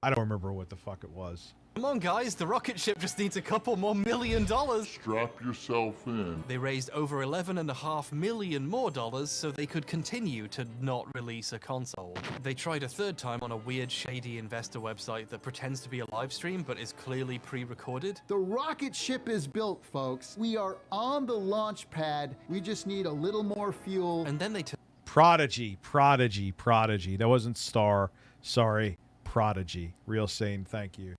I don't remember what the fuck it was. Come on, guys, the rocket ship just needs a couple more $1 million. Strap yourself in. They raised over $11.5 million more so they could continue to not release a console. They tried a third time on a weird, shady investor website that pretends to be a live stream but is clearly pre-recorded. The rocket ship is built, folks. We are on the launch pad. We just need a little more fuel. And then they Prodigy. That wasn't Star. Sorry. Prodigy. Real Sane, thank you.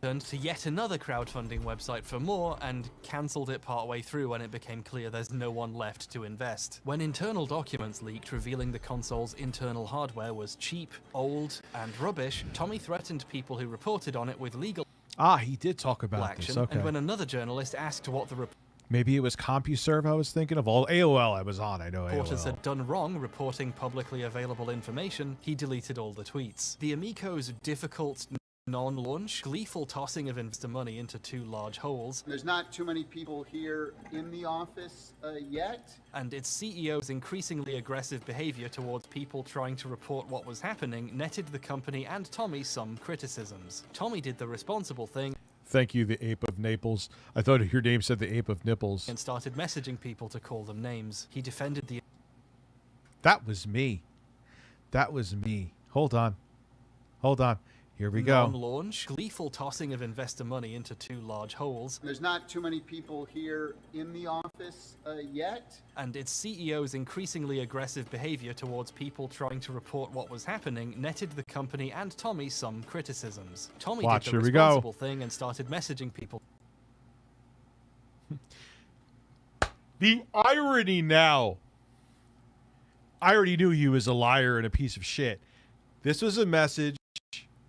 turned to yet another crowdfunding website for more and cancelled it partway through when it became clear there's no one left to invest. When internal documents leaked revealing the console's internal hardware was cheap, old, and rubbish, Tommy threatened people who reported on it with legal He did talk about action, this. Okay. and when another journalist asked what the Maybe it was CompuServe I was thinking of. All AOL I was on. I know reporters AOL. had done wrong reporting publicly available information, he deleted all the tweets. The Amico's difficult non-launch, gleeful tossing of investor money into two large holes. There's not too many people here in the office yet. And its CEO's increasingly aggressive behavior towards people trying to report what was happening netted the company and Tommy some criticisms. Tommy did the responsible thing. Thank you, the Ape of Naples. I thought your name said the Ape of Nipples. And started messaging people to call them names. He defended the... That was me. That was me. Hold on. Hold on. Here we go. Non-launch, gleeful tossing of investor money into two large holes, There's not too many people here in the office yet. and its CEO's increasingly aggressive behavior towards people trying to report what was happening netted the company and Tommy some criticisms. Tommy Watch, did the here we go. responsible thing and started messaging people. The irony now. I already knew he was a liar and a piece of shit. This was a message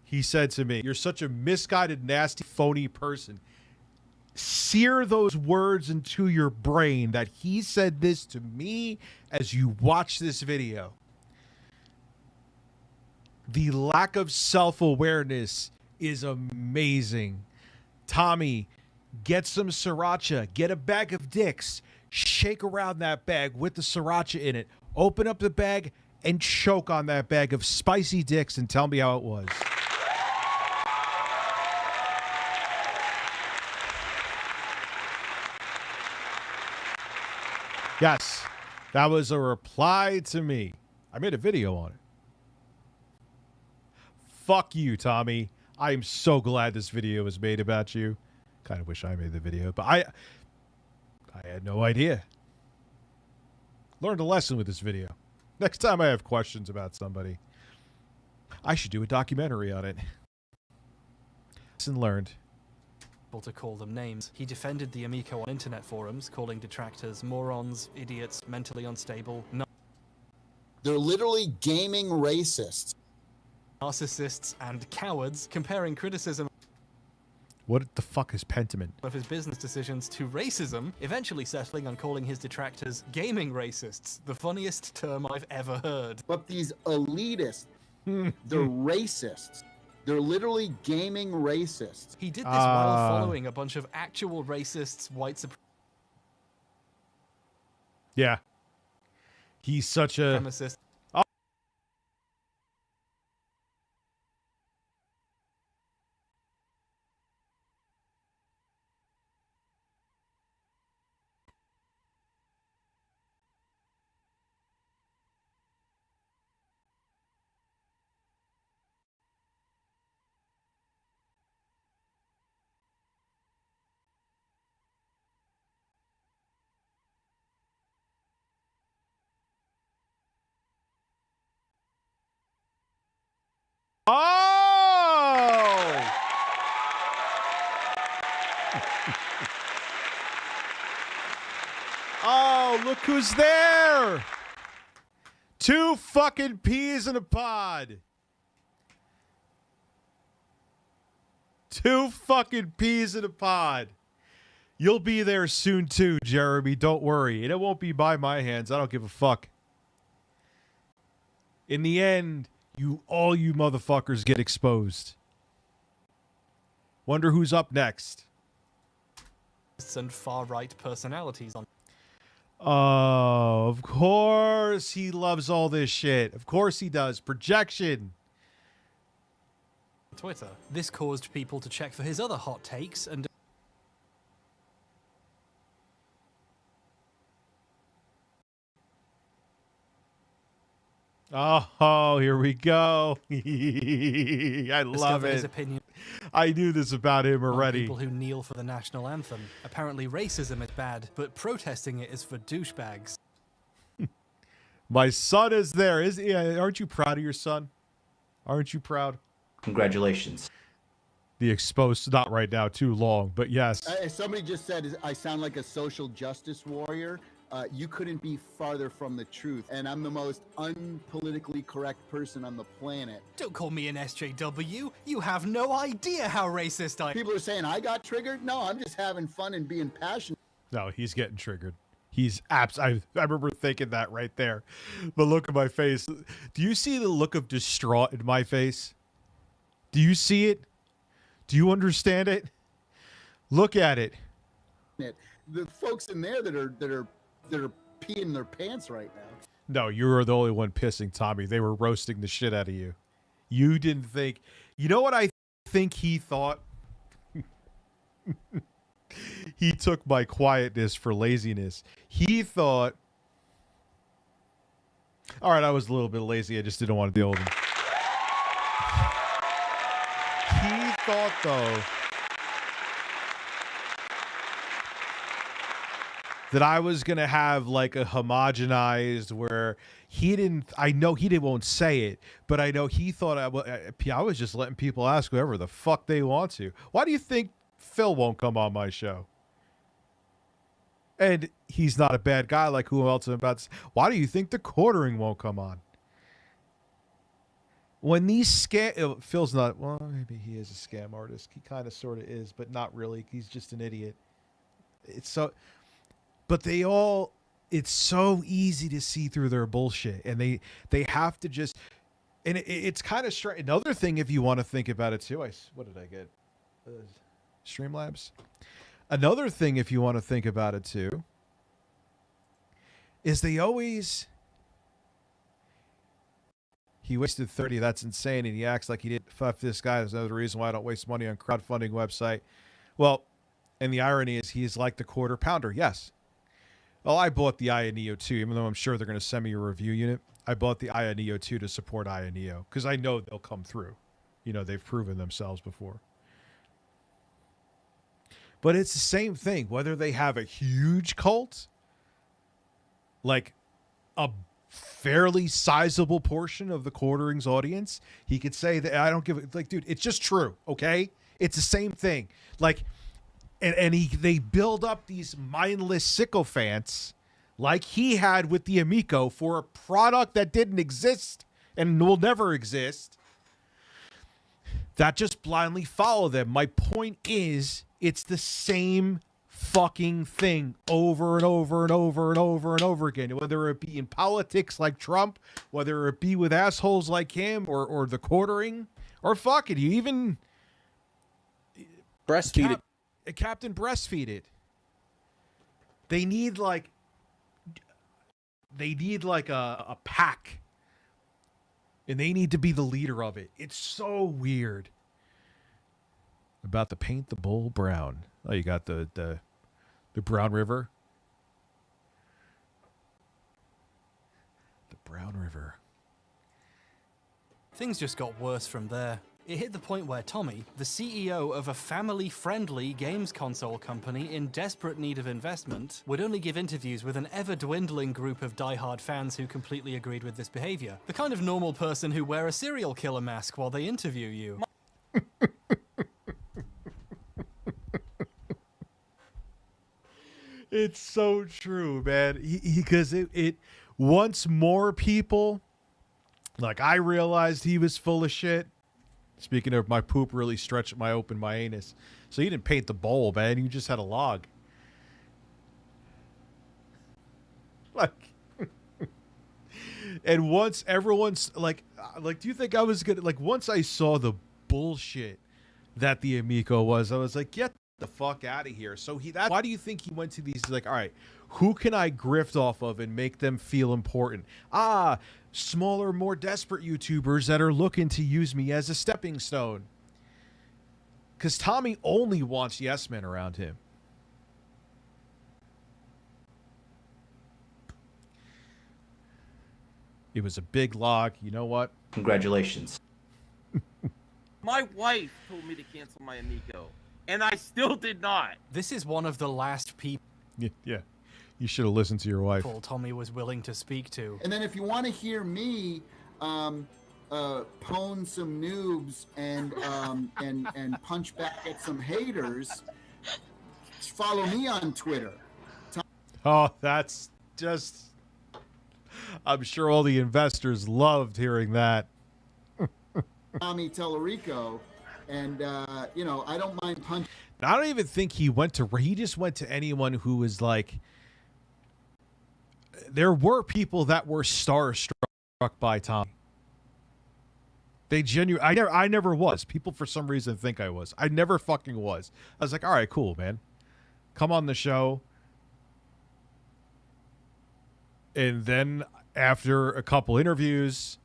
he said to me. You're such a misguided, nasty, phony person. Sear those words into your brain that he said this to me as you watch this video. The lack of self-awareness is amazing. Tommy, get some sriracha. Get a bag of dicks. Shake around that bag with the sriracha in it. Open up the bag and choke on that bag of spicy dicks and tell me how it was. Yes, that was a reply to me. I made a video on it. Fuck you, Tommy. I am so glad this video was made about you. Kind of wish I made the video, but I had no idea. Learned a lesson with this video. Next time I have questions about somebody, I should do a documentary on it. Lesson learned. To call them names. He defended the Amico on internet forums, calling detractors morons, idiots, mentally unstable, They're literally gaming racists. narcissists, and cowards, comparing criticism What the fuck is Pentiment? of his business decisions to racism, eventually settling on calling his detractors gaming racists, the funniest term I've ever heard. But these elitists, they're racists. They're literally gaming racists. He did this while following a bunch of actual racists, white Yeah. He's such a... supremacists, Oh! Oh, look who's there! Two fucking peas in a pod. Two fucking peas in a pod. You'll be there soon too, Jeremy. Don't worry. And it won't be by my hands. I don't give a fuck. In the end, all you motherfuckers get exposed. Wonder who's up next. and far-right personalities on Oh, of course he loves all this shit. Of course he does. Projection. Twitter. This caused people to check for his other hot takes and Oh, here we go. I love discover his it. opinion I knew this about him on already. people who kneel for the national anthem. Apparently racism is bad, but protesting it is for douchebags. My son is there. Aren't you proud of your son? Aren't you proud? Congratulations. The exposed, not right now, too long, but yes. Somebody just said I sound like a social justice warrior. You couldn't be farther from the truth, and I'm the most unpolitically correct person on the planet. Don't call me an SJW. You have no idea how racist I am. People are saying I got triggered. No, I'm just having fun and being passionate. No, he's getting triggered. He's I remember thinking that right there. The look of my face. Do you see the look of distraught in my face? Do you see it? Do you understand it? Look at it. The folks in there that are peeing their pants right now. No, you were the only one pissing, Tommy. They were roasting the shit out of you. You didn't think. You know what I think he thought? He took my quietness for laziness. He thought, all right, I was a little bit lazy. I just didn't want to deal with him. thought, though, that I was going to have like a homogenized where he didn't, I know he didn't won't say it, but I know he thought I was just letting people ask whoever the fuck they want to. Why do you think Phil won't come on my show? And he's not a bad guy like who else I'm about to say. Why do you think the Quartering won't come on? When these Phil's not, well, maybe he is a scam artist. He kind of sort of is, but not really. He's just an idiot. It's so, but they all, it's so easy to see through their bullshit. And they have to just, and it's kind of strange. Another thing, if you want to think about it too, what did I get? Streamlabs. Another thing, if you want to think about it too, is they always, he wasted 30. That's insane. And he acts like he did. Fuck this guy. There's another reason why I don't waste money on crowdfunding website. Well, and the irony is he's like the quarter pounder. Yes. Well, I bought the Aya Neo 2, even though I'm sure they're going to send me a review unit. I bought the Aya Neo 2 to support Aya Neo because I know they'll come through. You know, they've proven themselves before. But it's the same thing, whether they have a huge cult, like a fairly sizable portion of the Quartering's audience, he could say that I don't give it, like, dude, it's just true, okay? It's the same thing. Like, and they build up these mindless sycophants like he had with the Amico for a product that didn't exist and will never exist, that just blindly follow them. My point is, it's the same fucking thing over and over and over and over and over again, whether it be in politics like Trump, whether it be with assholes like him or the Quartering, or fuck it, you even breastfeed it. Captain Breastfeed It. They need like a pack, and they need to be the leader of it. It's so weird. About to paint the bull brown. Oh, you got the Brown River. The Brown River. Things just got worse from there. It hit the point where Tommy, the CEO of a family-friendly games console company in desperate need of investment, would only give interviews with an ever-dwindling group of die-hard fans who completely agreed with this behavior. The kind of normal person who wear a serial killer mask while they interview you. It's so true, man. Because it once more people, like, I realized he was full of shit. Speaking of, my poop really stretched my anus. So you didn't paint the bowl, man. You just had a log. Like, and once everyone's like, do you think I was gonna, like, once I saw the bullshit that the Amico was, I was like, get the fuck out of here. So why do you think he went to these, like, all right, who can I grift off of and make them feel important? Smaller, more desperate YouTubers that are looking to use me as a stepping stone. Because Tommy only wants yes men around him. It was a big log. You know what? Congratulations. My wife told me to cancel my Amico, and I still did not. This is one of the last people Yeah. You should have listened to your wife. Tommy was willing to speak to. And then if you want to hear me pwn some noobs and punch back at some haters, follow me on Twitter. Oh, that's just... I'm sure all the investors loved hearing that. Tommy Tellerico, and you know, I don't mind punching. I don't even think he just went to anyone who was like, there were people that were starstruck by Tommy. They I never was. People for some reason think I was. I never fucking was. I was like, all right, cool, man. Come on the show. And then after a couple interviews,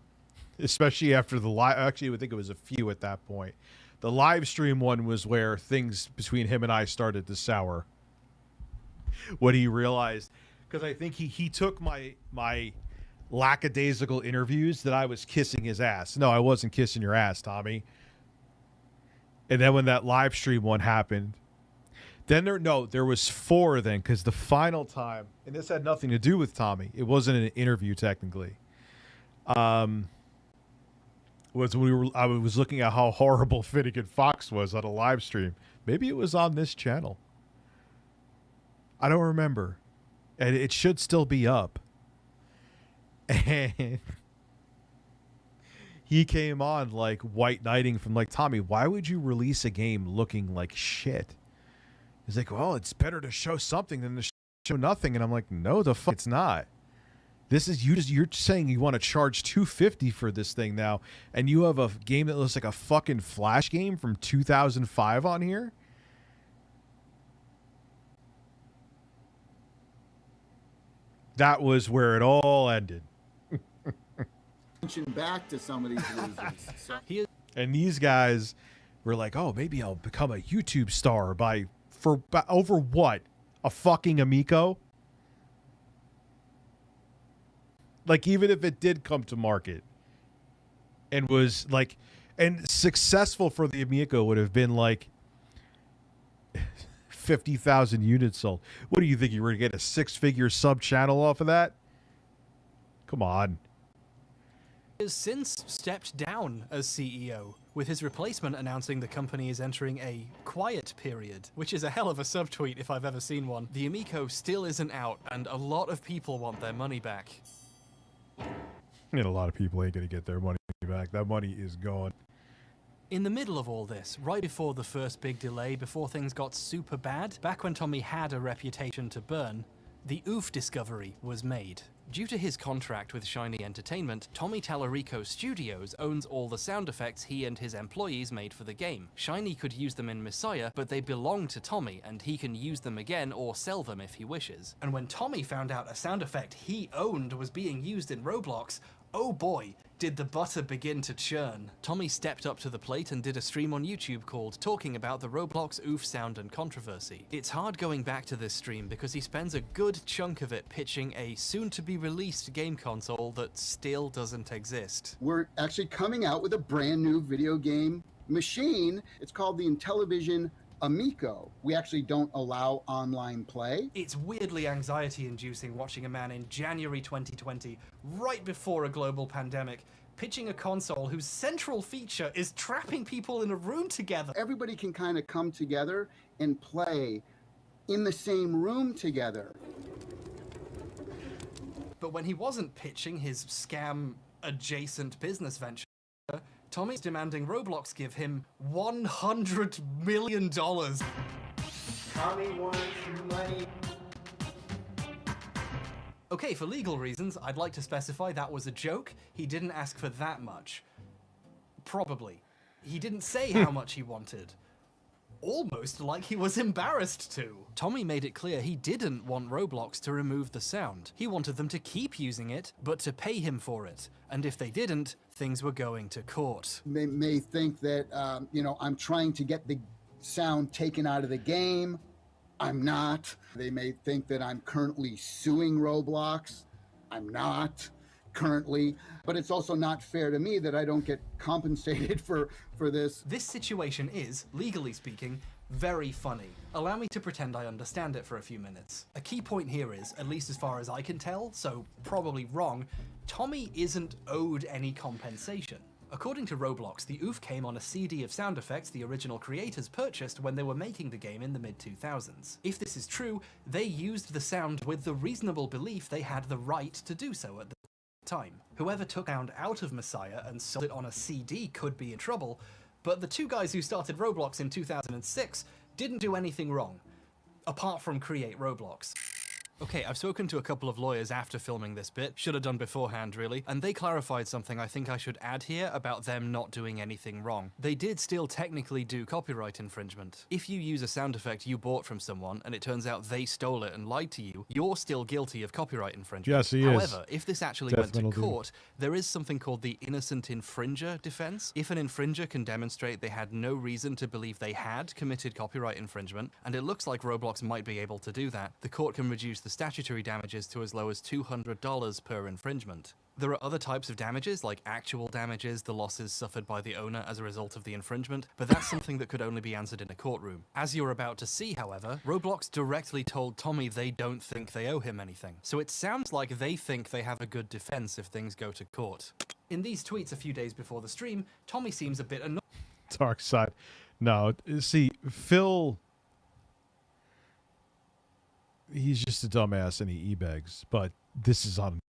especially after the live, actually I think it was a few at that point. The live stream one was where things between him and I started to sour. When he realized, because I think he took my lackadaisical interviews that I was kissing his ass. No, I wasn't kissing your ass, Tommy. And then when that live stream one happened, then there was 4 then, because the final time, and this had nothing to do with Tommy. It wasn't an interview technically. Was I was looking at how horrible Finnegan Fox was on a live stream. Maybe it was on this channel. I don't remember. And it should still be up. And he came on like white knighting from like, Tommy, why would you release a game looking like shit? He's like, well, it's better to show something than to show nothing. And I'm like, no, the fuck it's not. This is you're saying you want to charge $250 for this thing now, and you have a game that looks like a fucking Flash game from 2005 on here? That was where it all ended. Back to some of these losers. So, And these guys were like, "Oh, maybe I'll become a YouTube star over what? A fucking Amico?" Like, even if it did come to market and was like, and successful for the Amico would have been like 50,000 units sold. What do you think? You were going to get a 6-figure sub channel off of that? Come on. Has since stepped down as CEO, with his replacement announcing the company is entering a quiet period, which is a hell of a subtweet if I've ever seen one. The Amico still isn't out, and a lot of people want their money back. And a lot of people ain't going to get their money back. That money is gone. In the middle of all this, right before the first big delay, before things got super bad, back when Tommy had a reputation to burn, the OOF discovery was made. Due to his contract with Shiny Entertainment, Tommy Tallarico Studios owns all the sound effects he and his employees made for the game. Shiny could use them in Messiah, but they belong to Tommy, and he can use them again or sell them if he wishes. And when Tommy found out a sound effect he owned was being used in Roblox, oh boy, did the butter begin to churn. Tommy stepped up to the plate and did a stream on YouTube called Talking About the Roblox OOF Sound and Controversy. It's hard going back to this stream because he spends a good chunk of it pitching a soon-to-be-released game console that still doesn't exist. we're actually coming out with a brand new video game machine. It's called the Intellivision Amico. We actually don't allow online play. It's weirdly anxiety-inducing watching a man in January 2020, right before a global pandemic, pitching a console whose central feature is trapping people in a room together. Everybody can kind of come together and play in the same room together. But when he wasn't pitching his scam-adjacent business venture, Tommy's demanding Roblox give him $100 million. Tommy wants money. Okay, for legal reasons, I'd like to specify that was a joke. He didn't ask for that much. Probably. He didn't say how much he wanted. Almost like he was embarrassed to. Tommy made it clear he didn't want Roblox to remove the sound. He wanted them to keep using it, but to pay him for it. And if they didn't, things were going to court. They may think that, I'm trying to get the sound taken out of the game. I'm not. They may think that I'm currently suing Roblox. I'm not currently. But it's also not fair to me that I don't get compensated for this. This situation is, legally speaking, very funny. Allow me to pretend I understand it for a few minutes. A key point here is, at least as far as I can tell, so probably wrong, Tommy isn't owed any compensation. According to Roblox, the OOF came on a CD of sound effects the original creators purchased when they were making the game in the mid-2000s. If this is true, they used the sound with the reasonable belief they had the right to do so at the time. Whoever took sound out of Messiah and sold it on a CD could be in trouble, but the two guys who started Roblox in 2006 didn't do anything wrong, apart from create Roblox. Okay, I've spoken to a couple of lawyers after filming this bit, should have done beforehand really, and they clarified something I think I should add here about them not doing anything wrong. They did still technically do copyright infringement. If you use a sound effect you bought from someone and it turns out they stole it and lied to you, you're still guilty of copyright infringement. Yes, he is. However, if this actually went to Definitely. court, there is something called the innocent infringer defense. If an infringer can demonstrate they had no reason to believe they had committed copyright infringement, and it looks like Roblox might be able to do that, the court can reduce the the statutory damages to as low as $200 per infringement. There are other types of damages, like actual damages, the losses suffered by the owner as a result of the infringement, but that's something that could only be answered in a courtroom. As you're about to see, however, Roblox directly told Tommy they don't think they owe him anything. So it sounds like they think they have a good defense if things go to court. In these tweets a few days before the stream, Tommy seems a bit annoyed. Dark side. No, see, Phil, he's just a dumbass and he e-begs, but this is on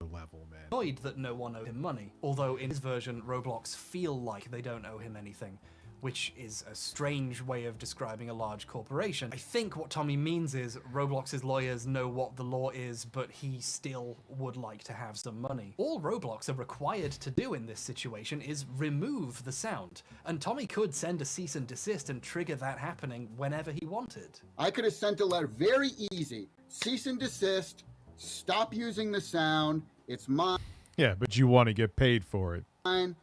another level, man. Annoyed that no one owed him money, although in his version, Roblox feel like they don't owe him anything, which is a strange way of describing a large corporation. I think what Tommy means is Roblox's lawyers know what the law is, but he still would like to have some money. All Roblox are required to do in this situation is remove the sound, and Tommy could send a cease and desist and trigger that happening whenever he wanted. I could have sent a letter, very easy. Cease and desist, stop using the sound, it's mine, Yeah, but you want to get paid for it. you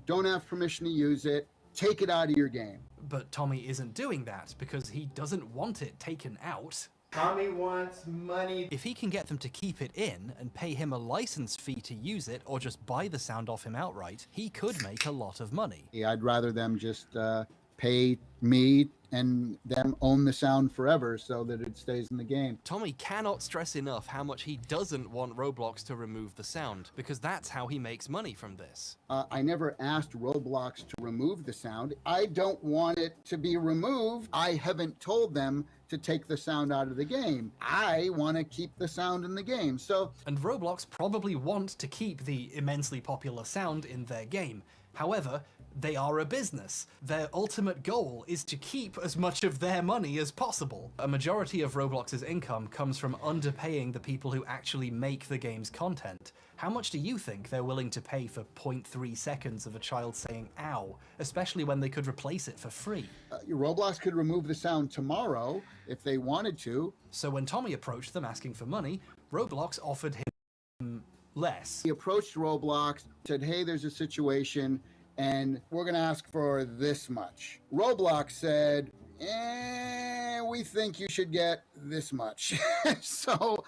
don't have permission to use it, take it out of your game. But Tommy isn't doing that because he doesn't want it taken out. Tommy wants money. If he can get them to keep it in and pay him a license fee to use it or just buy the sound off him outright, he could make a lot of money. Yeah, I'd rather them just pay me and them own the sound forever so that it stays in the game. Tommy cannot stress enough how much he doesn't want Roblox to remove the sound, because that's how he makes money from this. I never asked Roblox to remove the sound. I don't want it to be removed. I haven't told them to take the sound out of the game. I want to keep the sound in the game. So, And Roblox probably want to keep the immensely popular sound in their game. However, they are a business. Their ultimate goal is to keep as much of their money as possible. A majority of Roblox's income comes from underpaying the people who actually make the game's content. How much do you think they're willing to pay for 0.3 seconds of a child saying ow, especially when they could replace it for free? Roblox could remove the sound tomorrow if they wanted to. So when Tommy approached them asking for money, Roblox offered him less. He approached Roblox, said, hey, there's a situation, and we're going to ask for this much. Roblox said, we think you should get this much. so,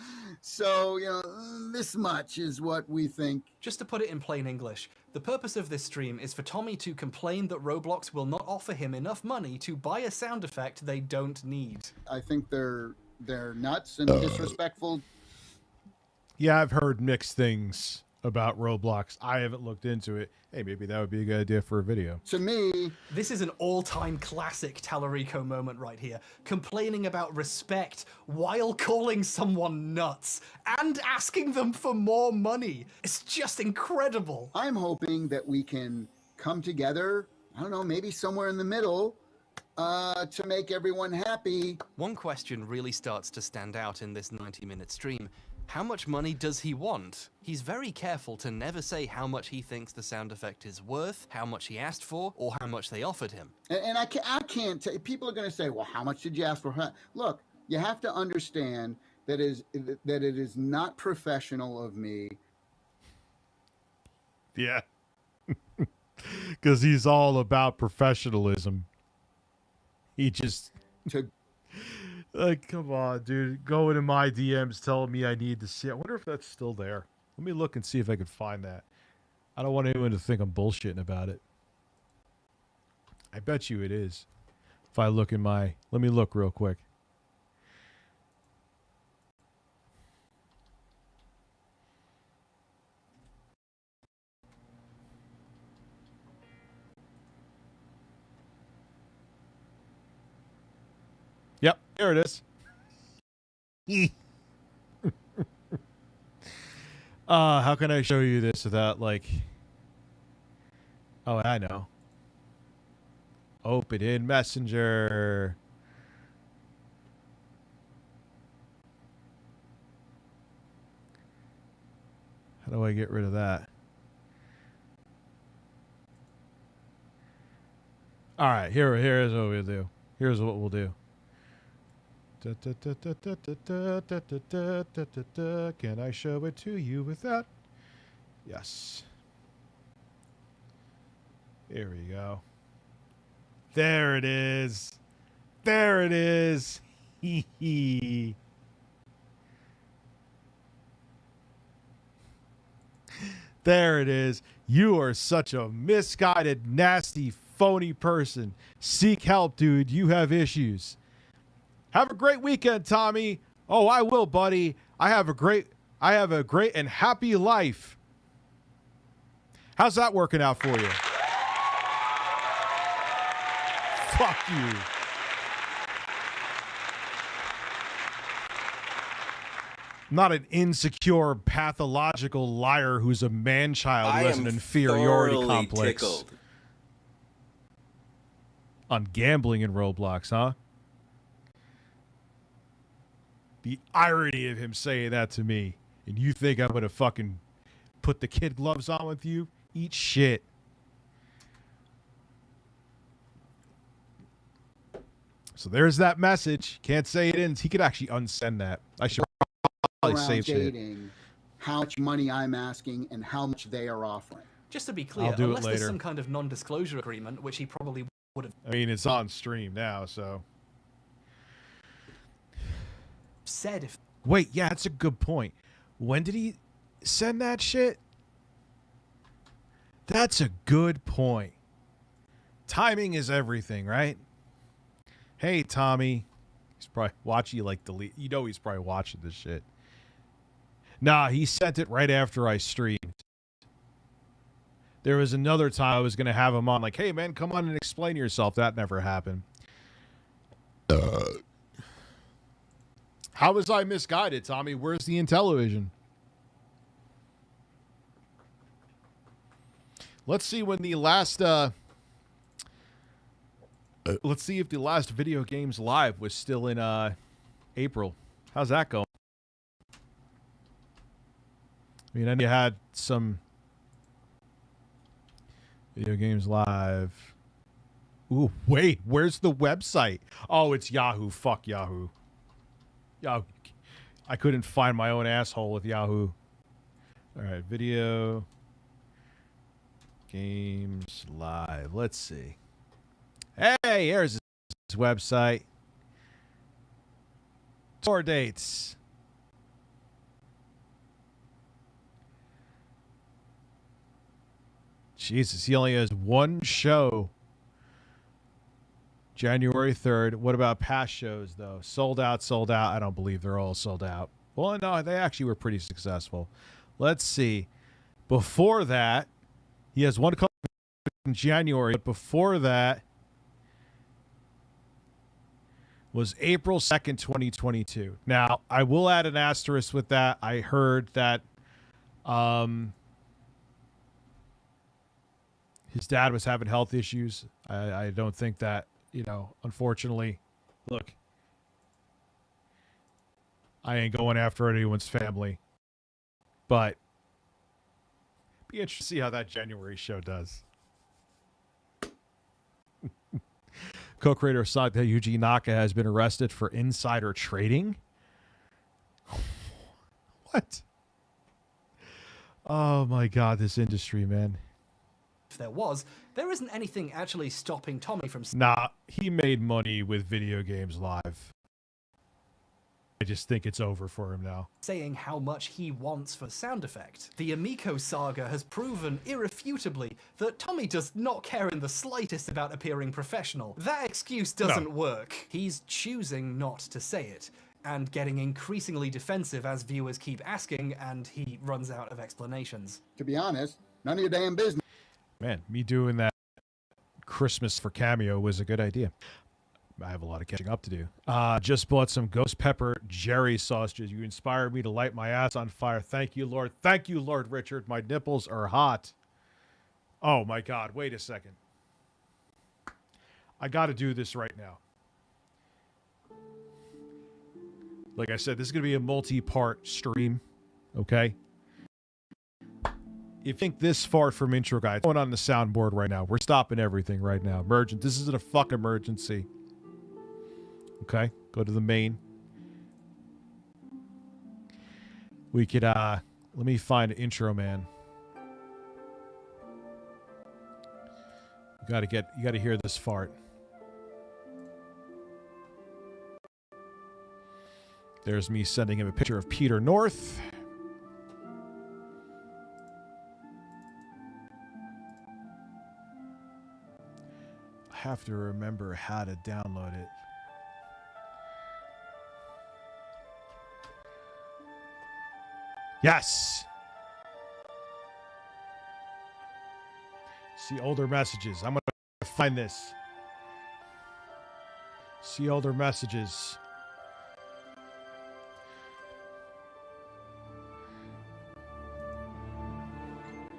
this much is what we think. Just to put it in plain English, the purpose of this stream is for Tommy to complain that Roblox will not offer him enough money to buy a sound effect they don't need. I think they're nuts and disrespectful. Yeah, I've heard mixed things about Roblox. I haven't looked into it. Hey, maybe that would be a good idea for a video. To me, This is an all-time classic Tallarico moment right here, complaining about respect while calling someone nuts and asking them for more money. It's just incredible. I'm hoping that we can come together, I don't know, maybe somewhere in the middle, to make everyone happy. One question really starts to stand out in this 90-minute stream. How much money does he want? He's very careful to never say how much he thinks the sound effect is worth, how much he asked for, or how much they offered him. And I can't tell. People are going to say, well, how much did you ask for? Look, you have to understand that it is not professional of me. Yeah. Because he's all about professionalism. He just... To Like, come on, dude. Go into my DMs telling me I need to see. I wonder if that's still there. Let me look and see if I can find that. I don't want anyone to think I'm bullshitting about it. I bet you it is. If I look in my... Let me look real quick. Yep, there it is. How can I show you this without, like... Oh, I know. Open in Messenger. How do I get rid of that? All right, here's what we'll do. Here's what we'll do. Can I show it to you without? Yes. Here we go. There it is. There it is. Hee hee. There it is. You are such a misguided, nasty, phony person. Seek help, dude. You have issues. Have a great weekend, Tommy. Oh, I will, buddy. I have a great and happy life. How's that working out for you? Fuck you. Not an insecure, pathological liar who's a man-child who has an inferiority complex. Tickled. On gambling in Roblox, huh? The irony of him saying that to me. And you think I'm going to fucking put the kid gloves on with you? Eat shit. So there's that message. Can't say it ends. He could actually unsend that. I should probably Around save shit. dating, how much money I'm asking and how much they are offering. Just to be clear, I'll do it unless there's later. some kind of non-disclosure agreement, which he probably would have I mean, it's on stream now, so. said if Wait, yeah, that's a good point. When did he send that shit? That's a good point. Timing is everything, right? Hey, Tommy. He's probably watching you like delete. You know he's probably watching this shit. Nah, he sent it right after I streamed. There was another time I was going to have him on like, hey, man, come on and explain yourself. That never happened. How was I misguided, Tommy? Where's the Intellivision? Let's see when the last let's see if the last Video Games Live was still in April. How's that going? I mean, I know you had some Video Games Live. Ooh, wait, where's the website? Oh, it's Yahoo. Fuck Yahoo. Yahoo. I couldn't find my own asshole with Yahoo. All right, Video Games Live. Let's see. Hey, here's his website. Tour dates. Jesus, he only has one show. January 3rd. What about past shows, though? Sold out, sold out. I don't believe they're all sold out. Well, no, they actually were pretty successful. Let's see. Before that, he has one coming in January. But before that was April 2nd, 2022. Now, I will add an asterisk with that. I heard that his dad was having health issues. I don't think that, you know, unfortunately, look, I ain't going after anyone's family, but be interested to see how that January show does. Co-creator of Sonic Yuji Naka has been arrested for insider trading. What? Oh my God, this industry, man. if there was, there isn't anything actually stopping Tommy from Nah, he made money with Video Games Live. I just think it's over for him now. saying how much he wants for the sound effect. The Amico saga has proven irrefutably that Tommy does not care in the slightest about appearing professional. That excuse doesn't work. He's choosing not to say it, and getting increasingly defensive as viewers keep asking, and he runs out of explanations. To be honest, none of your damn business. Man, me doing that Christmas for Cameo was a good idea. I have a lot of catching up to do. Just bought some ghost pepper Jerry sausages. You inspired me to light my ass on fire. Thank you, Lord. Thank you, Lord Richard. My nipples are hot. Oh, my God. Wait a second. I got to do this right now. Like I said, this is going to be a multi-part stream. Okay? You think this far from intro guide, going on the soundboard right now. We're stopping everything right now. Emergent. This isn't a fuck emergency. Okay, go to the main. We could let me find an intro, man. You gotta hear this fart. There's me sending him a picture of Peter North. have to remember how to download it. Yes. See older messages. I'm going to find this. See older messages.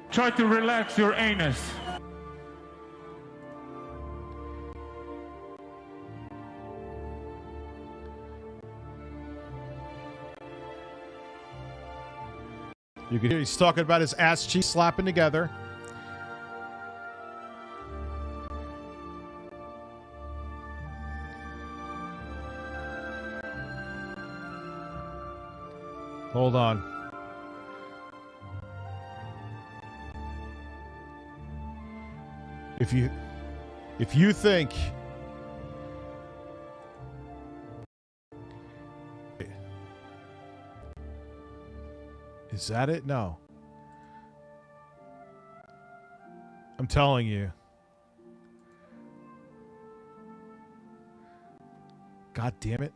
Try to relax your anus. You can hear he's talking about his ass cheeks slapping together. Hold on. If you think is that it? No. I'm telling you. God damn it.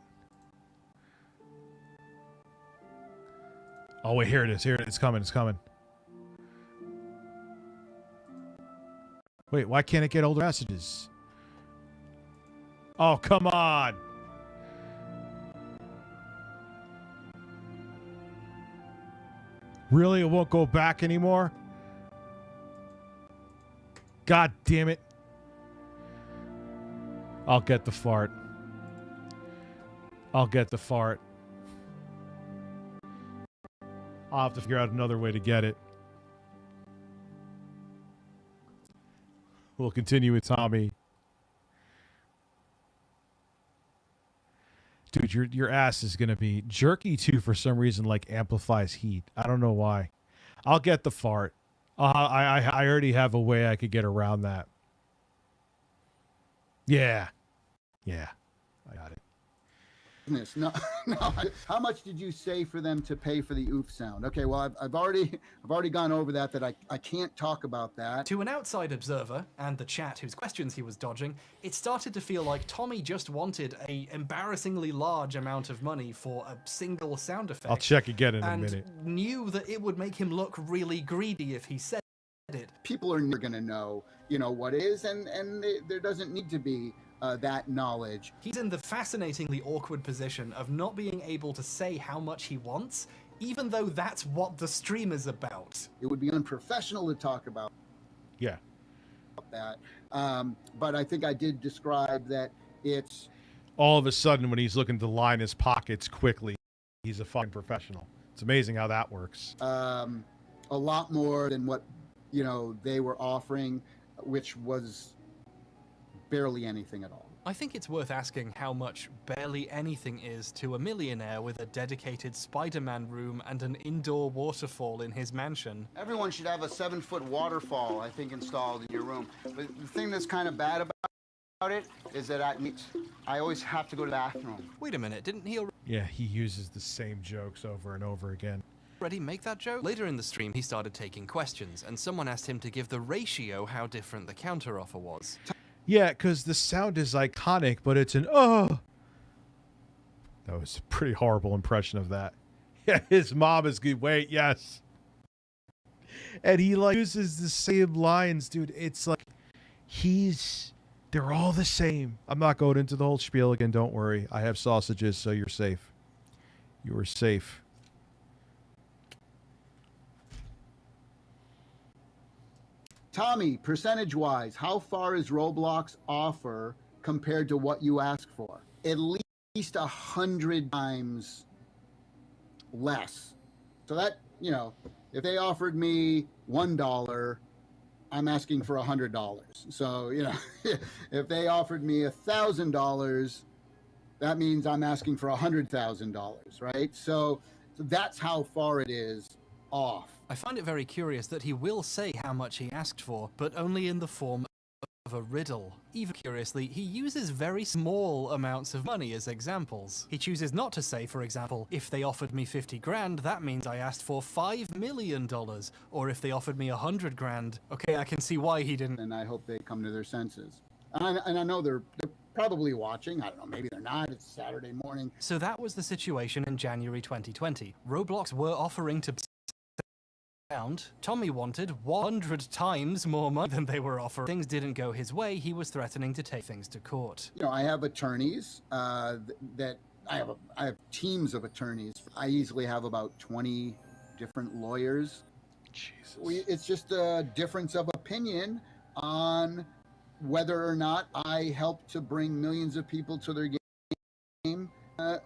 Oh wait, here it is. Here it is. It's coming. It's coming. Wait, why can't it get older messages? Oh, come on. Really? It won't go back anymore? God damn it. I'll get the fart. I'll get the fart. I'll have to figure out another way to get it. We'll continue with Tommy. Dude, your ass is gonna be jerky too for some reason. Like amplifies heat. I don't know why. I'll get the fart. I already have a way I could get around that. Yeah, yeah, I got it. No, no. How much did you say for them to pay for the oof sound? Okay, well, I've already gone over that. That I can't talk about that. To an outside observer and the chat whose questions he was dodging, it started to feel like Tommy just wanted a embarrassingly large amount of money for a single sound effect. I'll check again in a and minute. knew that it would make him look really greedy if he said it. People are never going to know, what it is, and there doesn't need to be that knowledge. He's in the fascinatingly awkward position of not being able to say how much he wants, even though that's what the stream is about. It would be unprofessional to talk about Yeah. that. But I think I did describe that it's All of a sudden, when he's looking to line his pockets quickly, he's a fucking professional. It's amazing how that works. a lot more than what they were offering, which was barely anything at all. I think it's worth asking how much barely anything is to a millionaire with a dedicated Spider-Man room and an indoor waterfall in his mansion. Everyone should have a 7-foot waterfall, I think, installed in your room. But the thing that's kind of bad about it is that I always have to go to the bathroom. Wait a minute, didn't he Yeah, he uses the same jokes over and over again. already make that joke? Later in the stream, he started taking questions, and someone asked him to give the ratio how different the counteroffer was. Yeah, because the sound is iconic, but it's an oh. That was a pretty horrible impression of that. Yeah, his mom is good. Wait, yes. And he uses the same lines, dude. It's like they're all the same. I'm not going into the whole spiel again. Don't worry. I have sausages, so you're safe. You are safe. Tommy, percentage-wise, how far is Roblox offer compared to what you ask for? At least 100 times less. So that, if they offered me $1, I'm asking for $100. So, if they offered me $1,000, that means I'm asking for $100,000, right? So that's how far it is off. I find it very curious that he will say how much he asked for, but only in the form of a riddle. Even curiously, he uses very small amounts of money as examples. He chooses not to say, for example, if they offered me 50 grand, that means I asked for $5 million. Or if they offered me 100 grand, okay, I can see why he didn't. And I hope they come to their senses. And I know they're probably watching. I don't know, maybe they're not. It's Saturday morning. So that was the situation in January 2020. Roblox were offering to sound. Tommy wanted 100 times more money than they were offering. Things didn't go his way. He was threatening to take things to court. You know, I have attorneys that I have teams of attorneys. I easily have about 20 different lawyers. Jesus. It's just a difference of opinion on whether or not I help to bring millions of people to their game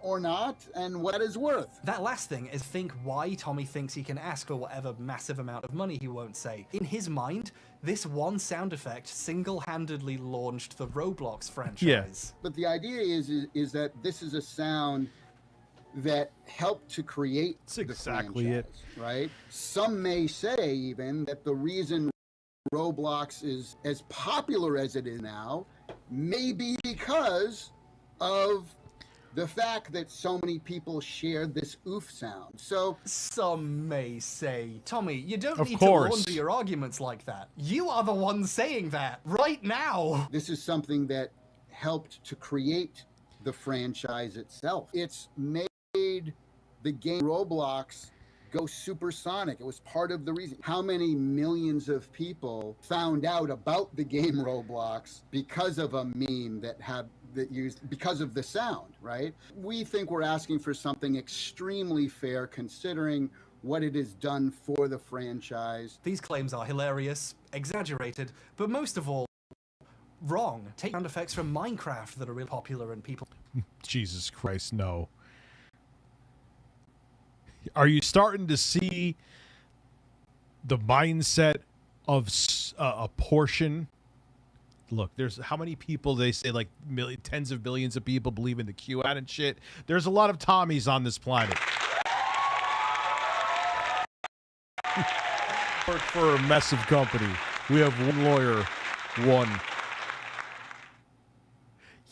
or not, and what is worth. That last thing is think why Tommy thinks he can ask for whatever massive amount of money he won't say. In his mind, this one sound effect single-handedly launched the Roblox franchise. Yeah. But the idea is that this is a sound that helped to create That's exactly it. right? Some may say even that the reason Roblox is as popular as it is now may be because of the fact that so many people shared this oof sound. So Some may say, Tommy, you don't Of need course. to launder your arguments like that. You are the one saying that right now. this is something that helped to create the franchise itself. It's made the game Roblox go supersonic. It was part of the reason. How many millions of people found out about the game Roblox because of a meme that used because of the sound, right? We think we're asking for something extremely fair considering what it has done for the franchise. These claims are hilarious, exaggerated, but most of all, wrong. Take sound effects from Minecraft that are really popular and people Jesus Christ, no. Are you starting to see the mindset of a portion? Look, there's how many people they say, like tens of billions of people believe in the QAnon shit. There's a lot of Tommies on this planet. Work for a massive company. We have one lawyer, one.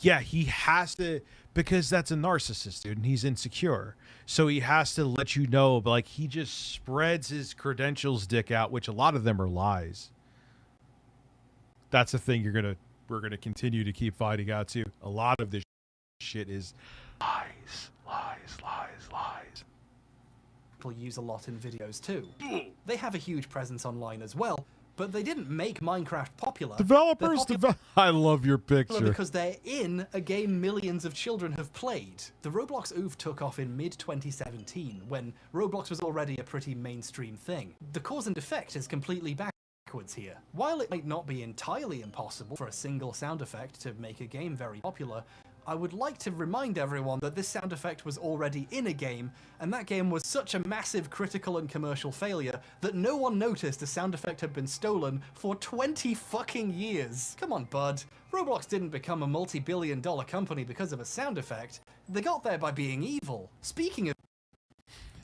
Yeah, he has to, because that's a narcissist, dude, and he's insecure. So he has to let you know, but like he just spreads his credentials dick out, which a lot of them are lies. That's the thing we're gonna continue to keep fighting out too. A lot of this shit is lies, lies, lies, lies. people use a lot in videos too. They have a huge presence online as well, but they didn't make Minecraft popular. Developers, They're I love your popular picture. because they're in a game millions of children have played. The Roblox oof took off in mid-2017, when Roblox was already a pretty mainstream thing. The cause and effect is completely backwards here. While it might not be entirely impossible for a single sound effect to make a game very popular, I would like to remind everyone that this sound effect was already in a game, and that game was such a massive critical and commercial failure that no one noticed a sound effect had been stolen for 20 fucking years. Come on, bud. Roblox didn't become a multi-billion-dollar company because of a sound effect. They got there by being evil. Speaking of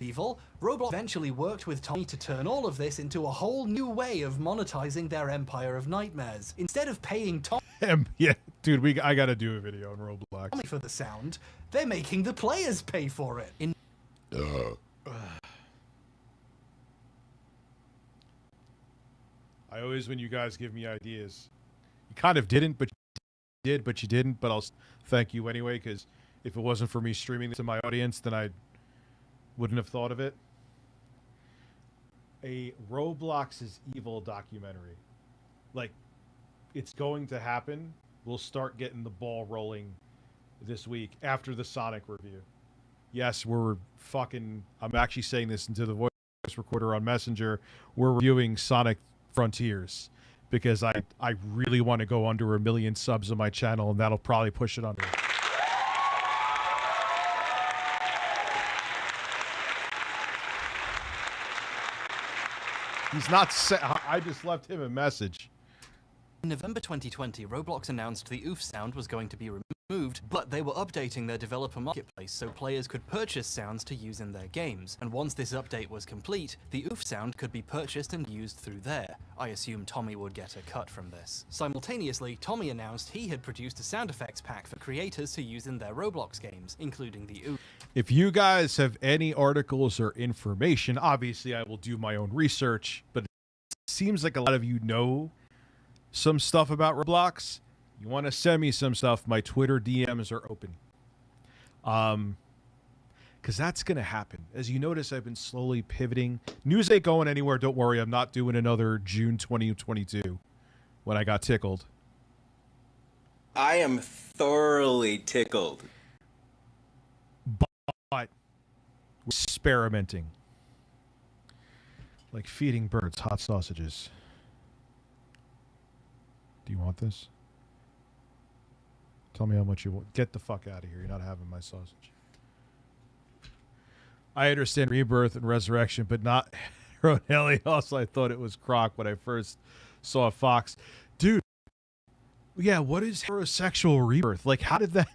evil, Roblox eventually worked with Tommy to turn all of this into a whole new way of monetizing their empire of nightmares. Instead of paying Tommy Yeah, dude, I gotta do a video on Roblox. for the sound, they're making the players pay for it. I always, when you guys give me ideas, you kind of didn't, but you did, but you didn't. But I'll thank you anyway, because if it wasn't for me streaming this to my audience, then I wouldn't have thought of it. A Roblox is Evil documentary. Like, it's going to happen. We'll start getting the ball rolling this week after the Sonic review. Yes, I'm actually saying this into the voice recorder on Messenger. We're reviewing Sonic Frontiers because I really want to go under 1 million subs on my channel, and that'll probably push it under. He's not I just left him a message. In November 2020, Roblox announced the oof sound was going to be removed, but they were updating their developer marketplace so players could purchase sounds to use in their games. And once this update was complete, the oof sound could be purchased and used through there. I assume Tommy would get a cut from this. Simultaneously, Tommy announced he had produced a sound effects pack for creators to use in their Roblox games, including the oof. If you guys have any articles or information, obviously I will do my own research, but it seems like a lot of you know some stuff about Roblox. You want to send me some stuff, my Twitter DMs are open. Because that's going to happen. As you notice, I've been slowly pivoting. News ain't going anywhere. Don't worry. I'm not doing another June 2022 when I got tickled. I am thoroughly tickled. But we're experimenting. Like feeding birds hot sausages. Do you want this? Tell me how much you want. Get the fuck out of here. You're not having my sausage. I understand rebirth and resurrection, but not Helios. I thought it was Croc when I first saw Fox. Dude, yeah, what is heterosexual rebirth? Like, how did that...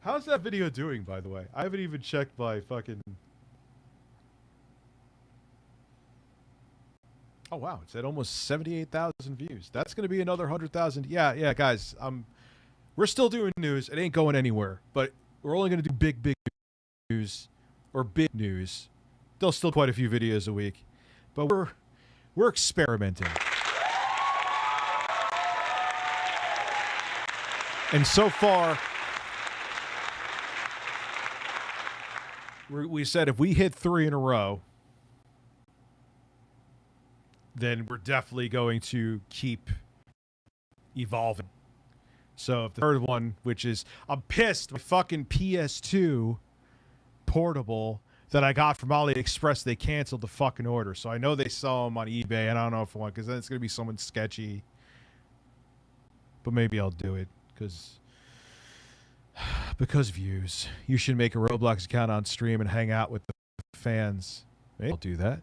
How's that video doing, by the way? I haven't even checked my fucking... Oh, wow. It's at almost 78,000 views. That's going to be another 100,000. Yeah, guys. We're still doing news. It ain't going anywhere. But we're only going to do big news. Or big news. There's still quite a few videos a week. But we're experimenting. And so far, we said if we hit 3 in a row, then we're definitely going to keep evolving. So if the third one, which is, I'm pissed, my fucking PS2 portable that I got from AliExpress, they canceled the fucking order. So I know they sell them on eBay, and I don't know if I want, because then it's going to be someone sketchy. But maybe I'll do it, because views. You should make a Roblox account on stream and hang out with the fans. Maybe I'll do that.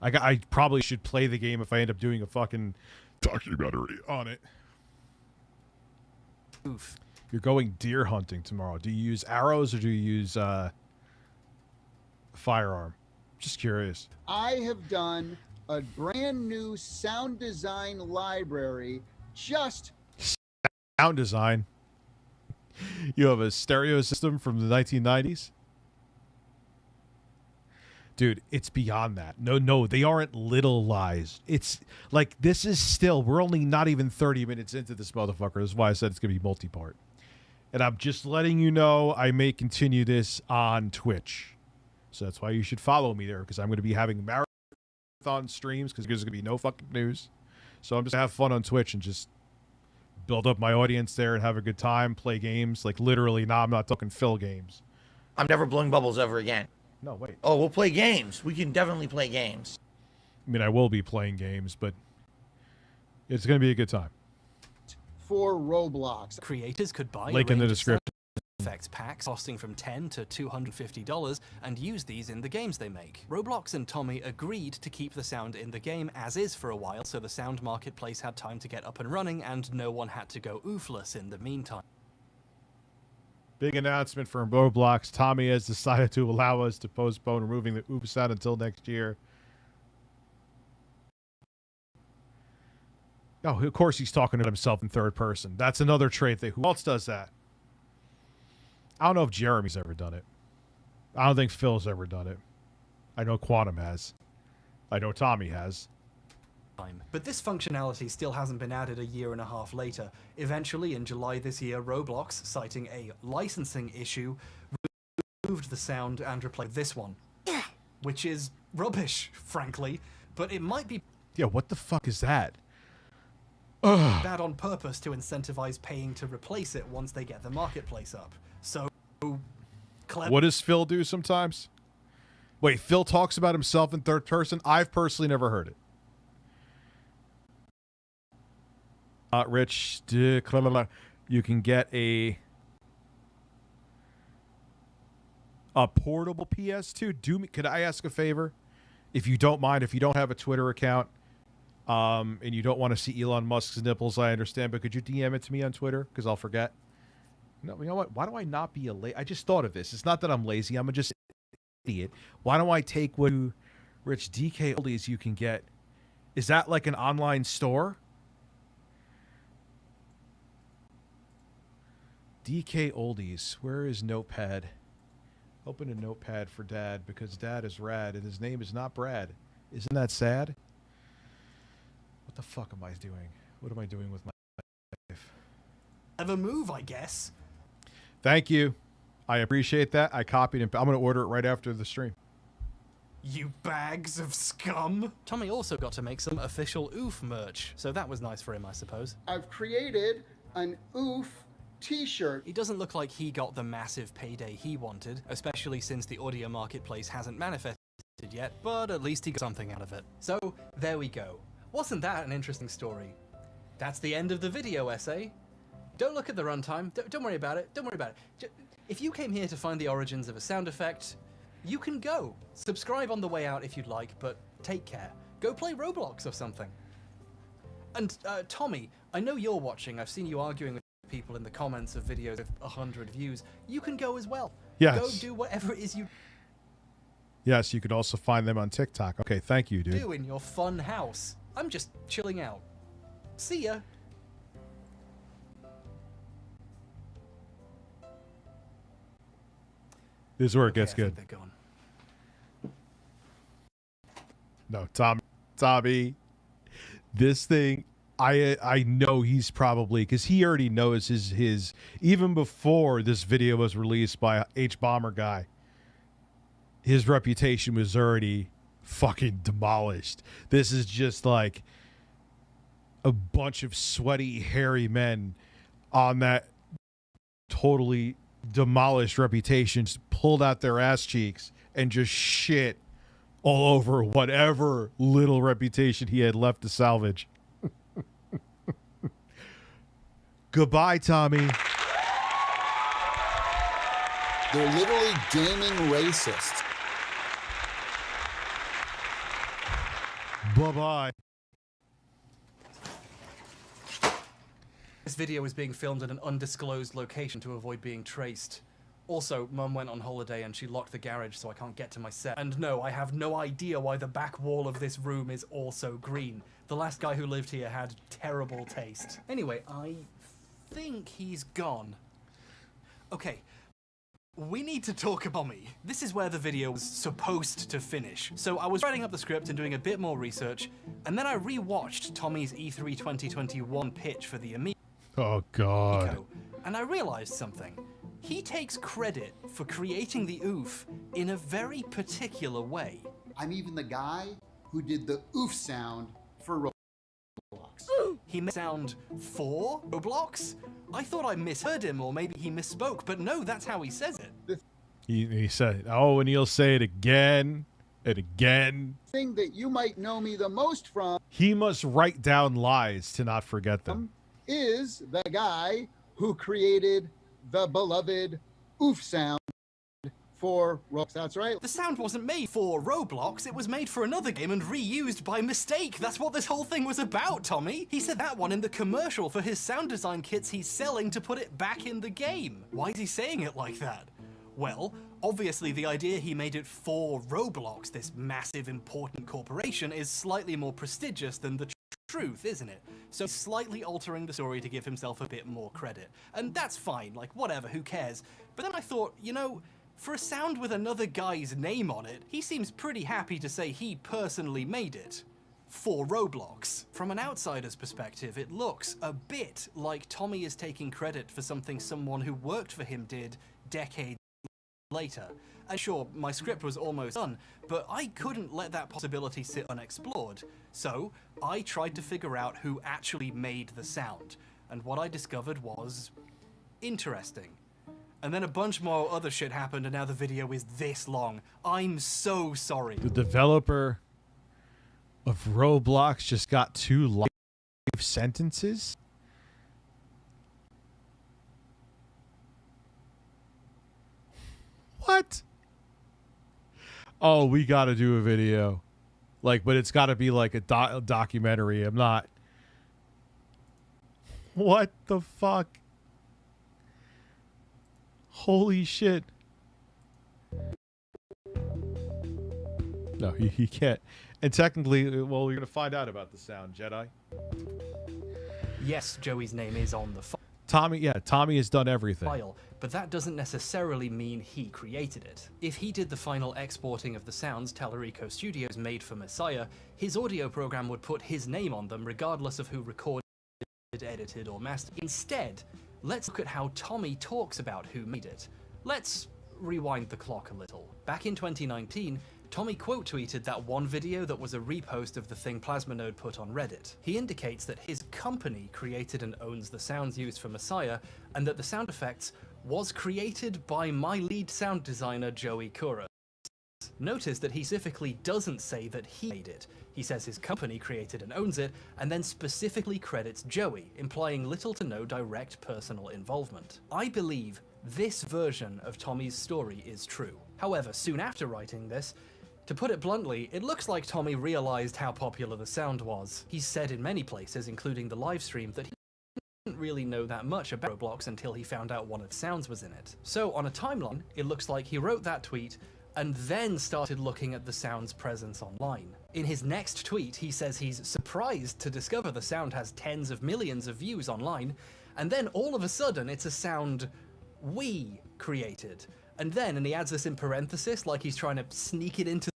I probably should play the game if I end up doing a fucking documentary on it. Oof. You're going deer hunting tomorrow. Do you use arrows or do you use firearm? Just curious. I have done a brand new sound design library just... Sound design? You have a stereo system from the 1990s? Dude, it's beyond that. No, they aren't little lies. It's like, this is still, we're only not even 30 minutes into this motherfucker. This is why I said it's going to be multi-part. And I'm just letting you know I may continue this on Twitch. So that's why you should follow me there, because I'm going to be having marathon streams, because there's going to be no fucking news. So I'm just going to have fun on Twitch and just build up my audience there and have a good time, play games. Like, literally, I'm not talking Phil games. I'm never blowing bubbles ever again. No, wait. Oh, we'll play games. We can definitely play games. I mean, I will be playing games, but it's going to be a good time. for Roblox. Creators could buy Link in the description. effects packs costing from $10 to $250 and use these in the games they make. Roblox and Tommy agreed to keep the sound in the game as is for a while, so the sound marketplace had time to get up and running and no one had to go oofless in the meantime. Big announcement from Roblox. Tommy has decided to allow us to postpone removing the oof sound until next year. Oh, of course he's talking to himself in third person. That's another trait that who else does that? I don't know if Jeremy's ever done it. I don't think Phil's ever done it. I know Quantum has. I know Tommy has. But this functionality still hasn't been added a year and a half later. Eventually, in July this year, Roblox, citing a licensing issue, removed the sound and replaced this one. Which is rubbish, frankly. But it might be... Yeah, what the fuck is that? bad on purpose to incentivize paying to replace it once they get the marketplace up. So, clever. What does Phil do sometimes? Wait, Phil talks about himself in third person? I've personally never heard it. Rich, you can get a portable PS2. Could I ask a favor? If you don't mind, if you don't have a Twitter account, and you don't want to see Elon Musk's nipples, I understand, but could you DM it to me on Twitter? Because I'll forget. No, you know what? Why do I not be I just thought of this. It's not that I'm lazy. I'm just an idiot. Why don't I take what Rich DK Oldies you can get? Is that like an online store? DK Oldies. Where is Notepad? Open a Notepad for Dad because Dad is rad and his name is not Brad. Isn't that sad? What the fuck am I doing? What am I doing with my life? Have a move, I guess. Thank you. I appreciate that. I copied and I'm going to order it right after the stream. You bags of scum. Tommy also got to make some official oof merch, so that was nice for him, I suppose. I've created an oof t-shirt. It doesn't look like he got the massive payday he wanted, especially since the audio marketplace hasn't manifested yet, but at least he got something out of it. So, there we go. Wasn't that an interesting story? That's the end of the video essay. Don't look at the runtime. Don't worry about it. Don't worry about it. If you came here to find the origins of a sound effect, you can go. Subscribe on the way out if you'd like, but take care. Go play Roblox or something. And, Tommy, I know you're watching. I've seen you arguing with people in the comments of videos with 100 views. You can go as well. Yes. Go do whatever it is you Yes, you could also find them on TikTok. Okay, thank you, dude. do in your fun house. I'm just chilling out. See ya. This is where it gets I good. think they're gone. No, Tommy, this thing, I know he's probably, because he already knows his even before this video was released by H Bomber guy, his reputation was already fucking demolished. This is just like a bunch of sweaty, hairy men on that totally demolished reputation, just pulled out their ass cheeks and just shit all over whatever little reputation he had left to salvage. Goodbye, Tommy. They're literally gaming racists. Bye-bye. This video is being filmed in an undisclosed location to avoid being traced. Also, Mum went on holiday and she locked the garage so I can't get to my set. And no, I have no idea why the back wall of this room is also green. The last guy who lived here had terrible taste. Anyway, I think he's gone. Okay, we need to talk about me. This is where the video was supposed to finish. So I was writing up the script and doing a bit more research, and then I re-watched Tommy's E3 2021 pitch for the Amiga. Oh, God. And I realized something. He takes credit for creating the oof in a very particular way. I'm even the guy who did the oof sound for Roblox. He made sound for Roblox? I thought I misheard him, or maybe he misspoke, but no, that's how he says it. He said, oh, and he'll say it again and again. Thing that you might know me the most from He must write down lies to not forget them. is the guy who created the beloved oof sound for Roblox. That's right. The sound wasn't made for Roblox, it was made for another game and reused by mistake. That's what this whole thing was about, Tommy. He said that one in the commercial for his sound design kits he's selling to put it back in the game. Why is he saying it like that? Well, obviously the idea he made it for Roblox, this massive important corporation, is slightly more prestigious than the truth, isn't it? So he's slightly altering the story to give himself a bit more credit. And that's fine, like whatever, who cares? But then I thought, you know, for a sound with another guy's name on it, he seems pretty happy to say he personally made it. For Roblox. From an outsider's perspective, it looks a bit like Tommy is taking credit for something someone who worked for him did decades later. And sure, my script was almost done, but I couldn't let that possibility sit unexplored. So, I tried to figure out who actually made the sound. And what I discovered was interesting. And then a bunch more other shit happened, and now the video is this long. I'm so sorry. The developer of Roblox just got 2 life sentences? What? Oh, we got to do a video. Like, but it's got to be like a documentary. I'm not. What the fuck? Holy shit. No, he can't. And technically, well, we're going to find out about the sound, Jedi. Yes, Joey's name is on the Tommy, yeah, Tommy has done everything. file, but that doesn't necessarily mean he created it. If he did the final exporting of the sounds Tallarico Studios made for Messiah, his audio program would put his name on them regardless of who recorded, edited, or mastered. Instead, let's look at how Tommy talks about who made it. Let's rewind the clock a little. Back in 2019, Tommy quote tweeted that one video that was a repost of the thing Plasmonode put on Reddit. He indicates that his company created and owns the sounds used for Messiah, and that the sound effects was created by my lead sound designer Joey Kouros. Notice that he specifically doesn't say that he made it. He says his company created and owns it, and then specifically credits Joey, implying little to no direct personal involvement. I believe this version of Tommy's story is true. However, soon after writing this, to put it bluntly, it looks like Tommy realized how popular the sound was. He's said in many places, including the live stream, that he didn't really know that much about Roblox until he found out one of the sounds was in it. So on a timeline, it looks like he wrote that tweet and then started looking at the sound's presence online. In his next tweet, he says he's surprised to discover the sound has tens of millions of views online, and then all of a sudden it's a sound we created. And he adds this in parenthesis, like he's trying to sneak it into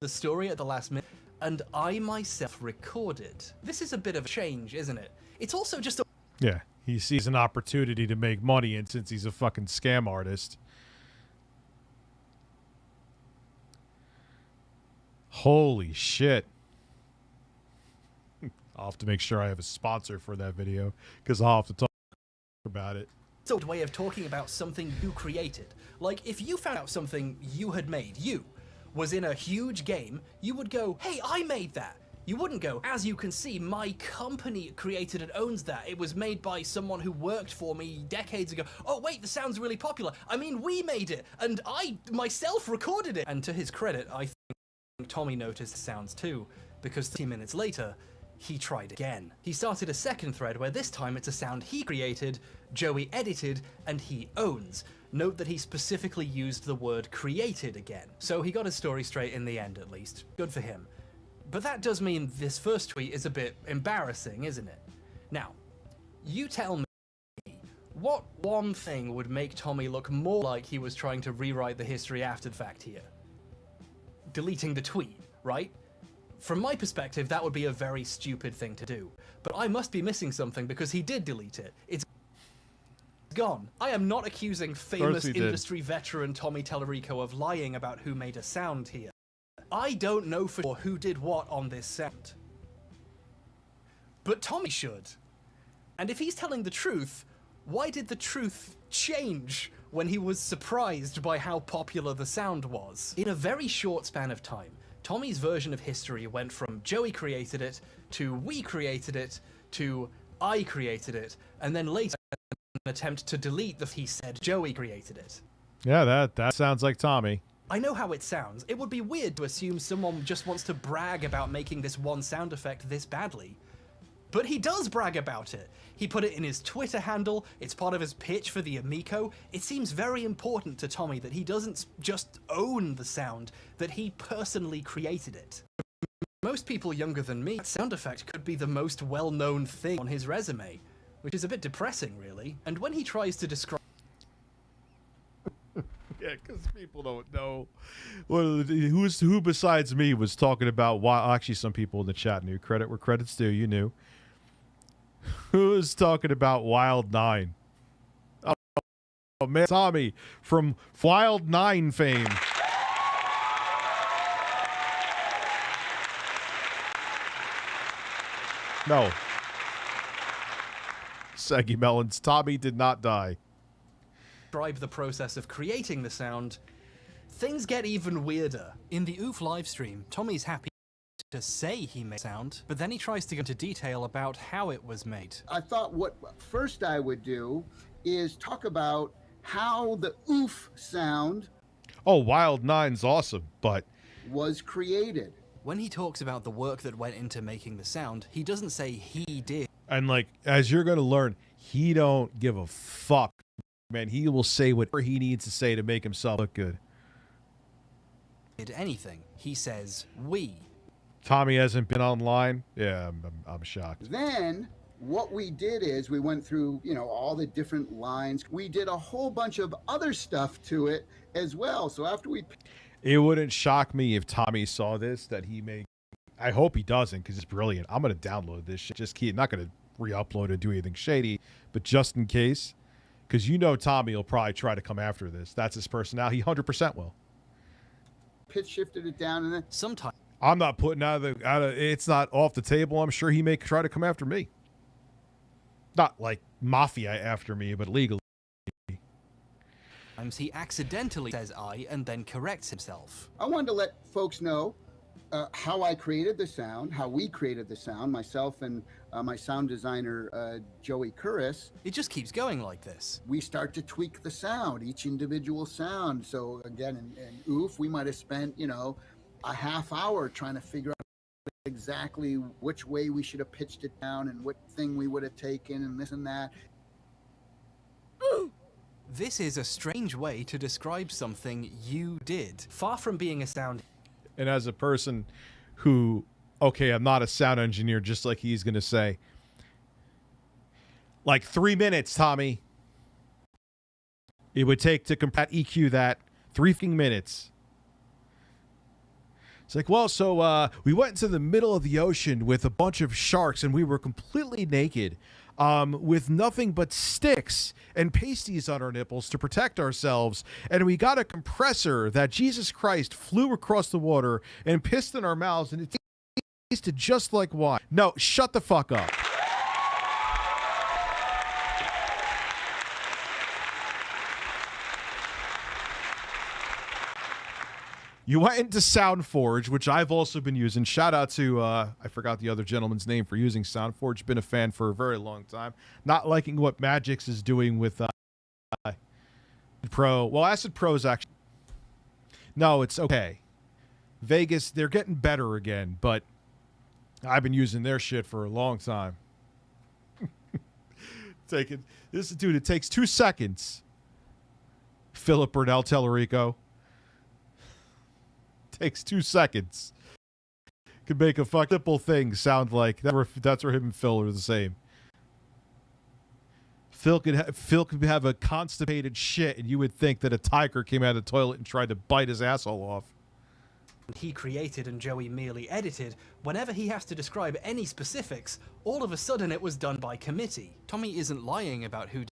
the story at the last minute, and I myself recorded. This is a bit of a change, isn't it? It's also just a... Yeah, he sees an opportunity to make money, and since he's a fucking scam artist. Holy shit. I'll have to make sure I have a sponsor for that video, because I'll have to talk about it. It's a way of talking about something you created. Like, if you found out something you had made, was in a huge game, you would go, hey, I made that. You wouldn't go, as you can see, my company created and owns that. It was made by someone who worked for me decades ago. Oh, wait, the sound's really popular. I mean, we made it, and I myself recorded it. And to his credit, I think Tommy noticed the sounds too, because 30 minutes later, he tried again. He started a second thread where this time it's a sound he created, Joey edited, and he owns. Note that he specifically used the word created again. So he got his story straight in the end, at least. Good for him. But that does mean this first tweet is a bit embarrassing, isn't it? Now, you tell me, what one thing would make Tommy look more like he was trying to rewrite the history after the fact here? Deleting the tweet, right? From my perspective, that would be a very stupid thing to do. But I must be missing something because he did delete it. It's gone. I am not accusing famous industry veteran Tommy Tallarico of lying about who made a sound here. I don't know for sure who did what on this sound. But Tommy should. And if he's telling the truth, why did the truth change when he was surprised by how popular the sound was? In a very short span of time, Tommy's version of history went from Joey created it, to we created it, to I created it, and then later an attempt to delete the he said Joey created it. Yeah, that sounds like Tommy. I know how it sounds. It would be weird to assume someone just wants to brag about making this one sound effect this badly. But he does brag about it. He put it in his Twitter handle, it's part of his pitch for the Amico. It seems very important to Tommy that he doesn't just own the sound, that he personally created it. Most people younger than me, that sound effect could be the most well-known thing on his resume, which is a bit depressing, really. And when he tries to describe... Yeah, because people don't know. Well, who besides me was talking about why? Actually, some people in the chat knew. Credit where credit's due. You knew. Who was talking about Wild 9? Oh man, Tommy from Wild 9 fame. No. Saggy Melons. Tommy did not die. Describe the process of creating the sound, things get even weirder. In the OOF livestream, Tommy's happy to say he made sound, but then he tries to go into detail about how it was made. I thought what first I would do is talk about how the OOF sound Oh, Wild 9's awesome, but was created. When he talks about the work that went into making the sound, he doesn't say he did. And like, as you're going to learn, he don't give a fuck. Man, he will say whatever he needs to say to make himself look good. Did anything. He says we. Tommy hasn't been online. Yeah, I'm shocked. Then what we did is we went through, all the different lines. We did a whole bunch of other stuff to it as well. So after we It wouldn't shock me if Tommy saw this, that he may. I hope he doesn't, because it's brilliant. I'm going to download this shit. Just keep, not going to re-upload and do anything shady, but just in case, because Tommy will probably try to come after this. That's his personality. He 100% will. pitch shifted it down, and then Sometimes I'm not putting out of it's not off the table. I'm sure he may try to come after me. Not like mafia after me, but legally. he accidentally says I and then corrects himself. I wanted to let folks know how I created the sound, how we created the sound, myself and my sound designer, Joey Curris. It just keeps going like this. We start to tweak the sound, each individual sound. So again, in Oof, we might have spent, a half hour trying to figure out exactly which way we should have pitched it down and what thing we would have taken and this and that. This is a strange way to describe something you did. Far from being a sound. And as a person who, okay, I'm not a sound engineer, just like he's going to say, like 3 minutes, Tommy. It would take to EQ that 3 minutes. It's like, well, so we went into the middle of the ocean with a bunch of sharks, and we were completely naked, with nothing but sticks and pasties on our nipples to protect ourselves. And we got a compressor that Jesus Christ flew across the water and pissed in our mouths, and it tasted just like wine. No, shut the fuck up. You went into SoundForge, which I've also been using. Shout out to, I forgot the other gentleman's name for using SoundForge. Been a fan for a very long time. Not liking what Magix is doing with Pro. Well, Acid Pro's actually... No, it's okay. Vegas, they're getting better again, but I've been using their shit for a long time. It takes 2 seconds. Philip Burnell Tellerico. Takes 2 seconds. Could make a simple thing sound like that's where him and Phil are the same. Phil could have a constipated shit, and you would think that a tiger came out of the toilet and tried to bite his asshole off. He created and Joey merely edited. Whenever he has to describe any specifics, all of a sudden it was done by committee. Tommy isn't lying about who did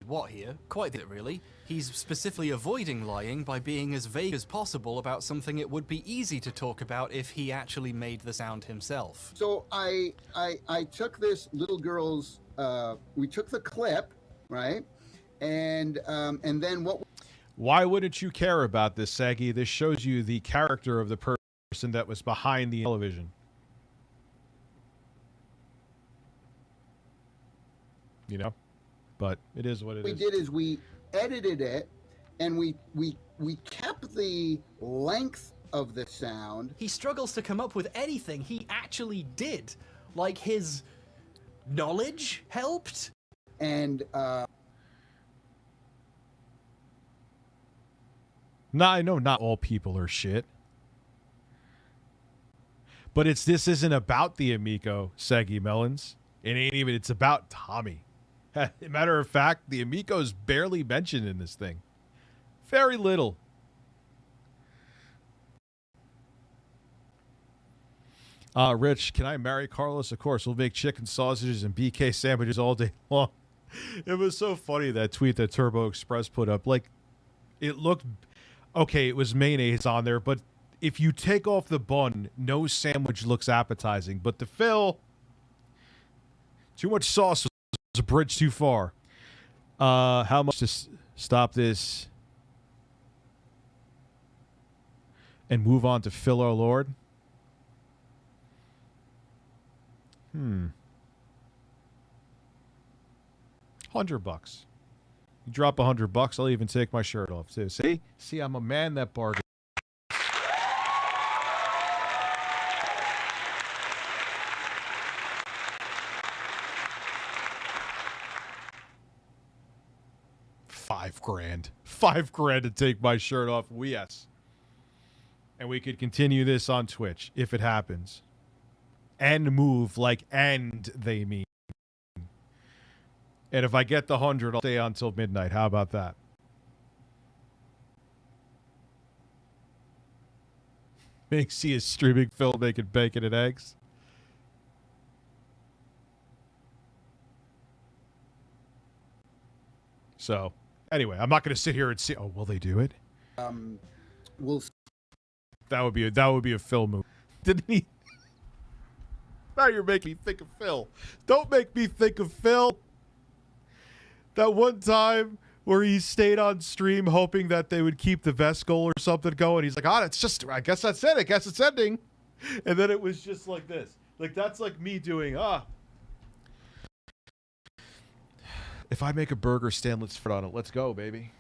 what here. Quite it really. He's specifically avoiding lying by being as vague as possible about something it would be easy to talk about if he actually made the sound himself. So I took this little girl's, we took the clip, right? And then what... Why wouldn't you care about this, Saggy? This shows you the character of the person that was behind the television. But it is what it is. We did is we edited it, and we kept the length of the sound. He struggles to come up with anything he actually did. Like his knowledge helped? And I know not all people are shit. But this isn't about the Amico, Saggy Melons. It ain't even, it's about Tommy. Matter of fact, the Amico's barely mentioned in this thing. Very little. Rich, can I marry Carlos? Of course, we'll make chicken sausages and BK sandwiches all day long. It was so funny, that tweet that Turbo Express put up. Like, it looked... Okay, it was mayonnaise on there, but if you take off the bun, no sandwich looks appetizing. But to Phil, too much sauce was a bridge too far. How much to stop this and move on to Phil, our Lord? $100. You drop $100, I'll even take my shirt off too. See, I'm a man that bargains. $5,000 to take my shirt off. Yes. And we could continue this on Twitch if it happens. And move like and they mean. And if I get the 100, I'll stay on until midnight. How about that? See is streaming Phil making bacon and eggs. So, anyway, I'm not going to sit here and see. Oh, will they do it? We'll That would be a Phil move. Didn't he? Now you're making me think of Phil. Don't make me think of Phil. That one time where he stayed on stream hoping that they would keep the vest goal or something going. He's like, it's just, I guess that's it. I guess it's ending. And then it was just like this. Like, that's like me doing, if I make a burger stand, let's fit on it. Let's go, baby.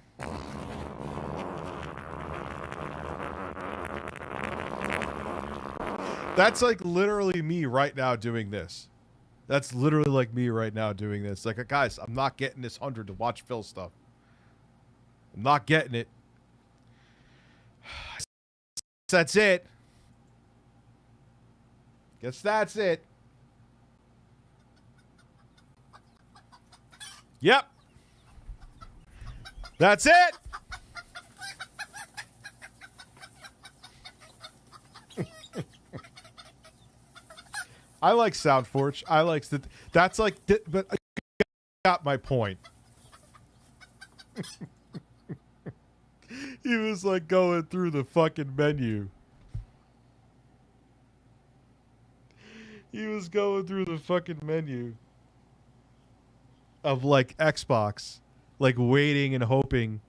That's like literally me right now doing this. That's literally like me right now doing this. Like, guys, I'm not getting this 100 to watch Phil stuff. I'm not getting it. That's it. Guess that's it. Yep. That's it. I like SoundForge. I like that. That's like, but I got my point. He was like going through the fucking menu. He was going through the fucking menu of like Xbox, like waiting and hoping.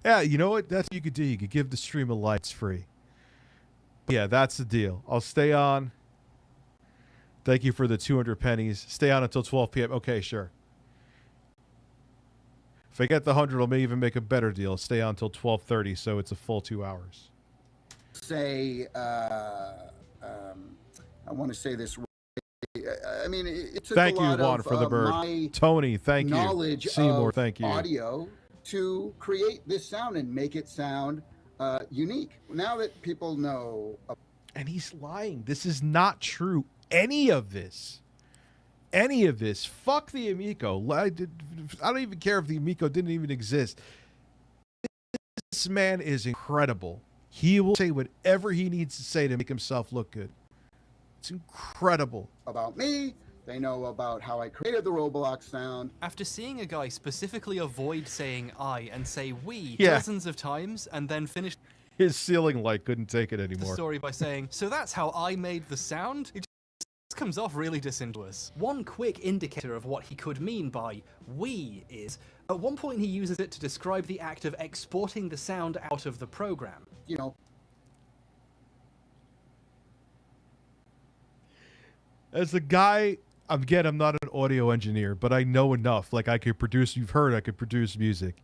Yeah, you know what? That's what you could do. You could give the stream a lights free. Yeah, that's the deal. I'll stay on. Thank you for the 200 pennies. Stay on until 12 p.m. Okay, sure. If I get the 100, I'll maybe even make a better deal. Stay on until 12:30, so it's a full 2 hours. say, I want to say this right. I mean, it took thank a lot you, Juan, of for the bird. my Tony, thank you. knowledge Seymour, of thank you. audio to create this sound and make it sound unique. Now that people know. And he's lying. This is not true. Any of this. Fuck the Amico. I don't even care if the Amico didn't even exist. This man is incredible. He will say whatever he needs to say to make himself look good. It's incredible. About me. They know about how I created the Roblox sound. After seeing a guy specifically avoid saying I and say we Yeah. dozens of times and then finish His ceiling light couldn't take it the anymore. story by saying, so that's how I made the sound? It just comes off really disingenuous. One quick indicator of what he could mean by we is, at one point he uses it to describe the act of exporting the sound out of the program. You know, As a guy, again, I'm not an audio engineer, but I know enough. Like, I could produce, you've heard I could produce music.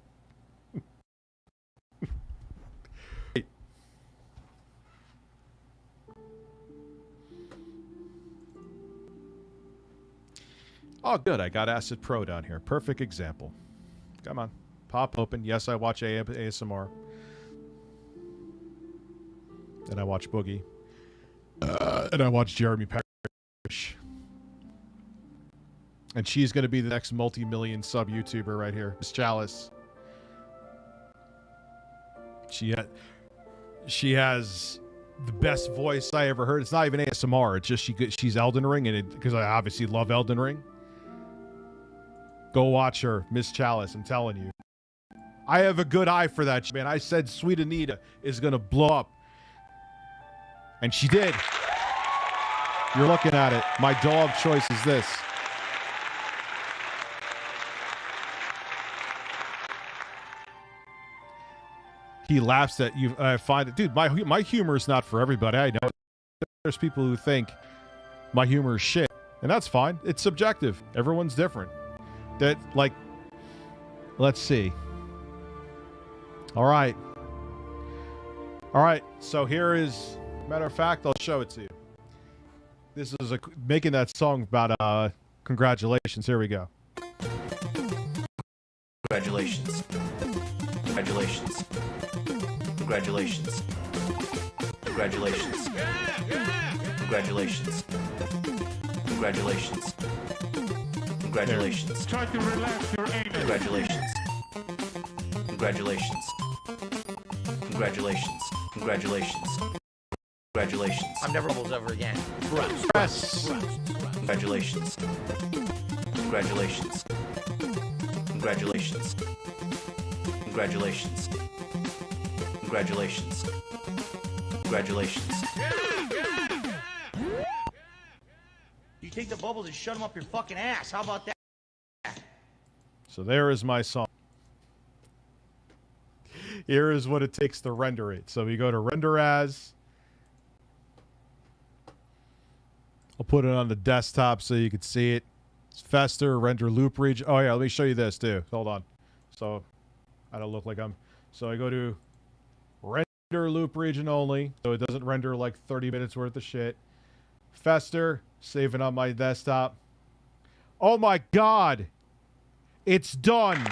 Oh, good. I got Acid Pro down here. Perfect example. Come on. Pop open. Yes, I watch ASMR. And I watch Boogie. And I watch Jeremy Parrish. And she's going to be the next multi-million sub YouTuber right here. Miss Chalice. She has the best voice I ever heard. It's not even ASMR. It's just she's Elden Ring, and because I obviously love Elden Ring. Go watch her, Miss Chalice. I'm telling you, I have a good eye for that, man. I said Sweet Anita is gonna blow up, and she did. You're looking at it. My dog choice is this. He laughs at you. I find it, dude. My humor is not for everybody. I know there's people who think my humor is shit, and that's fine. It's subjective. Everyone's different. That, like, let's see. All right. So here is, matter of fact, I'll show it to you. This is making that song about congratulations. Here we go. Congratulations. Congratulations. Congratulations. Congratulations. Congratulations. Congratulations. Congratulations. Try to relax your anus. Congratulations. Congratulations. Congratulations. Congratulations. Congratulations. I'm never bubbles ever again. Press. Congratulations. Congratulations. Congratulations. Congratulations. Congratulations. Congratulations. You take the bubbles and shut them up your fucking ass. How about that? So there is my song. Here is what it takes to render it. So we go to render as. I'll put it on the desktop so you can see it. It's Fester, render loop region. Oh yeah, let me show you this too. Hold on. So I don't look like I'm. So I go to render loop region only. So it doesn't render like 30 minutes worth of shit. Fester, save it on my desktop. Oh my God. It's done.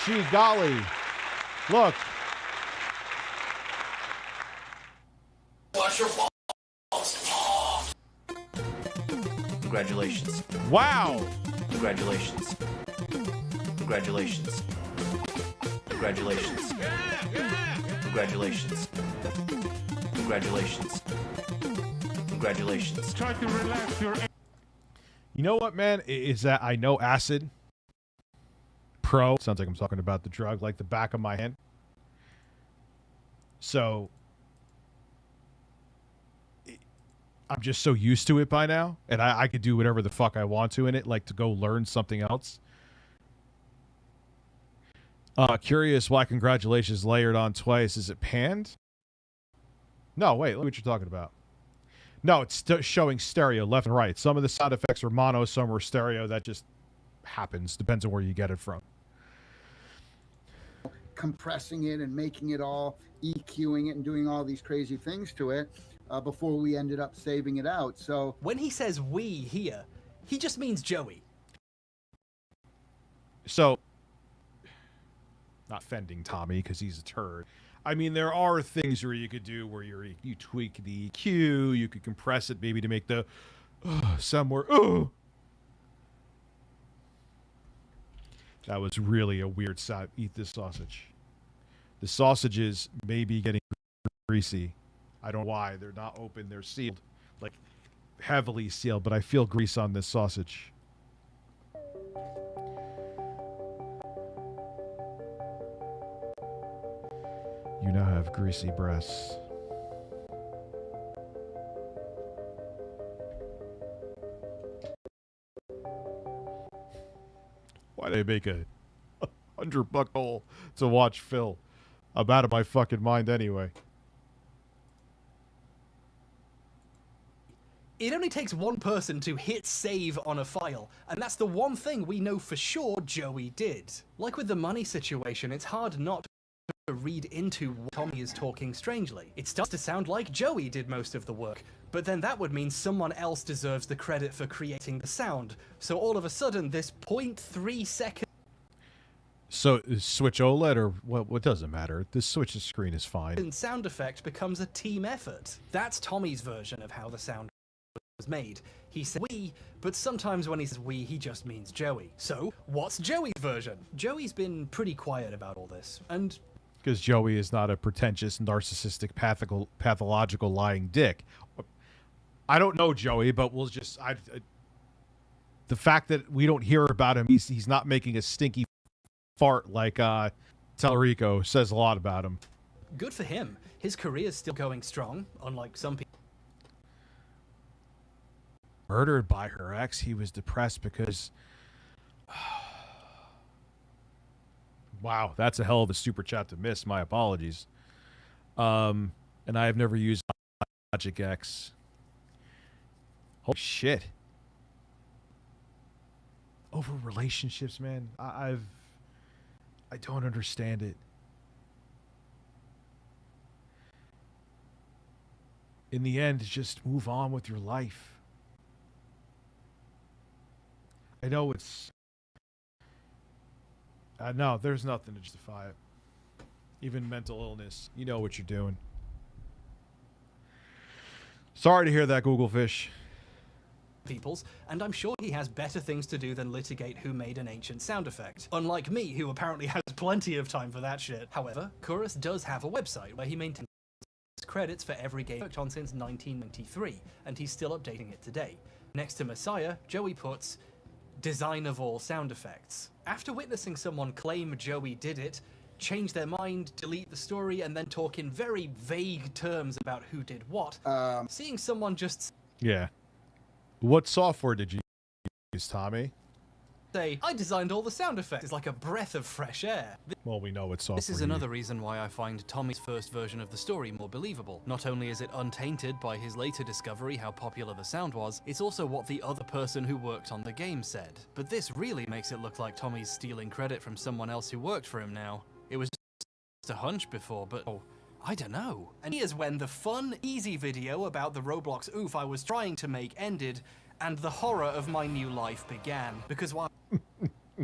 Gee golly. Look. Wash your balls. Congratulations. Wow. Congratulations. Congratulations. Congratulations. Congratulations. Congratulations. Congratulations. Try to relax your anus. You know what, man? Is that I know Acid Pro. Sounds like I'm talking about the drug like the back of my hand. So I'm just so used to it by now. And I could do whatever the fuck I want to in it, like to go learn something else. Curious why congratulations layered on twice. Is it panned? No, wait. Look what you're talking about. No, it's showing stereo left and right. Some of the sound effects are mono, some are stereo. That just happens. Depends on where you get it from. Compressing it and making it all, EQing it and doing all these crazy things to it before we ended up saving it out. So When he says we here, he just means Joey. So, not offending Tommy because he's a turd. I mean, there are things where you could do where you tweak the EQ, you could compress it maybe to make the somewhere. That was really a weird sound. Eat this sausage. The sausages may be getting greasy. I don't know why. They're not open. They're sealed, like heavily sealed, but I feel grease on this sausage. You now have greasy breasts. Why they make a $100 hole to watch Phil? I'm out of my fucking mind anyway. It only takes one person to hit save on a file, and that's the one thing we know for sure Joey did. Like with the money situation, it's hard not to read into what Tommy is talking strangely. It starts to sound like Joey did most of the work, but then that would mean someone else deserves the credit for creating the sound. So all of a sudden, this 0.3 second So switch OLED or what doesn't matter. This switch screen is fine. sound effect becomes a team effort. That's Tommy's version of how the sound was made. He said we, but sometimes when he says we, he just means Joey. So what's Joey's version? Joey's been pretty quiet about all this, and Because Joey is not a pretentious, narcissistic, pathological lying dick. I don't know Joey, but we'll just... the fact that we don't hear about him, he's not making a stinky fart like Tellerico says a lot about him. good for him. His career's still going strong, unlike some people. Murdered by her ex, he was depressed because... Wow, that's a hell of a super chat to miss. My apologies. And I have never used Logic X. Holy shit. Over relationships, man. I don't understand it. In the end, just move on with your life. I know it's... no, there's nothing to justify it. Even mental illness. You know what you're doing. Sorry to hear that, Google Fish. people's, and I'm sure he has better things to do than litigate who made an ancient sound effect. Unlike me, who apparently has plenty of time for that shit. However, Kouros does have a website where he maintains credits for every game worked on since 1993, and he's still updating it today. Next to Messiah, Joey puts design of all sound effects. After witnessing someone claim Joey did it, change their mind, delete the story, and then talk in very vague terms about who did what, seeing someone just Yeah. What software did you use, Tommy? say, I designed all the sound effects, is like a breath of fresh air. Well, we know what software. This is another reason why I find Tommy's first version of the story more believable. Not only is it untainted by his later discovery how popular the sound was, it's also what the other person who worked on the game said. But this really makes it look like Tommy's stealing credit from someone else who worked for him now. It was just a hunch before, but oh, I don't know. And here's when the fun, easy video about the Roblox oof I was trying to make ended, and the horror of my new life began. Because while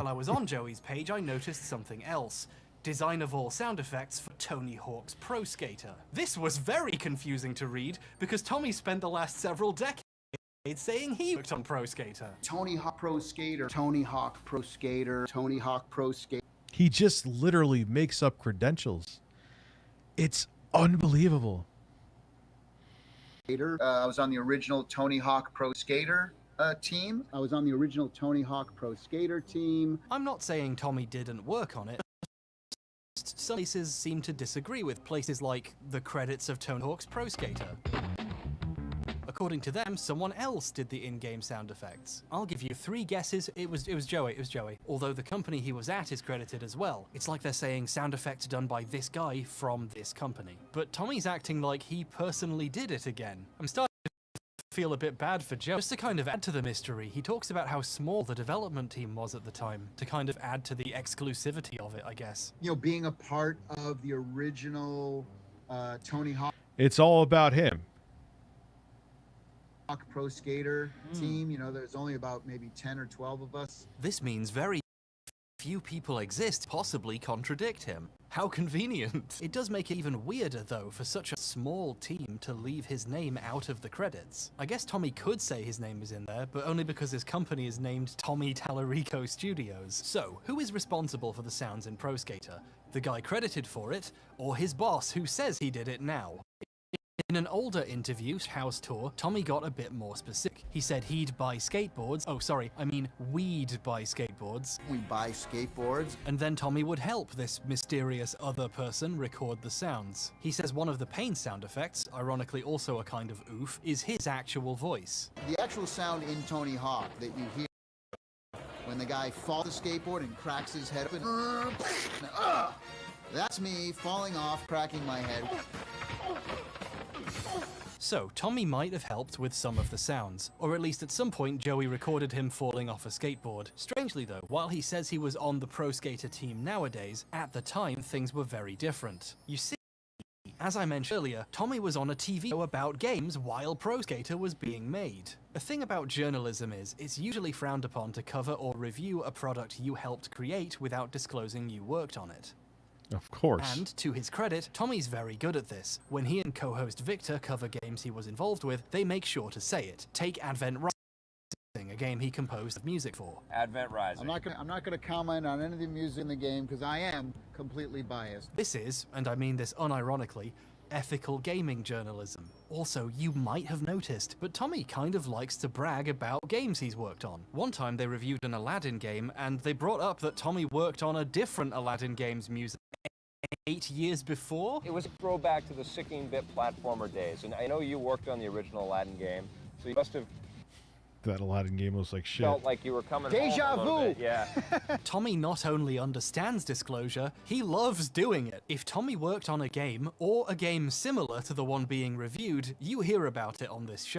I was on Joey's page, I noticed something else. Design of all sound effects for Tony Hawk's Pro Skater. This was very confusing to read, because Tommy spent the last several decades saying he worked on Pro Skater. Tony Hawk Pro Skater, Tony Hawk Pro Skater, Tony Hawk Pro Skater. He just literally makes up credentials. It's unbelievable. I was on the original Tony Hawk Pro Skater team. I was on the original Tony Hawk Pro Skater team. I'm not saying Tommy didn't work on it. Some places seem to disagree with places like the credits of Tony Hawk's Pro Skater. According to them, someone else did the in-game sound effects. I'll give you 3 guesses. It was Joey. Although the company he was at is credited as well. It's like they're saying sound effects done by this guy from this company. But Tommy's acting like he personally did it again. I'm starting to feel a bit bad for Joe. Just to kind of add to the mystery, he talks about how small the development team was at the time, to kind of add to the exclusivity of it, I guess. You know, being a part of the original Tony Hawk It's all about him. Pro Skater team, you know, there's only about maybe 10 or 12 of us. This means very few people exist possibly contradict him. How convenient. It does make it even weirder though for such a small team to leave his name out of the credits. I guess Tommy could say his name is in there, but only because his company is named Tommy Tallarico Studios. So, who is responsible for the sounds in Pro Skater? The guy credited for it, or his boss who says he did it now? In an older interview, House Tour, Tommy got a bit more specific. He said he'd buy skateboards. Oh, sorry, I mean we'd buy skateboards. We buy skateboards. And then Tommy would help this mysterious other person record the sounds. He says one of the pain sound effects, ironically also a kind of oof, is his actual voice. The actual sound in Tony Hawk that you hear when the guy falls the skateboard and cracks his head open. That's me falling off, cracking my head. So, Tommy might have helped with some of the sounds, or at least at some point Joey recorded him falling off a skateboard. Strangely though, while he says he was on the Pro Skater team nowadays, at the time things were very different. You see, as I mentioned earlier, Tommy was on a TV show about games while Pro Skater was being made. The thing about journalism is, it's usually frowned upon to cover or review a product you helped create without disclosing you worked on it. Of course. And, to his credit, Tommy's very good at this. When he and co-host Victor cover games he was involved with, they make sure to say it. Take Advent Rising, a game he composed music for. Advent Rising. I'm not gonna comment on any of the music in the game because I am completely biased. This is, and I mean this unironically, ethical gaming journalism. Also, you might have noticed, but Tommy kind of likes to brag about games he's worked on. One time they reviewed an Aladdin game, and they brought up that Tommy worked on a different Aladdin game's music 8 years before? It was a throwback to the 16-bit platformer days, and I know you worked on the original Aladdin game, so you must have That Aladdin game was like shit. felt like you were coming Deja home a little vu! bit. Yeah. Tommy not only understands disclosure, he loves doing it. If Tommy worked on a game, or a game similar to the one being reviewed, you hear about it on this show.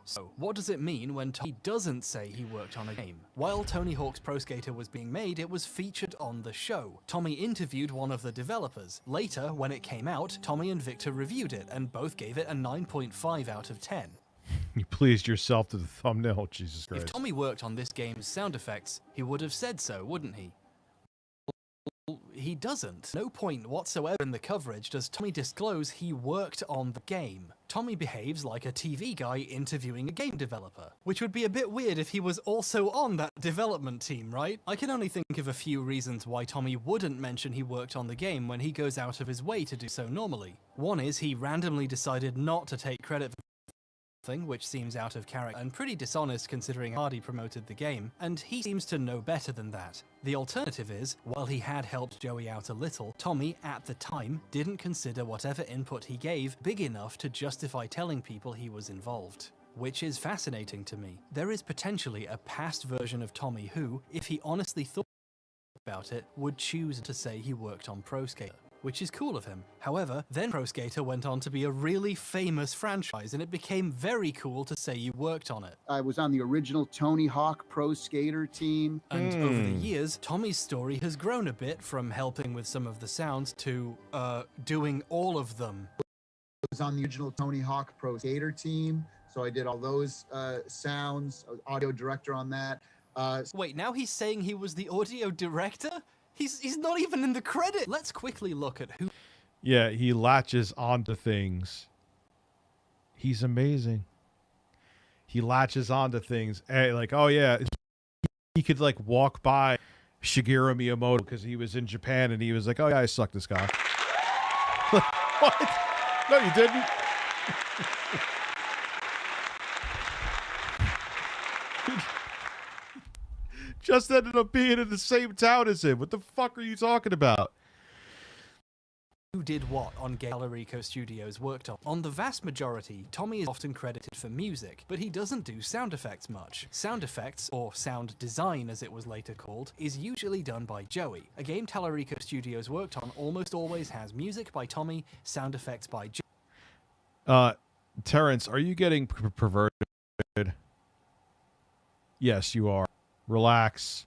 So, what does it mean when Tommy doesn't say he worked on a game? While Tony Hawk's Pro Skater was being made, it was featured on the show. Tommy interviewed one of the developers. Later, when it came out, Tommy and Victor reviewed it, and both gave it a 9.5 out of 10. You pleased yourself to the thumbnail, Jesus Christ. If Tommy worked on this game's sound effects, he would have said so, wouldn't he? he doesn't. No point whatsoever in the coverage does Tommy disclose he worked on the game. Tommy behaves like a TV guy interviewing a game developer, which would be a bit weird if he was also on that development team, right? I can only think of a few reasons why Tommy wouldn't mention he worked on the game when he goes out of his way to do so normally. One is he randomly decided not to take credit for which seems out of character and pretty dishonest considering Hardy promoted the game, and he seems to know better than that. The alternative is, while he had helped Joey out a little, Tommy, at the time, didn't consider whatever input he gave big enough to justify telling people he was involved. Which is fascinating to me. There is potentially a past version of Tommy who, if he honestly thought about it, would choose to say he worked on Pro Skater, which is cool of him. However, then Pro Skater went on to be a really famous franchise, and it became very cool to say you worked on it. I was on the original Tony Hawk Pro Skater team. And over the years, Tommy's story has grown a bit from helping with some of the sounds to doing all of them. I was on the original Tony Hawk Pro Skater team, so I did all those sounds, audio director on that. Wait, now he's saying he was the audio director? He's not even in the credit. Let's quickly look at who. Yeah, he latches onto things. He's amazing. He latches onto things. Hey, like, oh yeah, he could like walk by Shigeru Miyamoto because he was in Japan and he was like, oh yeah, I suck this guy. What? No, you didn't. Just ended up being in the same town as him. What the fuck are you talking about? Who did what on Tallarico Studios worked on. On the vast majority, Tommy is often credited for music, but he doesn't do sound effects much. Sound effects, or sound design as it was later called, is usually done by Joey. A game Tallarico Studios worked on almost always has music by Tommy, sound effects by Joey. Terrence, are you getting perverted? Yes, you are. Relax.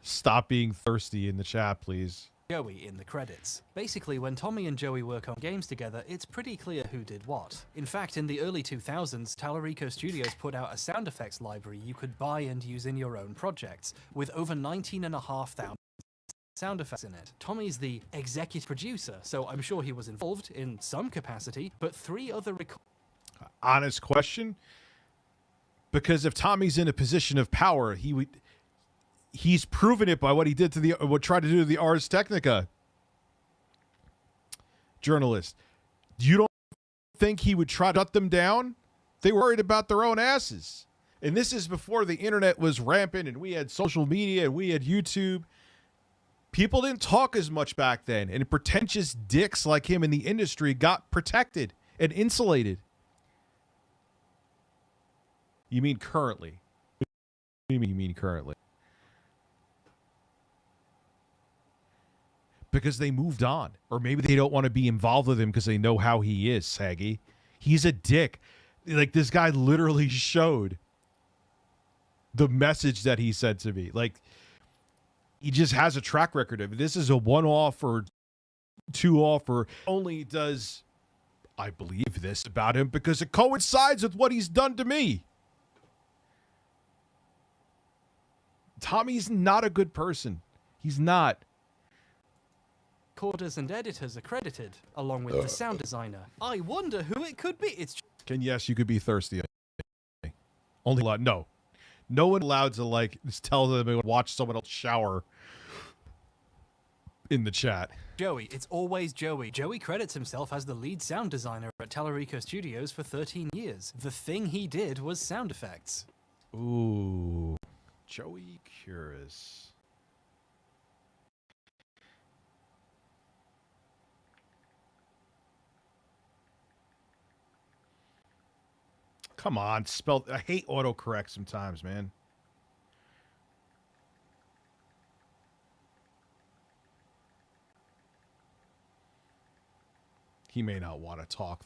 Stop being thirsty in the chat, please. Joey in the credits. Basically, when Tommy and Joey work on games together, it's pretty clear who did what. In fact, in the early 2000s, Tallarico Studios put out a sound effects library you could buy and use in your own projects, with over 19,500 sound effects in it. Tommy's the executive producer, so I'm sure he was involved in some capacity, but 3 other honest question? Because if Tommy's in a position of power, he's proven it by what he did to what tried to do to the Ars Technica journalist. You don't think he would try to shut them down? They were worried about their own asses. And this is before the internet was rampant and we had social media and we had YouTube. People didn't talk as much back then, and pretentious dicks like him in the industry got protected and insulated. You mean currently? What do you mean currently? Because they moved on. Or maybe they don't want to be involved with him because they know how he is, Saggy. He's a dick. Like, this guy literally showed the message that he said to me. Like, he just has a track record of it. This is a one-off or two-off, or only does I believe this about him because it coincides with what he's done to me. Tommy's not a good person. He's not. Recorders and editors are credited, along with the sound designer. I wonder who it could be. It's Yes, you could be thirsty. Only allowed. No. No one allowed to, like, just tell them to watch someone else shower in the chat. Joey. It's always Joey. Joey credits himself as the lead sound designer at Tallarico Studios for 13 years. The thing he did was sound effects. Ooh. Joey Curis. Come on, spell. I hate autocorrect sometimes, man. He may not want to talk,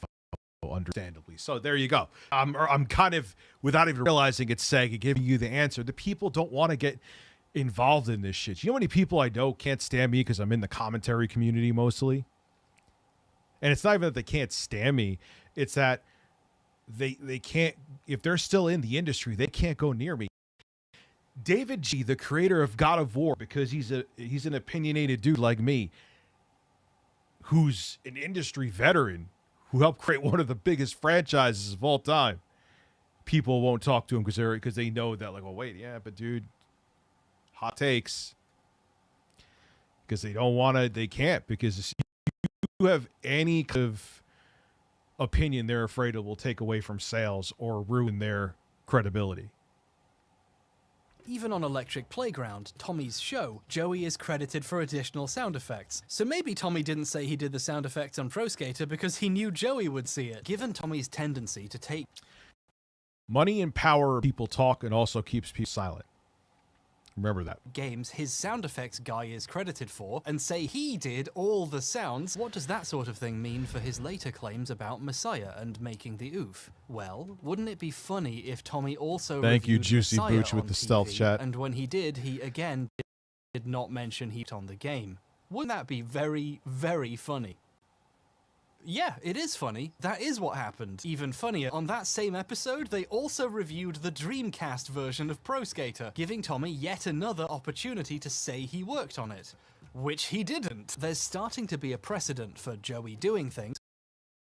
understandably. So there you go. I'm kind of, without even realizing it's Sega giving you the answer. The people don't want to get involved in this shit. You know how many people I know can't stand me because I'm in the commentary community mostly? And it's not even that they can't stand me. It's that they can't, if they're still in the industry, they can't go near me. David G., the creator of God of War, because he's an opinionated dude like me, who's an industry veteran, who helped create one of the biggest franchises of all time. People won't talk to him because they know that, like, well, wait, yeah, but dude, hot takes. Because they don't want to, they can't, because if you have any kind of opinion they're afraid it will take away from sales or ruin their credibility. Even on Electric Playground, Tommy's show, Joey is credited for additional sound effects. So maybe Tommy didn't say he did the sound effects on Pro Skater because he knew Joey would see it. Given Tommy's tendency to take money and power, people talk, and also keeps people silent. Remember that. Games his sound effects guy is credited for, and say he did all the sounds, what does that sort of thing mean for his later claims about Messiah and making the oof? Well, wouldn't it be funny if Tommy also Thank you, reviewed Juicy Messiah Booch, with on the stealth TV, chat. And when he did, he again did not mention heat on the game. Wouldn't that be very, very funny? Yeah, it is funny. That is what happened. Even funnier, on that same episode, they also reviewed the Dreamcast version of Pro Skater, giving Tommy yet another opportunity to say he worked on it. Which he didn't. There's starting to be a precedent for Joey doing things,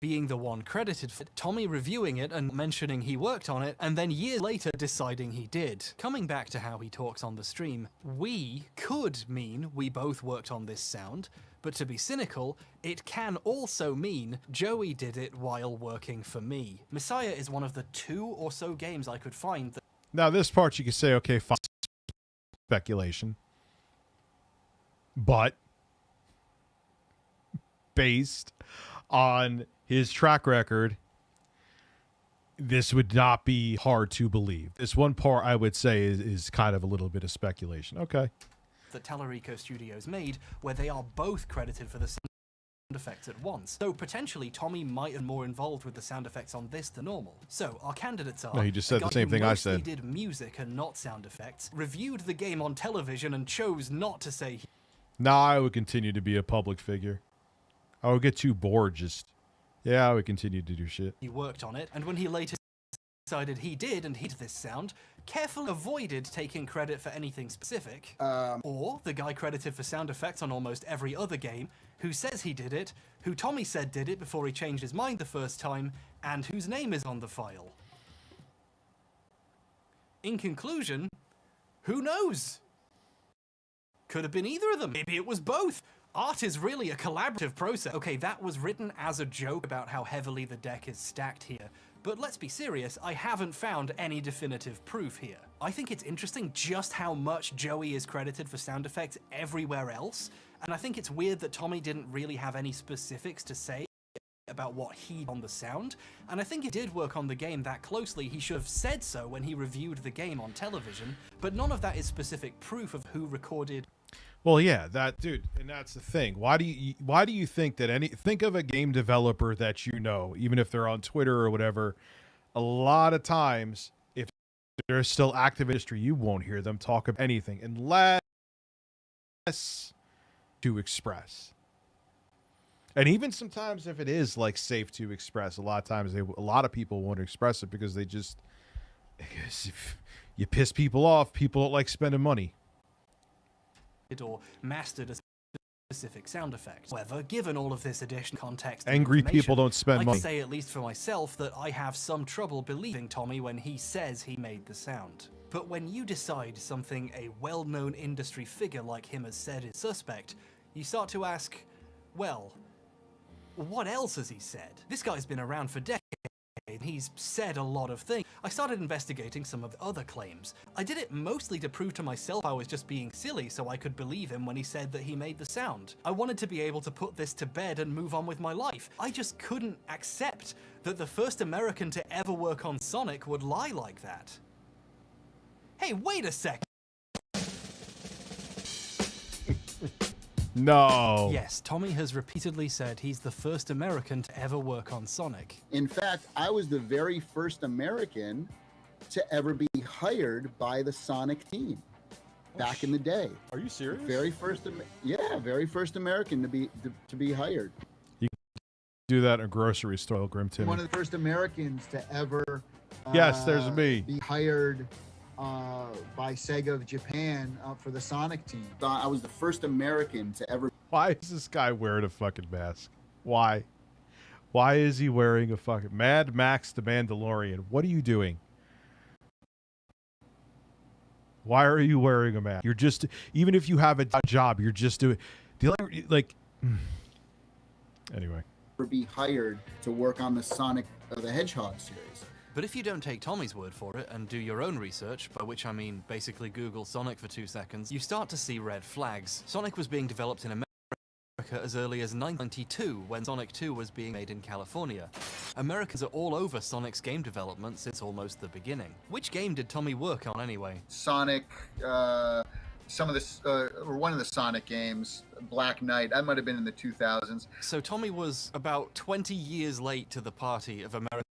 being the one credited for it, Tommy reviewing it and mentioning he worked on it, and then years later deciding he did. Coming back to how he talks on the stream, we could mean we both worked on this sound, but to be cynical, it can also mean Joey did it while working for me. Messiah is one of the 2 or so games I could find that... Now, this part you could say, okay, fine, speculation. But based on his track record, this would not be hard to believe. This one part, I would say, is kind of a little bit of speculation. Okay. that Tellurico Studios made, where they are both credited for the sound effects at once. So potentially Tommy might have been more involved with the sound effects on this than normal. So our candidates are... No, he just said the same thing I said. Did music and not sound effects, reviewed the game on television and chose not to say... Nah, I would continue to be a public figure. I would get too bored just... Yeah, I would continue to do shit. He worked on it, and when he later decided he did and he did this sound, carefully avoided taking credit for anything specific, or the guy credited for sound effects on almost every other game, who says he did it, who Tommy said did it before he changed his mind the first time, and whose name is on the file. In conclusion, who knows? Could have been either of them. Maybe it was both. Art is really a collaborative process. Okay, that was written as a joke about how heavily the deck is stacked here. But let's be serious, I haven't found any definitive proof here. I think it's interesting just how much Joey is credited for sound effects everywhere else, and I think it's weird that Tommy didn't really have any specifics to say about what he did on the sound, and I think he did work on the game that closely. He should have said so when he reviewed the game on television, but none of that is specific proof of who recorded. Well, yeah, that dude, and that's the thing. Why do you think that think of a game developer that you know, even if they're on Twitter or whatever, a lot of times if they're still active in industry, you won't hear them talk of anything unless to express. And even sometimes if it is like safe to express, a lot of times a lot of people won't express it because if you piss people off, people don't like spending money. Or mastered a specific sound effect. However, given all of this additional context, angry people don't spend I money. can say, at least for myself, that I have some trouble believing Tommy when he says he made the sound. But when you decide something a well-known industry figure like him has said is suspect, you start to ask, well, what else has he said? This guy's been around for decades. He's said a lot of things. I started investigating some of the other claims. I did it mostly to prove to myself I was just being silly so I could believe him when he said that he made the sound. I wanted to be able to put this to bed and move on with my life. I just couldn't accept that the first American to ever work on Sonic would lie like that. Hey, wait a sec. No. Yes, Tommy has repeatedly said he's the first American to ever work on Sonic. In fact, I was the very first American to ever be hired by the Sonic team back in the day. Are you serious? Very first American to be hired. You do that in a grocery store, Grim Timmy. One of the first Americans to ever yes, there's me. be hired by Sega of Japan for the Sonic team. I was the first American to ever. Why is this guy wearing a fucking mask? Why? Why is he wearing a fucking Mad Max the Mandalorian? What are you doing? Why are you wearing a mask? You're just, even if you have a job, you're just doing the only, like. Anyway. Be hired to work on the Sonic the Hedgehog series. But if you don't take Tommy's word for it and do your own research, by which I mean basically Google Sonic for 2 seconds, you start to see red flags. Sonic was being developed in America as early as 1992, when Sonic 2 was being made in California. Americans are all over Sonic's game development since almost the beginning. Which game did Tommy work on anyway? Sonic, some of the, or one of the Sonic games, Black Knight. That might have been in the 2000s. So Tommy was about 20 years late to the party of Americans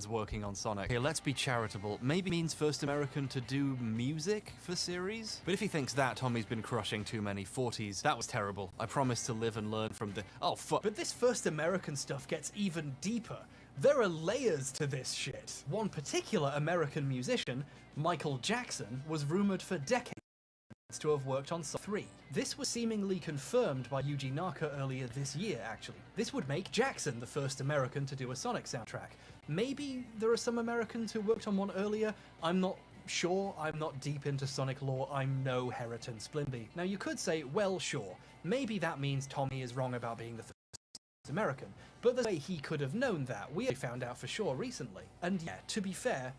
working on Sonic. Here, let's be charitable. Maybe means first American to do music for series? But if he thinks that, Tommy's been crushing too many 40s. That was terrible. I promise to live and learn from the... Oh, fuck. But this first American stuff gets even deeper. There are layers to this shit. One particular American musician, Michael Jackson, was rumored for decades to have worked on Sonic 3. This was seemingly confirmed by Yuji Naka earlier this year, actually. This would make Jackson the first American to do a Sonic soundtrack. Maybe there are some Americans who worked on one earlier. I'm not sure. I'm not deep into Sonic lore. I'm no Heriton Splimby. Now you could say, well, sure. Maybe that means Tommy is wrong about being the first American. But the way he could have known that, we found out for sure recently. And yeah, to be fair,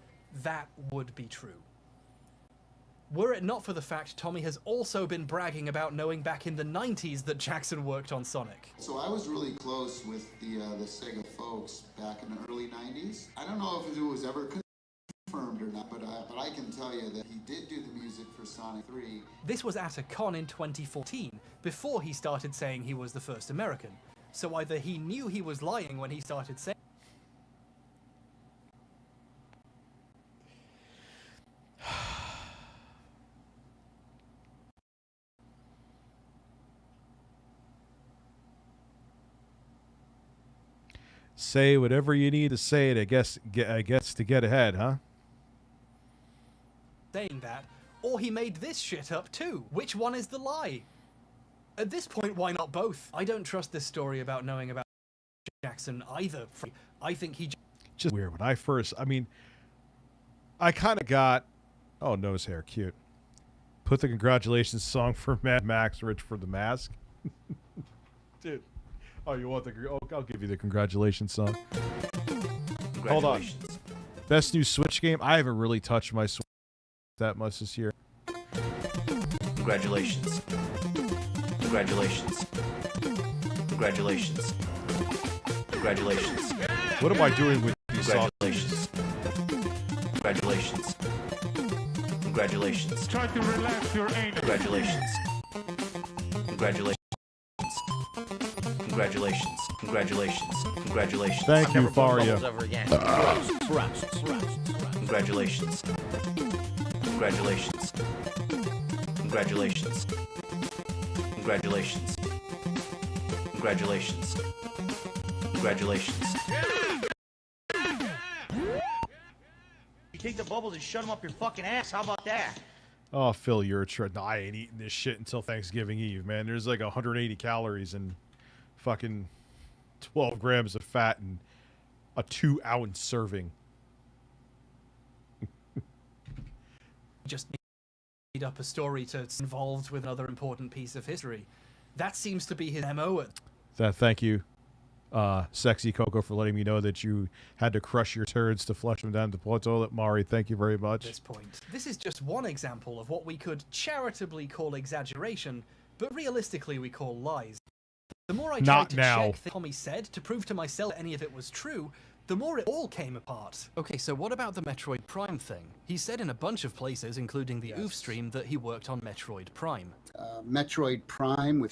that would be true. Were it not for the fact Tommy has also been bragging about knowing back in the 90s that Jackson worked on Sonic. So I was really close with the Sega folks back in the early 90s. I don't know if it was ever confirmed or not, but I can tell you that he did do the music for Sonic 3. This was at a con in 2014, before he started saying he was the first American. So either he knew he was lying when he started saying... Say whatever you need to say to to get ahead, huh? saying that, or he made this shit up too. Which one is the lie? At this point, why not both? I don't trust this story about knowing about Jackson either. I think he just weird. When I first, I kind of got, oh, nose hair, cute. Put the congratulations song for Mad Max Rich for the mask. Dude. Oh, you want the, I'll give you the congratulations song. Congratulations. Hold on. Best new Switch game? I haven't really touched my Switch that much this year. Congratulations. Congratulations. Congratulations. Congratulations. What am I doing with these songs? Congratulations. Congratulations. Congratulations. Try to relax your anus. Congratulations. Congratulations. Congratulations. Congratulations. Congratulations. Thank you, Faria. Congratulations. Congratulations. Congratulations. Congratulations. Congratulations. Congratulations. You take the bubbles and shut them up your fucking ass. How about that? Oh, Phil, you're a trip. No, I ain't eating this shit until Thanksgiving Eve, man. There's like 180 calories and fucking 12 grams of fat and a 2-ounce serving. just made up a story to involved with another important piece of history. That seems to be his MO. Thank you, Sexy Coco, for letting me know that you had to crush your turds to flush them down the toilet. Mari, thank you very much. At this point, this is just one example of what we could charitably call exaggeration, but realistically we call lies. The more I tried to check what Tommy said to prove to myself that any of it was true, the more it all came apart. Okay, so what about the Metroid Prime thing? He said in a bunch of places, including the OOF stream, that he worked on Metroid Prime. Metroid Prime with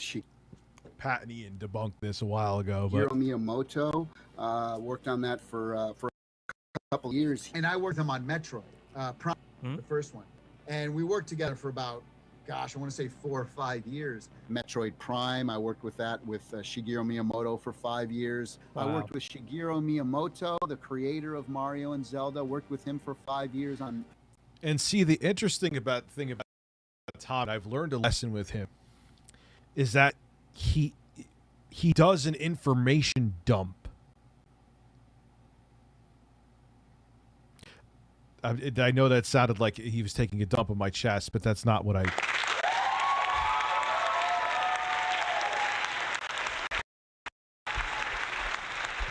Pat and Ian debunked this a while ago. But Miyamoto worked on that for a couple of years. And I worked with him on Metroid Prime, the first one. And we worked together for about, gosh, I want to say 4 or 5 years. Metroid Prime, I worked with that with Shigeru Miyamoto for 5 years. Wow. I worked with Shigeru Miyamoto, the creator of Mario and Zelda. Worked with him for 5 years on. And see, the interesting thing about Tom, I've learned a lesson with him, is that he does an information dump. I know that sounded like he was taking a dump on my chest, but that's not what I...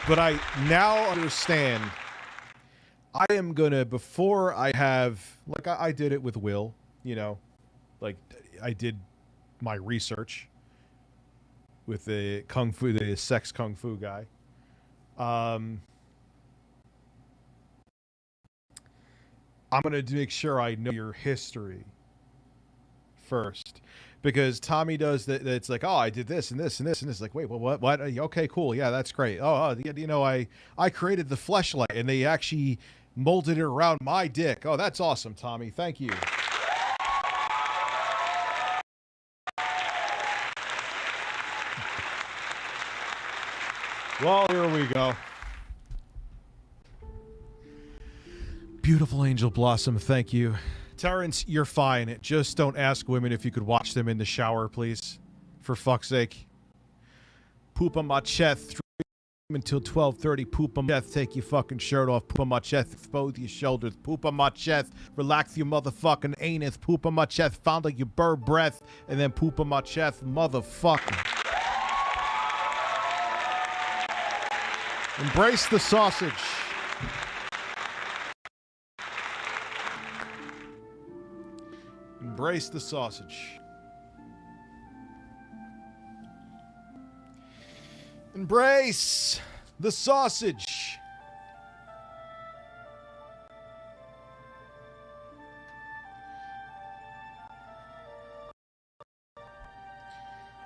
But I now understand, I am going to, before I have, like I did it with Will, you know, like I did my research with the sex kung fu guy. I'm going to make sure I know your history first, because Tommy does that. It's like, oh, I did this and this and this and this. Like, wait, what? Okay, cool. Yeah, that's great. Oh, you know, I created the fleshlight and they actually molded it around my dick. Oh, that's awesome, Tommy. Thank you. Well, here we go. Beautiful Angel Blossom, thank you. Terrence, you're fine. Just don't ask women if you could watch them in the shower, please. For fuck's sake. Poop on my chest until 12:30. Poop on my chest. Take your fucking shirt off. Poop on my chest. Expose your shoulders. Poop on my chest. Relax your motherfucking anus. Poop on my chest. Fondle your bird breath. And then poop on my chest. Motherfucker. Embrace the sausage. Embrace the sausage. Embrace the sausage.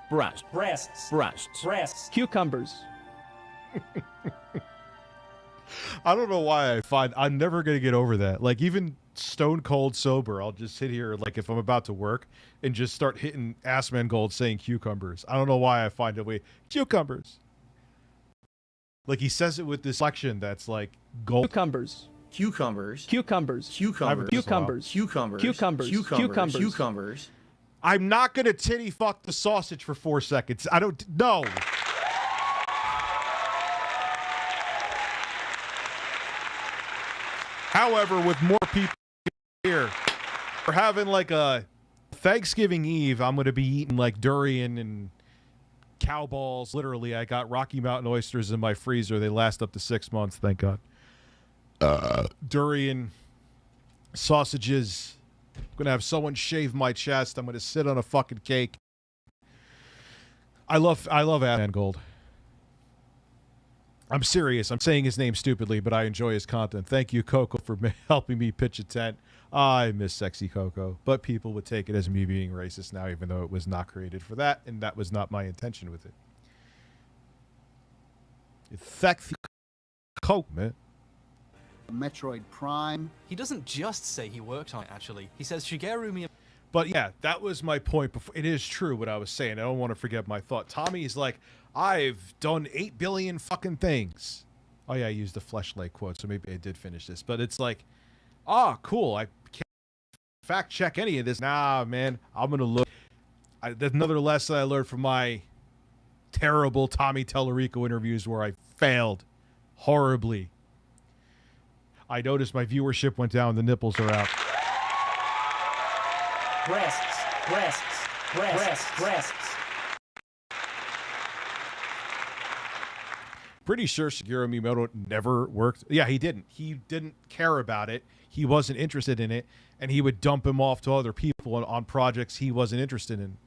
Breasts. Cucumbers. I don't know why I'm never going to get over that. Like, even stone cold sober, I'll just sit here, like, if I'm about to work and just start hitting Ass Man Gold saying cucumbers. I don't know why I find a way. Cucumbers. Like, he says it with this inflection that's like gold. Cucumbers. I'm not going to titty fuck the sausage for 4 seconds. I don't. No. However, with more people here, we're having like a Thanksgiving Eve. I'm going to be eating like durian and cow balls. Literally, I got Rocky Mountain oysters in my freezer. They last up to 6 months, thank God. Durian, sausages. I'm going to have someone shave my chest. I'm going to sit on a fucking cake. I love Ass Man Gold. I'm serious. I'm saying his name stupidly, but I enjoy his content. Thank you, Coco, for helping me pitch a tent. I miss sexy Coco, but people would take it as me being racist now, even though it was not created for that, and that was not my intention with it. Sexy Coco, man. Metroid Prime. He doesn't just say he worked on it, actually. He says Shigeru Miyamoto. But yeah, that was my point before. It is true what I was saying. I don't want to forget my thought. Tommy's like, I've done 8 billion fucking things. Oh yeah, I used the fleshlight quote, so maybe I did finish this. But it's like, cool. I can't fact check any of this. Nah, man, I'm going to look. That's another lesson I learned from my terrible Tommy Tellerico interviews where I failed horribly. I noticed my viewership went down. The nipples are out. Breasts. Pretty sure Shigeru Miyamoto never worked. Yeah, he didn't. He didn't care about it. He wasn't interested in it, and he would dump him off to other people on projects he wasn't interested in.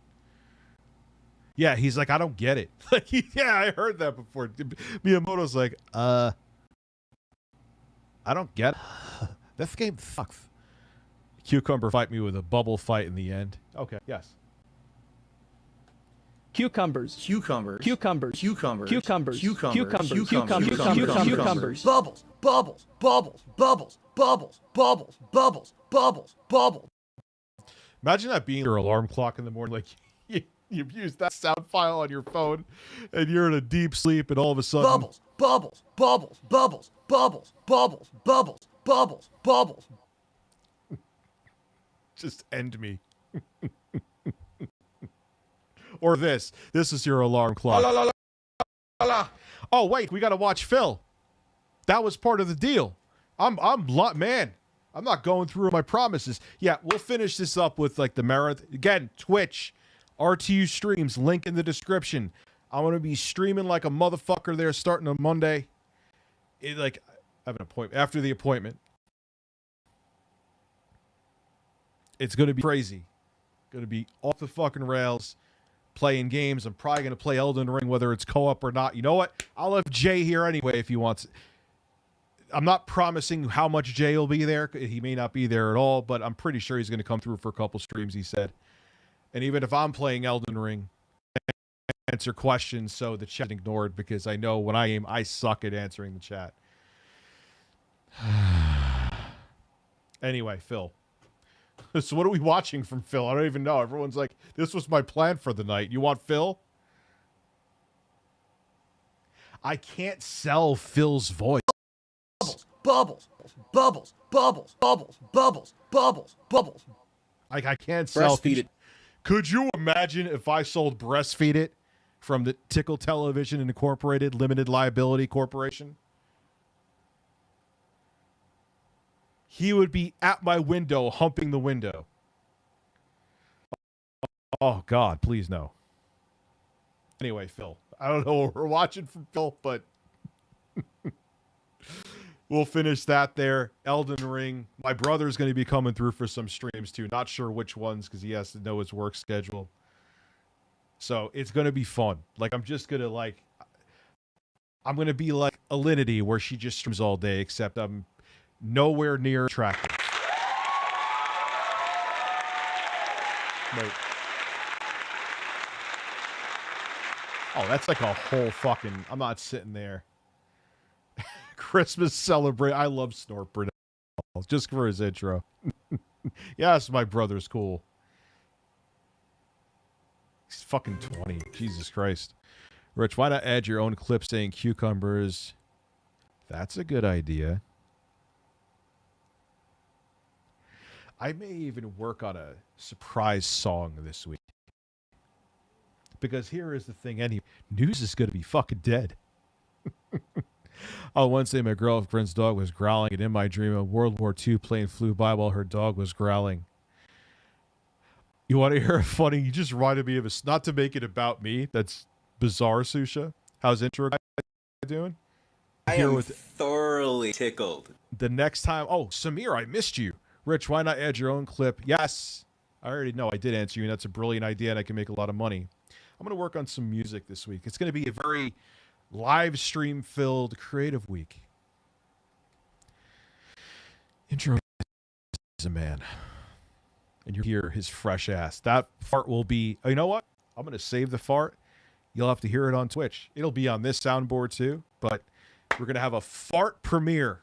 Yeah, he's like, I don't get it. Yeah, I heard that before. Miyamoto's like, I don't get it. This game sucks. Cucumber fight me with a bubble fight in the end. Okay, yes. Cucumbers. Bubbles. Imagine that being your alarm clock in the morning. Like, you've used that sound file on your phone, and you're in a deep sleep, and all of a sudden... Bubbles. Just end me. Or this. This is your alarm clock. Oh, wait, we got to watch Phil. That was part of the deal. Man, I'm not going through my promises. Yeah, we'll finish this up with like the marathon. Again, Twitch, RTU streams, link in the description. I'm going to be streaming like a motherfucker there starting on Monday. I have an appointment. After the appointment. It's going to be crazy. Going to be off the fucking rails. Playing games. I'm probably going to play Elden Ring, whether it's co-op or not. You know what? I'll have Jay here anyway if he wants. I'm not promising how much Jay will be there. He may not be there at all, but I'm pretty sure he's going to come through for a couple streams, he said. And even if I'm playing Elden Ring, answer questions so the chat ignored, because I know when I suck at answering the chat. Anyway, Phil. So what are we watching from Phil? I don't even know. Everyone's like, this was my plan for the night. You want Phil? I can't sell Phil's voice. Bubbles, bubbles, bubbles, bubbles, bubbles, bubbles, bubbles. I can't sell. Breastfeed it. Could you imagine if I sold Breastfeed It from the Tickle Television Incorporated Limited Liability Corporation? He would be at my window, humping the window. Oh, God, please no. Anyway, Phil, I don't know what we're watching from Phil, but we'll finish that there. Elden Ring. My brother's going to be coming through for some streams, too. Not sure which ones, because he has to know his work schedule. So it's going to be fun. Like, I'm just going to, I'm going to be like Alinity, where she just streams all day, except I'm nowhere near attractive. Wait. Oh, that's like a whole fucking... I'm not sitting there. Christmas celebrate. I love Snort Brunel just for his intro. Yes, my brother's cool. He's fucking 20. Jesus Christ. Rich, why not add your own clip saying cucumbers? That's a good idea. I may even work on a surprise song this week. Because here is the thing, news is going to be fucking dead. Oh, Wednesday, my girlfriend's dog was growling, and in my dream, a World War II plane flew by while her dog was growling. You want to hear a funny? You just reminded me of a... Not to make it about me. That's bizarre, Susha. How's intro guy doing? I am thoroughly tickled. The next time... Oh, Samir, I missed you. Rich, why not add your own clip? Yes. I already know I did answer you, and that's a brilliant idea, and I can make a lot of money. I'm going to work on some music this week. It's going to be a very live stream filled creative week. Intro is a man. And you hear his fresh ass. That fart will be... Oh, you know what? I'm going to save the fart. You'll have to hear it on Twitch. It'll be on this soundboard too, but we're going to have a fart premiere.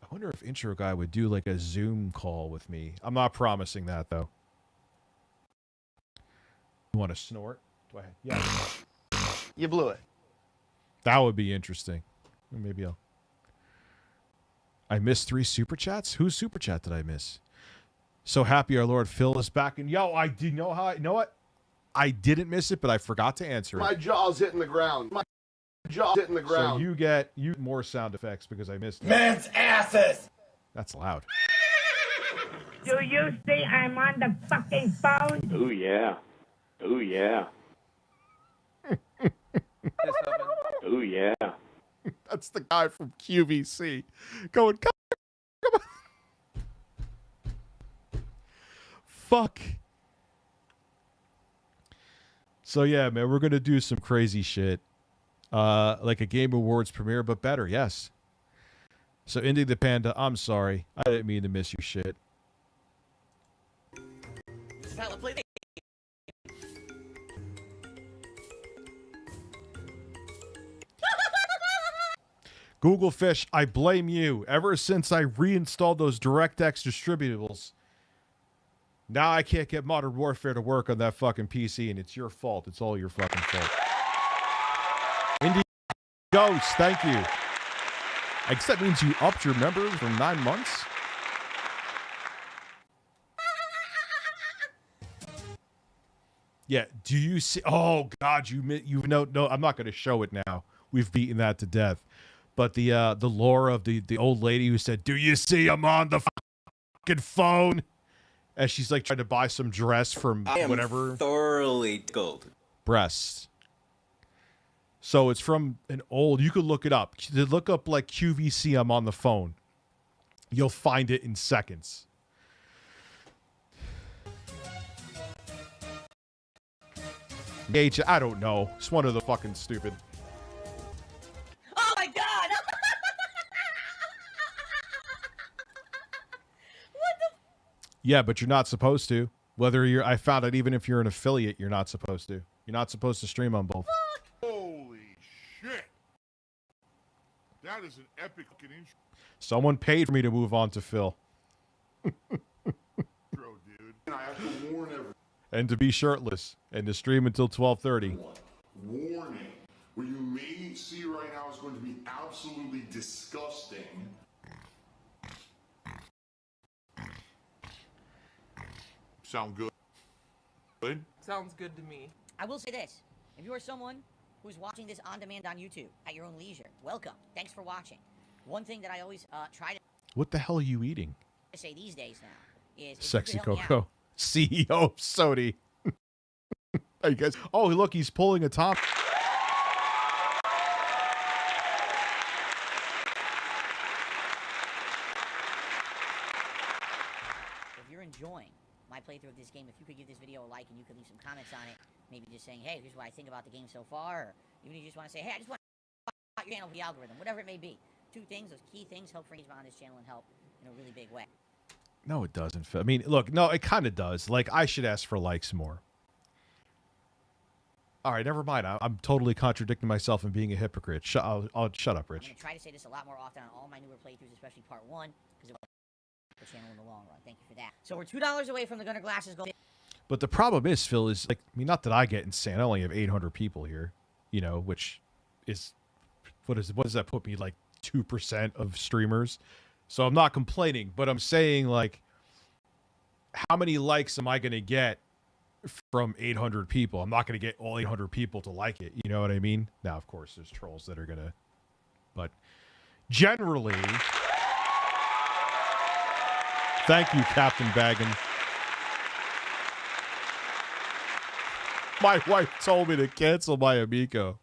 I wonder if intro guy would do like a Zoom call with me. I'm not promising that though. You want to snort? Go ahead. Yeah. You blew it. That would be interesting. Maybe I missed 3 super chats. Whose super chat did I miss? So happy our Lord Phil is back. And yo, I did know how. You know what? I didn't miss it, but I forgot to answer it. My jaw's hitting the ground. My jaw's hitting the ground. So you get more sound effects because I missed it. Man's asses. That's loud. Do you see I'm on the fucking phone? Oh yeah. Oh yeah. Oh yeah. That's the guy from QVC going, come on. Fuck. So yeah, man, we're gonna do some crazy shit. Like a Game Awards premiere, but better, yes. So Indy the Panda, I'm sorry. I didn't mean to miss you shit. Google Fish, I blame you. Ever since I reinstalled those DirectX distributables, now I can't get Modern Warfare to work on that fucking PC, and it's your fault. It's all your fucking fault. Indie Ghost, thank you. I guess that means you upped your members from 9 months. Yeah. Do you see? Oh God, you know. No, I'm not going to show it now. We've beaten that to death. But the lore of the old lady who said, "Do you see him on the fucking phone?" As she's like trying to buy some dress from I am whatever. thoroughly tickled. Breasts. So it's from an old. You could look it up. Look up like QVC. I'm on the phone. You'll find it in seconds. H. I don't know. It's one of the fucking stupid. Oh my god! Yeah, but you're not supposed to. Whether you're, I found out even if you're an affiliate, you're not supposed to. You're not supposed to stream on both. Holy shit! That is an epic intro, Someone paid for me to move on to Phil. dude. And I have to warn everyone. And to be shirtless. And to stream until 12:30. Warning. What you may see right now is going to be absolutely disgusting. Sound good? Good? Sounds good to me. I will say this. If you are someone who's watching this on demand on YouTube at your own leisure, welcome. Thanks for watching. One thing that I always try to What the hell are you eating? say these days now is... Sexy Coco. CEO of Sony. Hey guys. Oh, look, he's pulling a top. If you're enjoying my playthrough of this game, if you could give this video a like and you could leave some comments on it, maybe just saying, hey, here's what I think about the game so far, or even if you just want to say, hey, I just want to your channel for the algorithm, whatever it may be. Two things, those key things, help for engagement on this channel and help in a really big way. No, it doesn't. I mean, look, no, it kind of does. Like, I should ask for likes more. All right, never mind. I'm totally contradicting myself and being a hypocrite. I'll shut up, Rich. I'm going to try to say this a lot more often on all my newer playthroughs, especially part 1, because it will help the channel in the long run. Thank you for that. So we're $2 away from the Gunner Glasses Gold. But the problem is, Phil, is like, I mean, not that I get insane. I only have 800 people here, you know, which is, what does that put me, like 2% of streamers? So I'm not complaining, but I'm saying, like, how many likes am I going to get from 800 people? I'm not going to get all 800 people to like it. You know what I mean? Now, of course, there's trolls that are going to, but generally, thank you, Captain Baggin. My wife told me to cancel my Amico.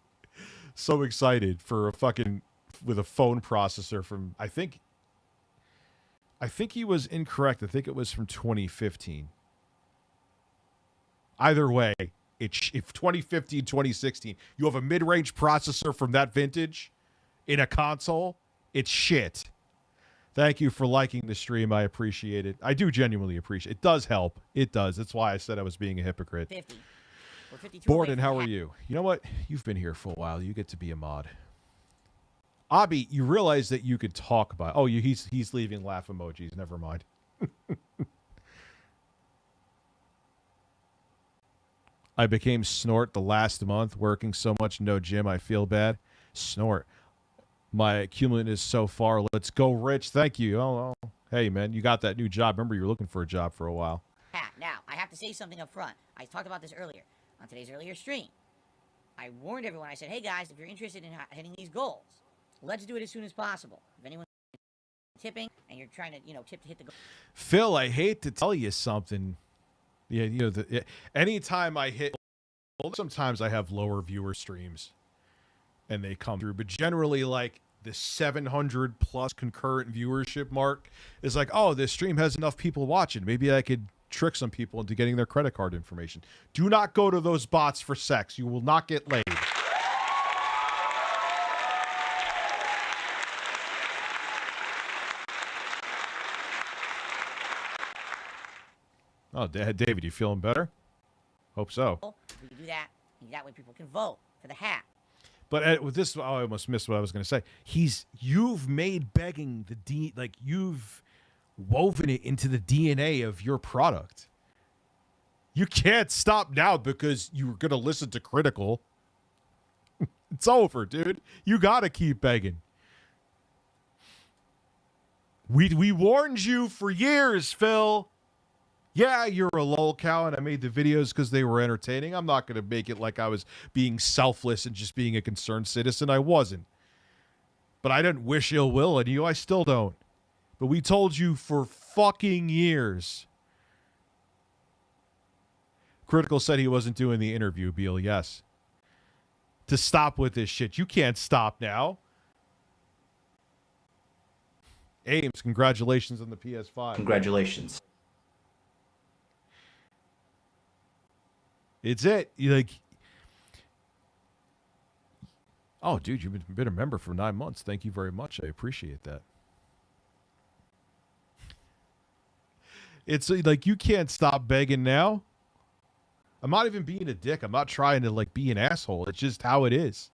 So excited for a fucking, with a phone processor from, I think he was incorrect. I think it was from 2015. Either way, if 2015, 2016, you have a mid-range processor from that vintage in a console, it's shit. Thank you for liking the stream. I appreciate it. I do genuinely appreciate it. It does help. It does. That's why I said I was being a hypocrite. 50. We're 52 Borden, away how from are the you? You know what? You've been here for a while. You get to be a mod. Abby, you realize that you could talk about... Oh, he's leaving laugh emojis. Never mind. I became Snort the last month, working so much, no gym, I feel bad. Snort. My accumulative is so far. Let's go, Rich. Thank you. Oh, hey, man, you got that new job. Remember, you were looking for a job for a while. Now, I have to say something up front. I talked about this earlier on today's earlier stream. I warned everyone. I said, hey, guys, if you're interested in hitting these goals, let's do it as soon as possible. If anyone's tipping and you're trying to, tip to hit the goal. Phil, I hate to tell you something. Yeah, anytime I hit, well, sometimes I have lower viewer streams and they come through, but generally like the 700 plus concurrent viewership mark is like, oh, this stream has enough people watching. Maybe I could trick some people into getting their credit card information. Do not go to those bots for sex. You will not get laid. Oh, David, you feeling better? Hope so. We can do that, and that way people can vote for the hat. But with this, I almost missed what I was going to say. You've made begging you've woven it into the DNA of your product. You can't stop now because you were going to listen to Critical. It's over, dude. You got to keep begging. We warned you for years, Phil. Yeah, you're a lol cow, and I made the videos because they were entertaining. I'm not going to make it like I was being selfless and just being a concerned citizen. I wasn't. But I didn't wish ill will on you. I still don't. But we told you for fucking years. Critical said he wasn't doing the interview, Beal. Yes. To stop with this shit. You can't stop now. Ames, congratulations on the PS5. Congratulations. It's it. You like. Oh, dude, you've been a member for 9 months. Thank you very much. I appreciate that. It's like you can't stop begging now. I'm not even being a dick. I'm not trying to like be an asshole. It's just how it is.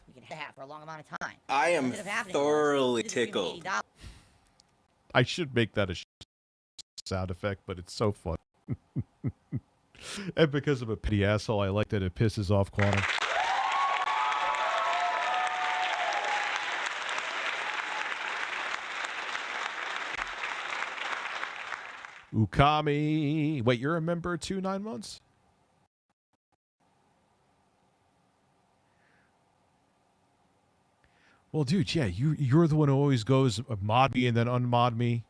We can have for a long amount of time. I am thoroughly tickled. I should make that a sound effect, but it's so fun. And because I'm a petty asshole, I like that it pisses off Quantum. Ukami. Wait, you're a member too, 9 months? Well, dude, yeah, you're the one who always goes mod me and then unmod me.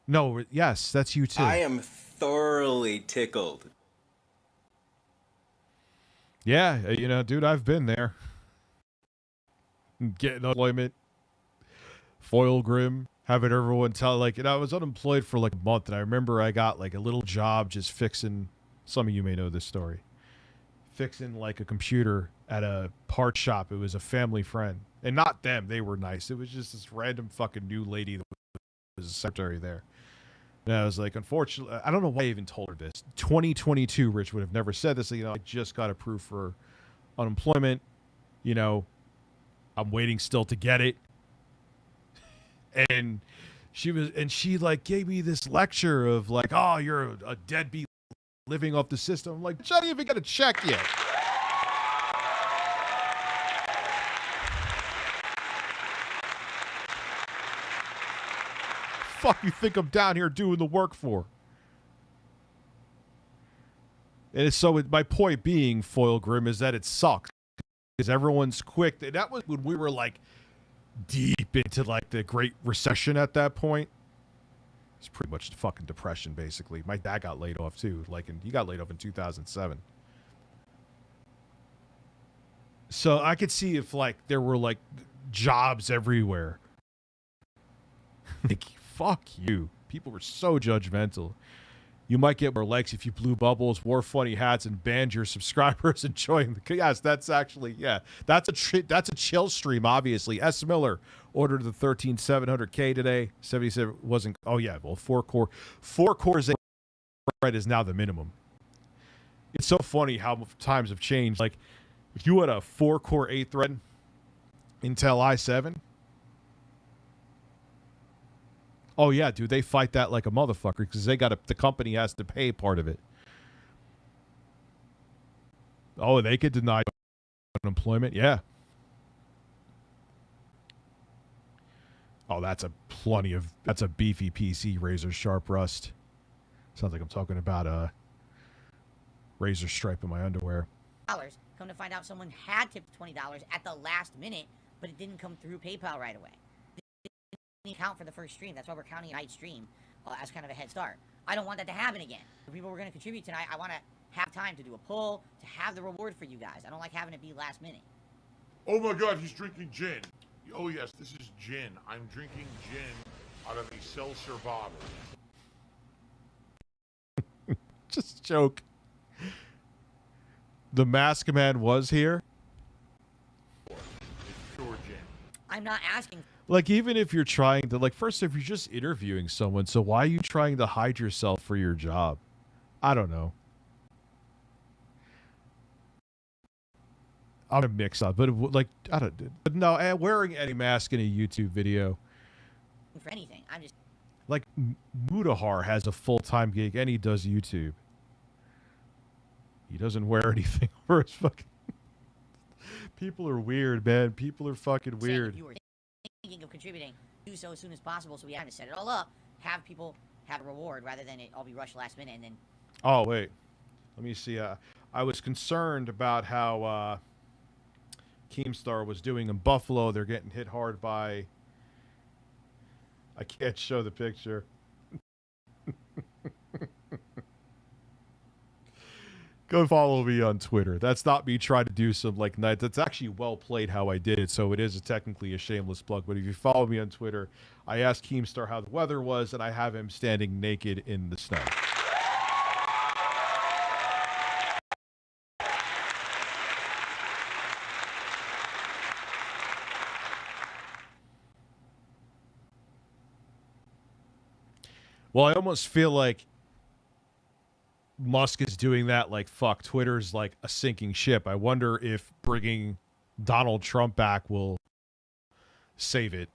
No, yes, that's you too. I am thoroughly tickled. Yeah, you know, dude, I've been there. Getting unemployment, foil grim, having everyone tell, like, and I was unemployed for like a month, and I remember I got like a little job just fixing, some of you may know this story, fixing like a computer at a part shop. It was a family friend, and not them, they were nice. It was just this random fucking new lady that was a secretary there. And I was like, unfortunately, I don't know why I even told her this. 2022, Rich would have never said this. You know, I just got approved for unemployment. You know, I'm waiting still to get it. And she like gave me this lecture of like, oh, you're a deadbeat living off the system. I'm like, I didn't even get a check yet. Fuck you think I'm down here doing the work for? And so my point being, Foil Grim, is that it sucks because everyone's quick. That was when we were like deep into like the Great Recession at that point. It's pretty much fucking depression, basically. My dad got laid off too. He got laid off in 2007. So I could see if like there were like jobs everywhere. Like, fuck you. People were so judgmental. You might get more likes if you blew bubbles, wore funny hats, and banned your subscribers enjoying the... Yes, that's actually... Yeah, that's a chill stream, obviously. S. Miller ordered the 13700K today. 77 wasn't... Oh, yeah, well, 4 cores right is now the minimum. It's so funny how times have changed. Like, if you had a 4-core 8-thread Intel i7... Oh, yeah, dude, they fight that like a motherfucker because the company has to pay part of it. Oh, they could deny unemployment? Yeah. Oh, that's a beefy PC, Razor Sharp Rust. Sounds like I'm talking about a razor stripe in my underwear. Come to find out someone had tipped $20 at the last minute, but it didn't come through PayPal right away. Count for the first stream. That's why we're counting tonight's stream as kind of a head start. I don't want that to happen again. The people who are going to contribute tonight, I want to have time to do a poll, to have the reward for you guys. I don't like having it be last minute. Oh my god, he's drinking gin. Oh yes, this is gin. I'm drinking gin out of a seltzer bottle. Just joke. The Mask Man was here. It's pure gin. I'm not asking. Like, even if you're trying to, like, first, if you're just interviewing someone, so why are you trying to hide yourself for your job? I don't know. I'm a mix up, but like, I don't. But no, wearing any mask in a YouTube video. For anything, I'm just. Like, Mudahar has a full-time gig and he does YouTube. He doesn't wear anything over his fucking. People are weird, man. People are fucking weird. If you were thinking of contributing, do so as soon as possible so we have to set it all up. have people have a reward rather than it all be rushed last minute and then. Oh wait, let me see. I was concerned about how Keemstar was doing in Buffalo. They're getting hit hard by. I can't show the picture. Go follow me on Twitter. That's not me trying to do some like night. That's actually well played how I did it, so it is technically a shameless plug. But if you follow me on Twitter, I asked Keemstar how the weather was, and I have him standing naked in the snow. Well, I almost feel like Musk is doing that. Like, fuck, Twitter's like a sinking ship. I wonder if bringing Donald Trump back will save it.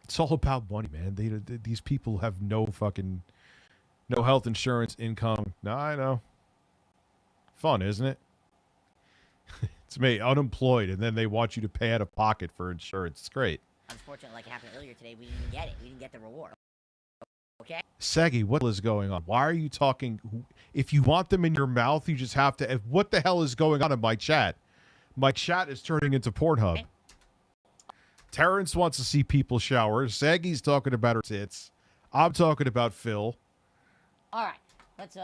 It's all about money, man. These people have no health insurance, income. No, I know. Fun, isn't it? It's me, unemployed, and then they want you to pay out of pocket for insurance. It's great. Unfortunately, like it happened earlier today, we didn't even get it. We didn't get the reward. Okay? Saggy, what is going on? Why are you talking? If you want them in your mouth, you just have to. What the hell is going on in my chat? My chat is turning into Pornhub. Okay. Terrence wants to see people shower. Saggy's talking about her tits. I'm talking about Phil. All right, let's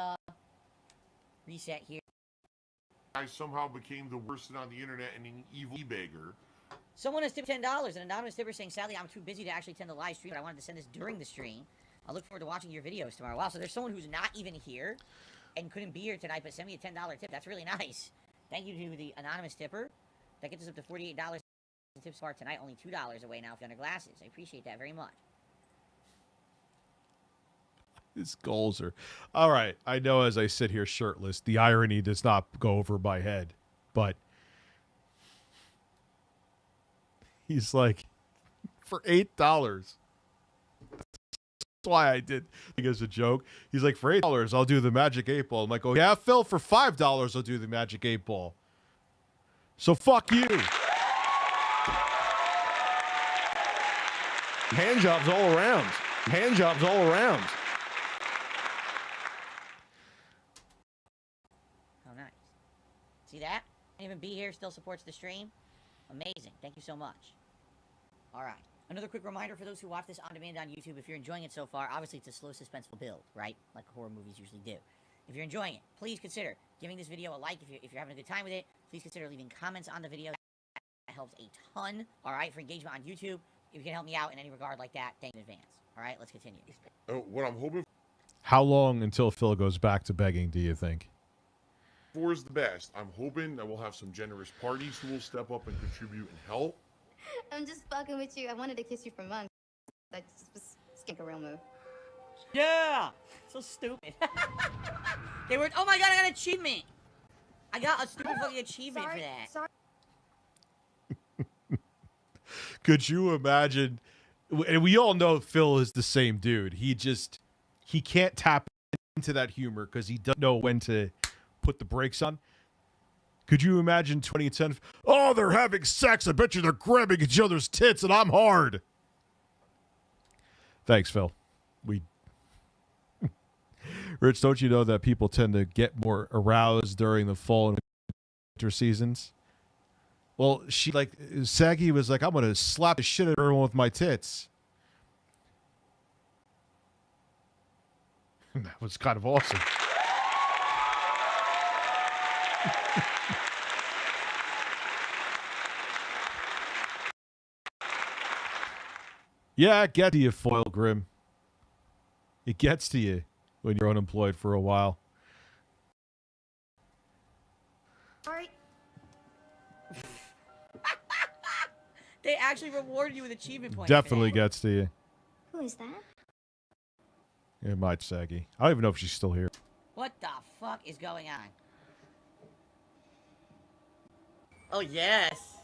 reset here. I somehow became the worst on the internet and an evil e-bagger. Someone has tipped $10. An anonymous tipper saying, sadly, I'm too busy to actually attend the live stream, but I wanted to send this during the stream. I look forward to watching your videos tomorrow. Wow, so there's someone who's not even here and couldn't be here tonight, but send me a $10 tip. That's really nice. Thank you to the anonymous tipper. That gets us up to $48 in tips far tonight. Only $2 away now if you're under glasses. I appreciate that very much. His goals are... All right, I know as I sit here shirtless, the irony does not go over my head, but... He's like, for $8. That's why I did think as a joke. He's like, for $8, I'll do the Magic 8 Ball. I'm like, oh, yeah, Phil, for $5, I'll do the Magic 8 Ball. So fuck you. Hand jobs all around. Hand jobs all around. Oh, nice. See that? Can't even be here, still supports the stream. Amazing. Thank you so much. All right. Another quick reminder for those who watch this on demand on YouTube. If you're enjoying it so far, obviously it's a slow, suspenseful build, right? Like horror movies usually do. If you're enjoying it, please consider giving this video a like. If you're having a good time with it, please consider leaving comments on the video. That helps a ton, all right, for engagement on YouTube. If you can help me out in any regard like that, thank you in advance. All right, let's continue. What I'm hoping How long until Phil goes back to begging, do you think? for is the best. I'm hoping that we'll have some generous parties who will step up and contribute and help. I'm just fucking with you. I wanted to kiss you for months. That just was a real move. Yeah! So stupid. They were. Oh my god, I got an achievement! I got a stupid fucking achievement for that. Sorry. Could you imagine? And we all know Phil is the same dude. He can't tap into that humor because he doesn't know when to put the brakes on. Could you imagine 2010? Oh, they're having sex. I bet you they're grabbing each other's tits, and I'm hard. Thanks, Phil. Rich, don't you know that people tend to get more aroused during the fall and winter seasons? Well, Saggy was like, I'm going to slap the shit out of everyone with my tits. That was kind of awesome. Yeah, it gets to you, Foil Grim. It gets to you when you're unemployed for a while. Sorry. They actually rewarded you with achievement points. Definitely gets to you. Who is that? It might, Saggy. I don't even know if she's still here. What the fuck is going on? Oh, yes.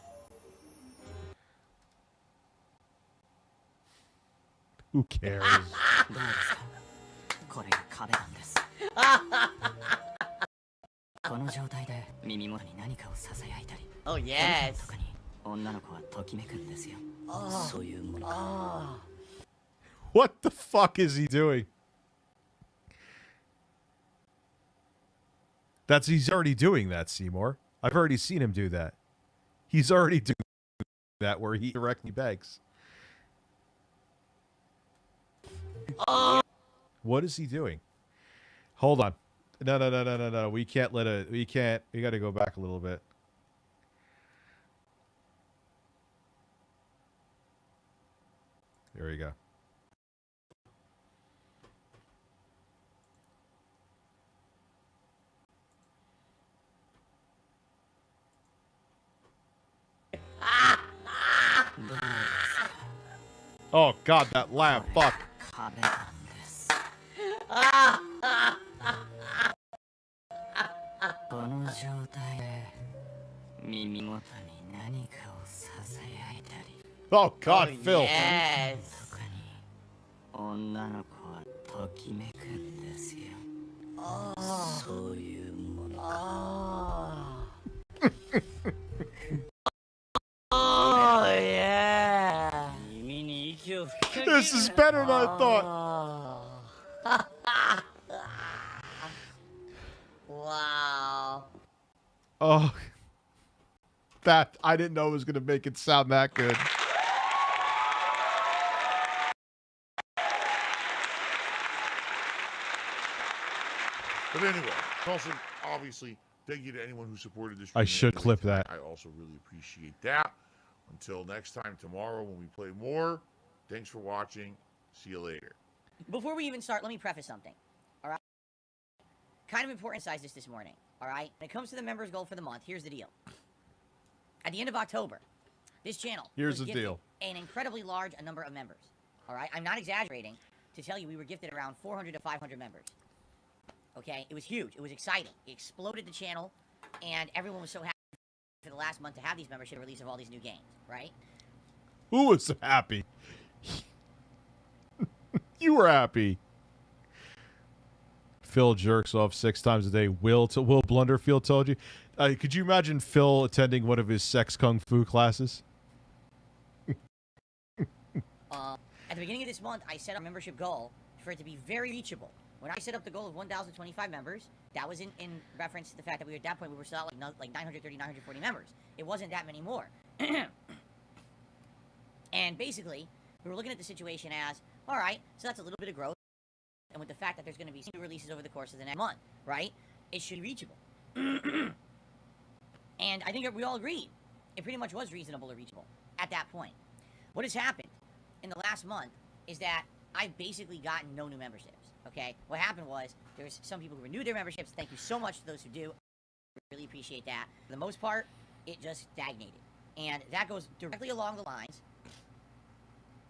Who cares? Oh, yes. What the fuck is he doing? He's already doing that, Seymour. I've already seen him do that. He's already doing that where he directly begs. What is he doing? Hold on. No. We can't let it. We can't. We got to go back a little bit. There we go. Oh God, that laugh! Fuck. Oh God, Phil. Yes. Oh yeah. This is better than I thought. Wow. Oh, that I didn't know it was gonna make it sound that good. But anyway, also, obviously, thank you to anyone who supported this. I should clip that. I also really appreciate that. Until next time tomorrow when we play more, thanks for watching. See you later. Before we even start, let me preface something. All right? Kind of important to emphasize this morning. All right? When it comes to the members goal for the month, here's the deal. At the end of October, this channel Here's was the gifted deal. an incredibly large number of members. All right? I'm not exaggerating to tell you we were gifted around 400 to 500 members. Okay? It was huge. It was exciting. It exploded the channel, and everyone was so happy for the last month to have these membership release of all these new games, right? Who was happy? You were happy. Phil jerks off 6 times a day. Will Blunderfield told you. Could you imagine Phil attending one of his sex kung fu classes? At the beginning of this month, I set up a membership goal for it to be very reachable. When I set up the goal of 1,025 members, that was in reference to the fact that at that point we were still at like 930, 940 members. It wasn't that many more. And basically, we were looking at the situation as, all right, so that's a little bit of growth. And with the fact that there's going to be new releases over the course of the next month, right? It should be reachable. And I think we all agreed. It pretty much was reasonable or reachable at that point. What has happened in the last month is that I've basically gotten no new memberships. Okay, what happened was there's some people who renewed their memberships. Thank you so much to those who do. Really appreciate that. For the most part, it just stagnated, and that goes directly along the lines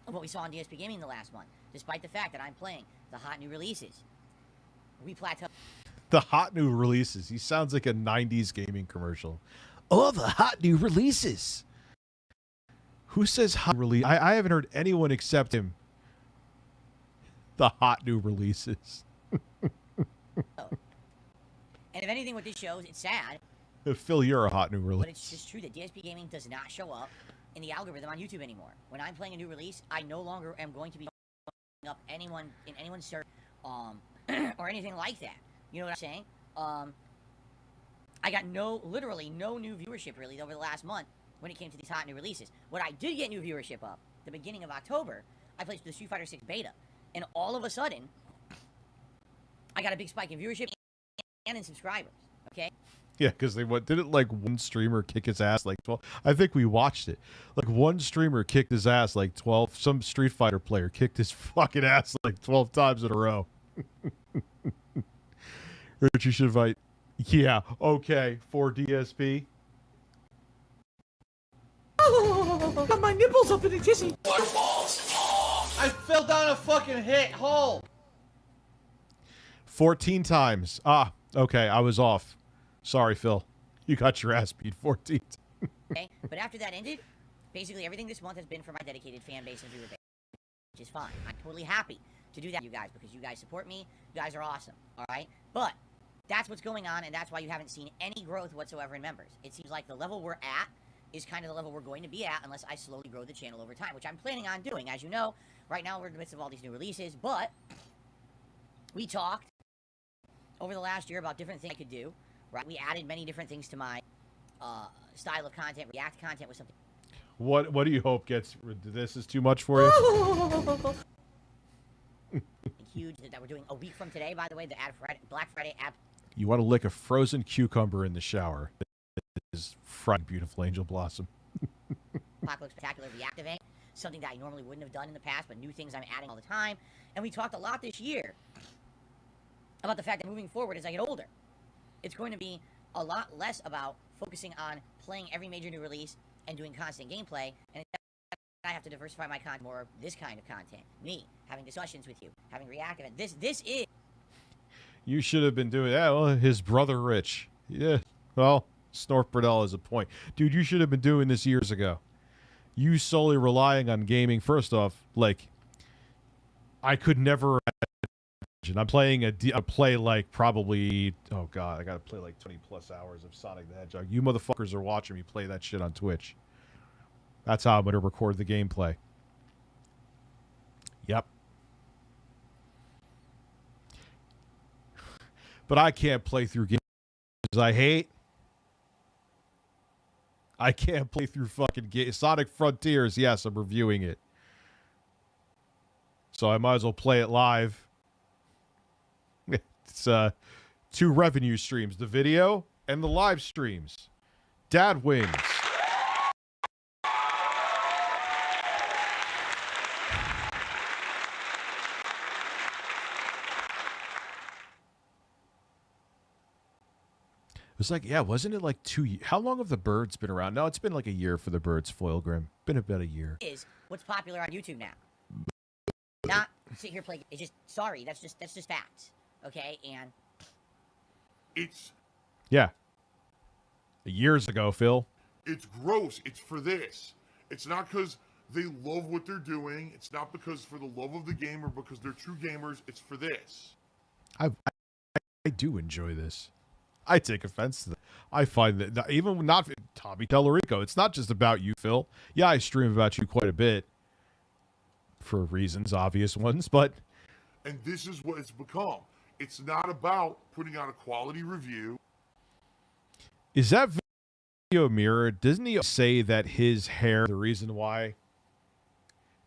of what we saw on DSP Gaming the last month. Despite the fact that I'm playing the hot new releases, we plateaued. The hot new releases. He sounds like a 90s gaming commercial. Oh, the hot new releases. Who says hot release? I haven't heard anyone except him. The hot new releases. And if anything, what this shows, it's sad. Phil, you're a hot new But release. it's just true that DSP Gaming does not show up in the algorithm on YouTube anymore. When I'm playing a new release, I no longer am going to be showing up anyone in anyone's search, or anything like that. You know what I'm saying? I got literally no new viewership really over the last month when it came to these hot new releases. What I did get new viewership of, the beginning of October, I played the Street Fighter 6 beta, and all of a sudden, I got a big spike in viewership and in subscribers. Okay. Yeah, because didn't like one streamer kick his ass like 12? I think we watched it. Like one streamer kicked his ass like 12. Some Street Fighter player kicked his fucking ass like 12 times in a row. Rich, you should invite. Yeah, okay, for DSP. Oh, got my nipples up in a tizzy. I fell down a fucking hole. 14 times. Ah, okay, I was off. Sorry, Phil. You got your ass beat 14 times. Okay, but after that ended, basically everything this month has been for my dedicated fan base and viewer base, which is fine. I'm totally happy to do that, you guys, because you guys support me. You guys are awesome, all right? But that's what's going on, and that's why you haven't seen any growth whatsoever in members. It seems like the level we're at is kind of the level we're going to be at unless I slowly grow the channel over time, which I'm planning on doing. As you know, Right now, we're in the midst of all these new releases, but we talked over the last year about different things I could do. Right? We added many different things to my style of content. React content was something. What do you hope gets? This is too much for you. Huge that we're doing a week from today. By the way, the Black Friday app. You want to lick a frozen cucumber in the shower? This is fried beautiful Angel Blossom. Apocalypse Spectacular React event. Something that I normally wouldn't have done in the past, but new things I'm adding all the time. And we talked a lot this year about the fact that moving forward as I get older, it's going to be a lot less about focusing on playing every major new release and doing constant gameplay, and I have to diversify my content more of this kind of content. Me having discussions with you, having React event. This is. You should have been doing that. Well, his brother Rich. Yeah. Well, Snorf Burdell is a point. Dude, you should have been doing this years ago. You solely relying on gaming. First off, like, I could never imagine. I'm playing I play like probably, oh God, I got to play like 20 plus hours of Sonic the Hedgehog. You motherfuckers are watching me play that shit on Twitch. That's how I'm going to record the gameplay. Yep. But I can't play through games I hate. I can't play through fucking Sonic Frontiers. Yes, I'm reviewing it. So I might as well play it live. It's 2 revenue streams, the video and the live streams. Dad wins. It was like, yeah, wasn't it like 2 years? How long have the birds been around? No, it's been like a year for the birds, Foilgrim. Been about a year. Is what's popular on YouTube now. Not sit here play. It's just sorry. That's just facts. Okay, and It's Yeah. Years ago, Phil. it's gross. It's for this. It's not because they love what they're doing. It's not because for the love of the game or because they're true gamers. It's for this. I do enjoy this. I take offense to that. I find that even not Tommy Tellerico, it's not just about you, Phil. Yeah, I stream about you quite a bit for reasons, obvious ones, but And this is what it's become. It's not about putting out a quality review. is that video mirrored? Doesn't he say that his hair, the reason why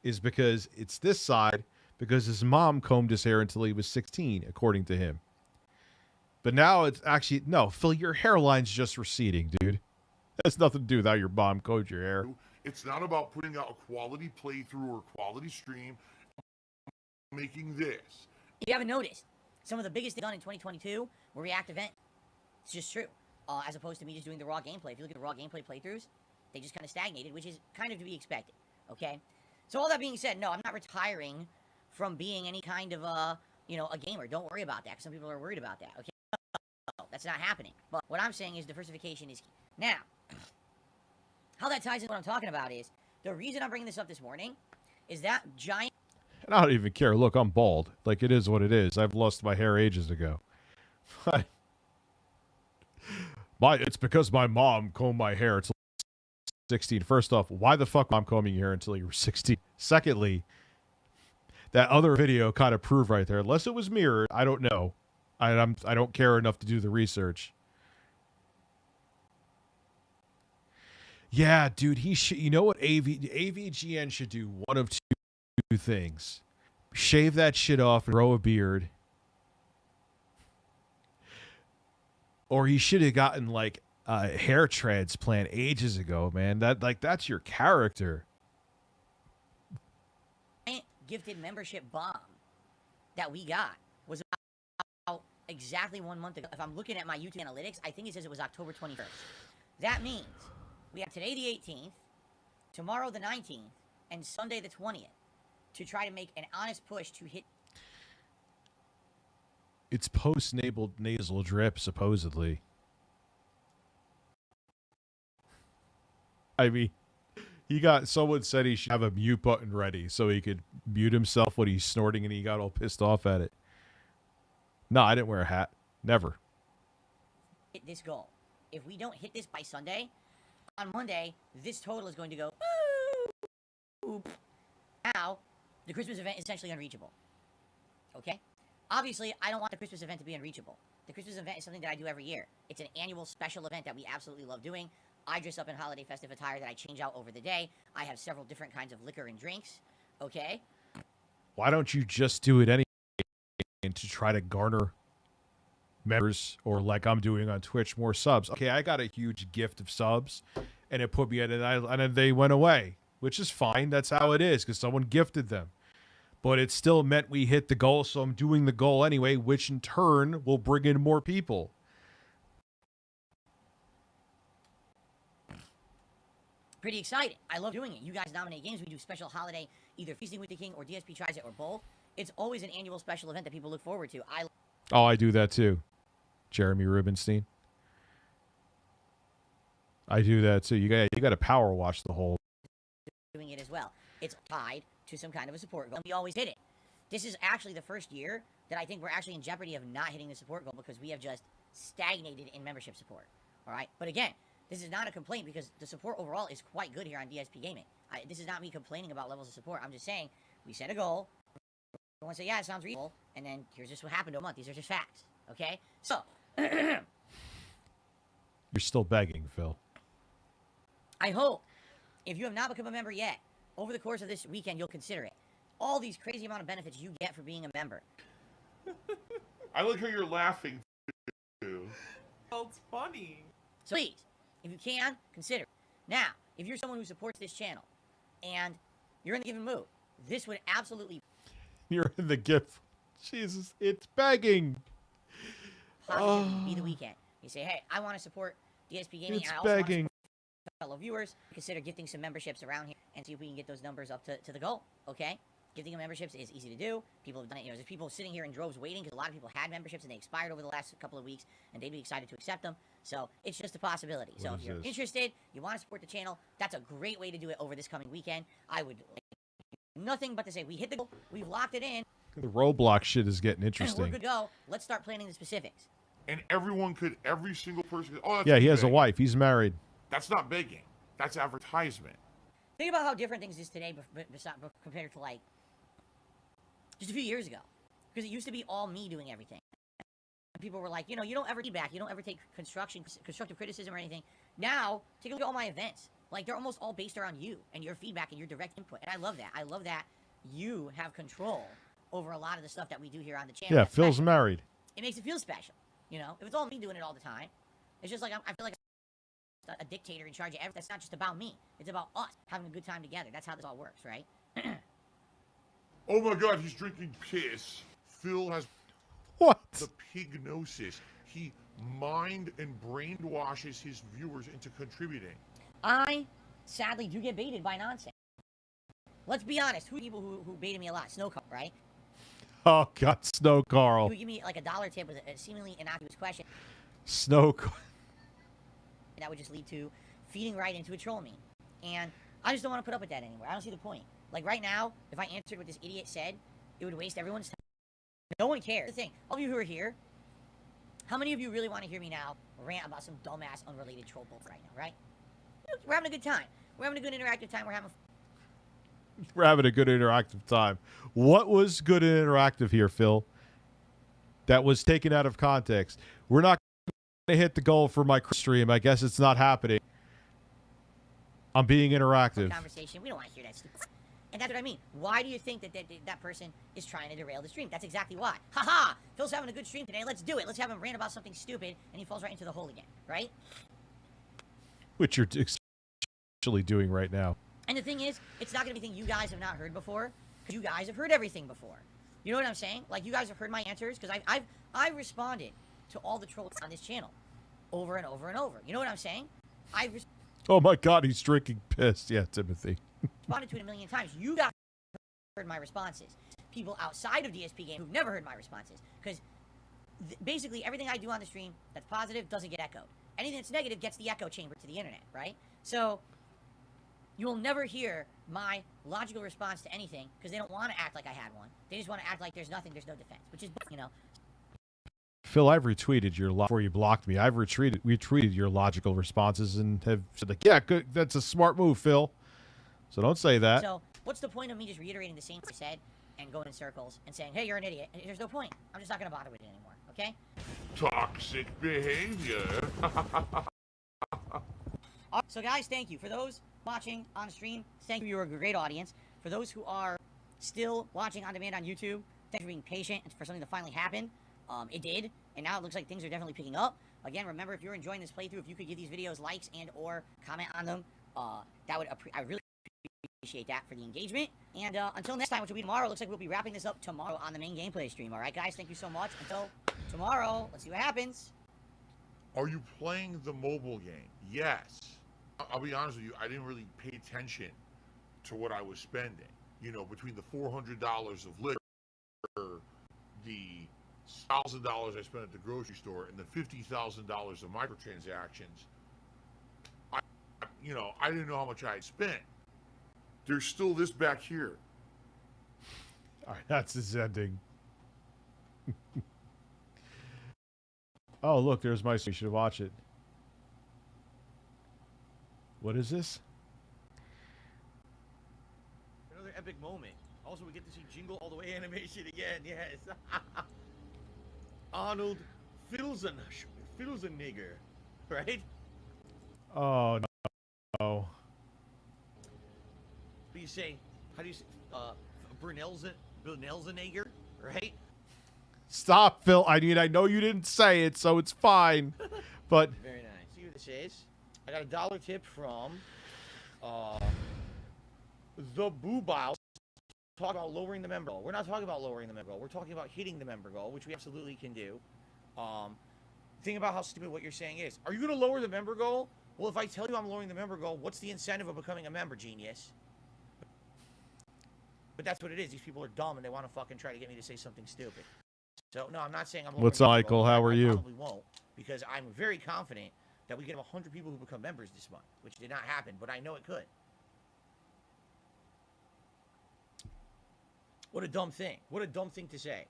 is because it's this side, because his mom combed his hair until he was 16, according to him. But now it's actually, no, Phil, your hairline's just receding, dude. That has nothing to do with how your mom combed your hair. It's not about putting out a quality playthrough or a quality stream. Making this. if you haven't noticed, some of the biggest things done in 2022 were React event. It's just true. As opposed to me just doing the raw gameplay. If you look at the raw gameplay playthroughs, they just kind of stagnated, which is kind of to be expected. Okay. So all that being said, no, I'm not retiring from being any kind of a gamer. Don't worry about that, because some people are worried about that. Okay. No, that's not happening. But what I'm saying is diversification is key. Now, how that ties into what I'm talking about is the reason I'm bringing this up this morning is that giant. And I don't even care. Look, I'm bald. Like, it is what it is. I've lost my hair ages ago. It's because my mom combed my hair until 16. First off, why the fuck mom combing your hair until you were 16? Secondly, that other video kind of proved right there. Unless it was mirrored, I don't know. I don't care enough to do the research. Yeah, dude, he should. You know what AVGN should do? One of two things: shave that shit off and grow a beard, or he should have gotten like a hair transplant ages ago. Man, that's your character. Gifted membership bomb that we got was about exactly 1 month ago. If I'm looking at my YouTube analytics, I think it says it was October 21st. That means we have today the 18th, tomorrow the 19th, and Sunday the 20th to try to make an honest push to hit. It's post-nasal drip, supposedly. I mean, someone said he should have a mute button ready so he could mute himself when he's snorting, and he got all pissed off at it. No, I didn't wear a hat. Never. Hit this goal. If we don't hit this by Sunday, on Monday, this total is going to go. Boop. Now, the Christmas event is essentially unreachable. Okay? Obviously, I don't want the Christmas event to be unreachable. The Christmas event is something that I do every year. It's an annual special event that we absolutely love doing. I dress up in holiday festive attire that I change out over the day. I have several different kinds of liquor and drinks. Okay? Why don't you just do it anyway to try to garner members, or like I'm doing on Twitch, more subs? Okay, I got a huge gift of subs, and it put me at and then they went away, which is fine. That's how it is, because someone gifted them. But it still meant we hit the goal, so I'm doing the goal anyway, which in turn will bring in more people. Pretty exciting. I love doing it. You guys nominate games. We do special holiday, either Feasting with the King or DSP Tries It or both. It's always an annual special event that people look forward to. Oh, I do that too. Jeremy Rubinstein. I do that too. You got to power watch the whole. Doing it as well. It's tied to some kind of a support goal. And we always hit it. This is actually the first year that I think we're actually in jeopardy of not hitting the support goal because we have just stagnated in membership support. All right? But again, this is not a complaint because the support overall is quite good here on DSP Gaming. This is not me complaining about levels of support. I'm just saying we set a goal. Everyone say, yeah, it sounds reasonable. And then here's just what happened in a month. These are just facts. Okay? So. You're still begging, Phil. I hope if you have not become a member yet, over the course of this weekend, you'll consider it. All these crazy amount of benefits you get for being a member. I like how you're laughing, too. Oh, it's funny. So please, if you can, consider it. Now, if you're someone who supports this channel, and you're in the given mood, this would absolutely... You're in the gift. Jesus, it's begging. Positively be the weekend. You say, hey, I want to support DSP Gaming. It's I also begging. want to support fellow viewers. Consider gifting some memberships around here and see if we can get those numbers up to the goal, okay? Gifting of memberships is easy to do. People have done it. You know, there's people sitting here in droves waiting because a lot of people had memberships and they expired over the last couple of weeks, and they'd be excited to accept them. So it's just a possibility. So if you're interested, you want to support the channel, that's a great way to do it over this coming weekend. I would nothing but to say we hit the goal, we've locked it in. The Roblox shit is getting We're interesting. good to go. Let's start planning the specifics. And every single person could, oh, that's Yeah, he has a begging. wife. He's married. That's not begging. That's advertisement. Think about how different things is today compared to like just a few years ago. Because it used to be all me doing everything. And people were like, you know, you don't ever feedback, you don't ever take constructive criticism or anything. Now, take a look at all my events. Like, they're almost all based around you and your feedback and your direct input. And I love that. I love that you have control over a lot of the stuff that we do here on the channel. Yeah, That's Phil's special. married. It makes it feel special. You know, if it's all me doing it all the time, it's just like I feel like a dictator in charge of everything. That's not just about me. It's about us having a good time together. That's how this all works, right? Oh my God, he's drinking piss. Phil has what? The pignosis. He mind and brainwashes his viewers into contributing. I sadly do get baited by nonsense. Let's be honest. Who people who baited me a lot? Snow Carl, right? Oh God, Snow Carl. He would give me like $1 tip with a seemingly innocuous question. Snow Carl. That would just lead to feeding right into a troll meme. And I just don't want to put up with that anymore. I don't see the point. Like right now, if I answered what this idiot said, it would waste everyone's time. No one cares. The thing, all of you who are here, how many of you really want to hear me now rant about some dumbass, unrelated troll bull right now, right? We're having a good time. We're having a good interactive time. We're having a good interactive time. What was good and interactive here, Phil? That was taken out of context. We're not going to hit the goal for my stream. I guess it's not happening. I'm being interactive. Conversation. We don't want to hear that stupid. And that's what I mean. Why do you think that person is trying to derail the stream? That's exactly why. Haha! Phil's having a good stream today. Let's do it. Let's have him rant about something stupid, and he falls right into the hole again, right? Which you're actually doing right now. And the thing is, it's not going to be anything you guys have not heard before, because you guys have heard everything before. You know what I'm saying? Like, you guys have heard my answers, because I've responded to all the trolls on this channel over and over and over. You know what I'm saying? Oh my God, he's drinking piss. Yeah, Timothy. Responded to it a million times. You guys heard my responses. People outside of DSP Game who've never heard my responses. Because basically everything I do on the stream that's positive doesn't get echoed. Anything that's negative gets the echo chamber to the internet, right? So you will never hear my logical response to anything because they don't want to act like I had one. They just want to act like there's nothing, there's no defense, which is, you know. Phil, I've retweeted your before you blocked me. I've retweeted your logical responses and have said like, yeah, good. That's a smart move, Phil. So don't say that. So what's the point of me just reiterating the same thing I said and going in circles and saying, hey, you're an idiot? There's no point. I'm just not going to bother with it anymore, okay? Toxic behavior. So guys, thank you. For those watching on stream, thank you. You're a great audience. For those who are still watching on demand on YouTube, thanks for being patient and for something to finally happen. It did, and now it looks like things are definitely picking up. Again, remember, if you're enjoying this playthrough, if you could give these videos likes and or comment on them, that would I really appreciate that for the engagement. And until next time, which will be tomorrow, looks like we'll be wrapping this up tomorrow on the main gameplay stream. All right, guys, thank you so much. Until tomorrow, let's see what happens. Are you playing the mobile game? Yes. I'll be honest with you, I didn't really pay attention to what I was spending. You know, between the $400 of liquor, the $1,000 I spent at the grocery store, and the $50,000 of microtransactions, I didn't know how much I had spent. There's still this back here. All right, that's his ending. Oh, look, there's my... You should watch it. What is this? Another epic moment. Also, we get to see Jingle All the Way animation again. Yes. Arnold Filzenegger, right? Oh, no. What do you say? How do you say? Brunelzenegger, right? Stop, Phil. I mean, I know you didn't say it, so it's fine. But... Very nice. See what this is? I got a $1 tip from the Boobiles. Talk about lowering the member goal. We're not talking about lowering the member goal. We're talking about hitting the member goal, which we absolutely can do. Think about how stupid what you're saying is. Are you going to lower the member goal? Well, if I tell you I'm lowering the member goal, what's the incentive of becoming a member, genius? But that's what it is. These people are dumb and they want to fucking try to get me to say something stupid. So, no, I'm not saying I'm lowering What's the up, member Michael? goal. How are you? I probably won't, because I'm very confident that we get 100 people who become members this month, which did not happen, but I know it could. What a dumb thing. What a dumb thing to say.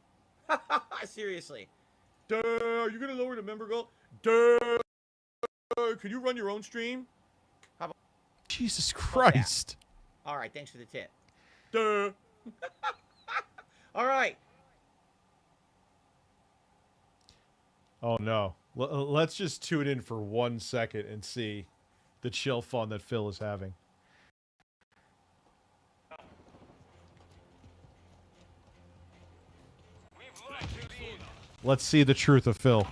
Seriously. Duh, are you going to lower the member goal? Duh. Can you run your own stream? How about Jesus Christ. All right, thanks for the tip. Duh. All right. Oh, no. Let's just tune in for 1 second and see the chill fun that Phil is having. Let's see the truth of Phil.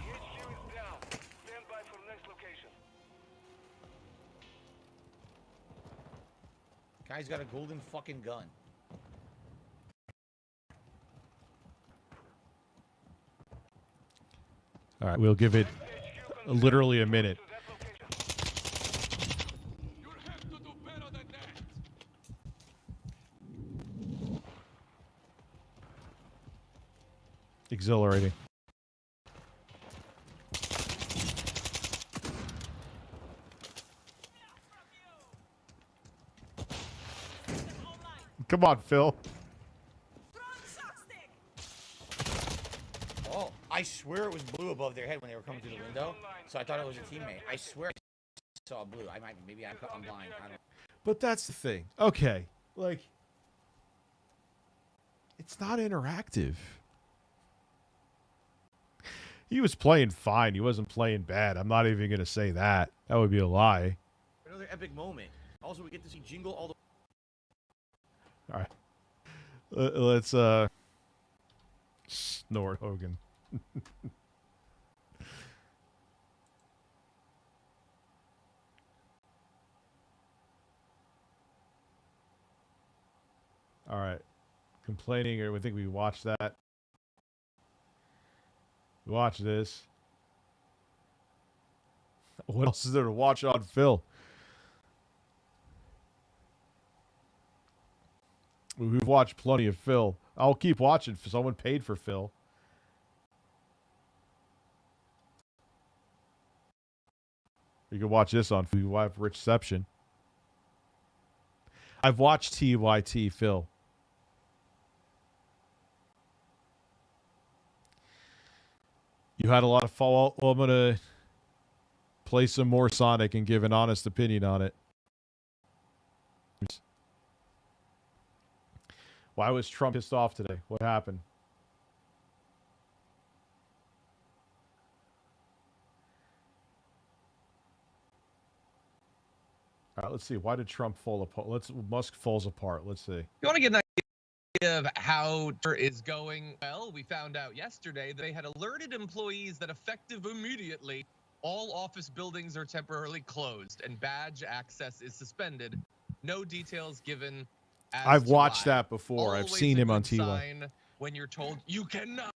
Guy's got a golden fucking gun. All right, we'll give it literally a minute. Exhilarating. Come on, Phil. Oh, I swear it was blue above their head when they were coming through the window, so I thought it was a teammate. I swear I saw blue. Maybe I'm blind. I don't. But that's the thing. Okay, like, it's not interactive. He was playing fine. He wasn't playing bad. I'm not even going to say that. That would be a lie. Another epic moment. Also, we get to see Jingle all the... All right. Let's snort Hogan. All right. Complaining, or we think we watched that. Watch this. What else is there to watch on Phil? We've watched plenty of Phil. I'll keep watching. Someone paid for Phil. You can watch this on Richception. I've watched TYT Phil. You had a lot of Fallout. Well, I'm going to play some more Sonic and give an honest opinion on it. Why was Trump pissed off today? What happened? All right, let's see. Why did Trump fall apart? Musk falls apart. Let's see. You want to get an idea of how Twitter is going? Well, we found out yesterday that they had alerted employees that effective immediately, all office buildings are temporarily closed and badge access is suspended. No details given. I've watched that before. I've seen him on TV. When you're told you cannot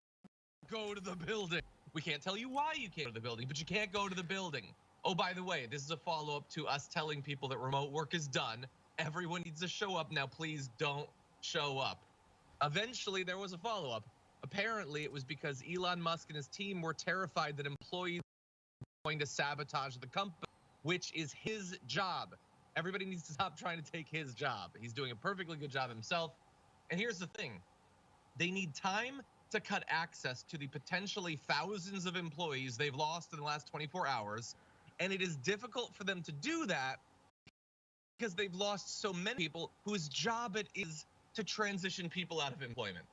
go to the building. We can't tell you why you can't go to the building, but you can't go to the building. Oh, by the way, this is a follow-up to us telling people that remote work is done. Everyone needs to show up now. Please don't show up. Eventually, there was a follow-up. Apparently, it was because Elon Musk and his team were terrified that employees were going to sabotage the company, which is his job. Everybody needs to stop trying to take his job. He's doing a perfectly good job himself. And here's the thing. They need time to cut access to the potentially thousands of employees they've lost in the last 24 hours. And it is difficult for them to do that because they've lost so many people whose job it is to transition people out of employment.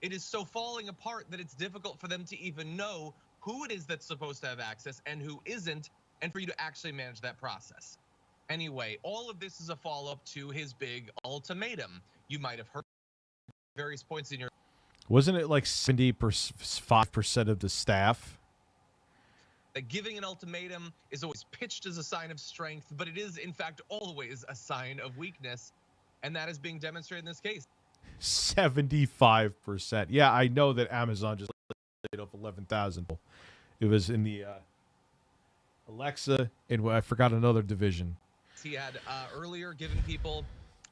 It is so falling apart that it's difficult for them to even know who it is that's supposed to have access and who isn't, and for you to actually manage that process. Anyway, all of this is a follow-up to his big ultimatum. You might have heard various points in your... Wasn't it like 75% of the staff? That giving an ultimatum is always pitched as a sign of strength, but it is, in fact, always a sign of weakness, and that is being demonstrated in this case. 75%. Yeah, I know that Amazon just laid off 11,000 people. It was in the Alexa, and I forgot another division. He had earlier given people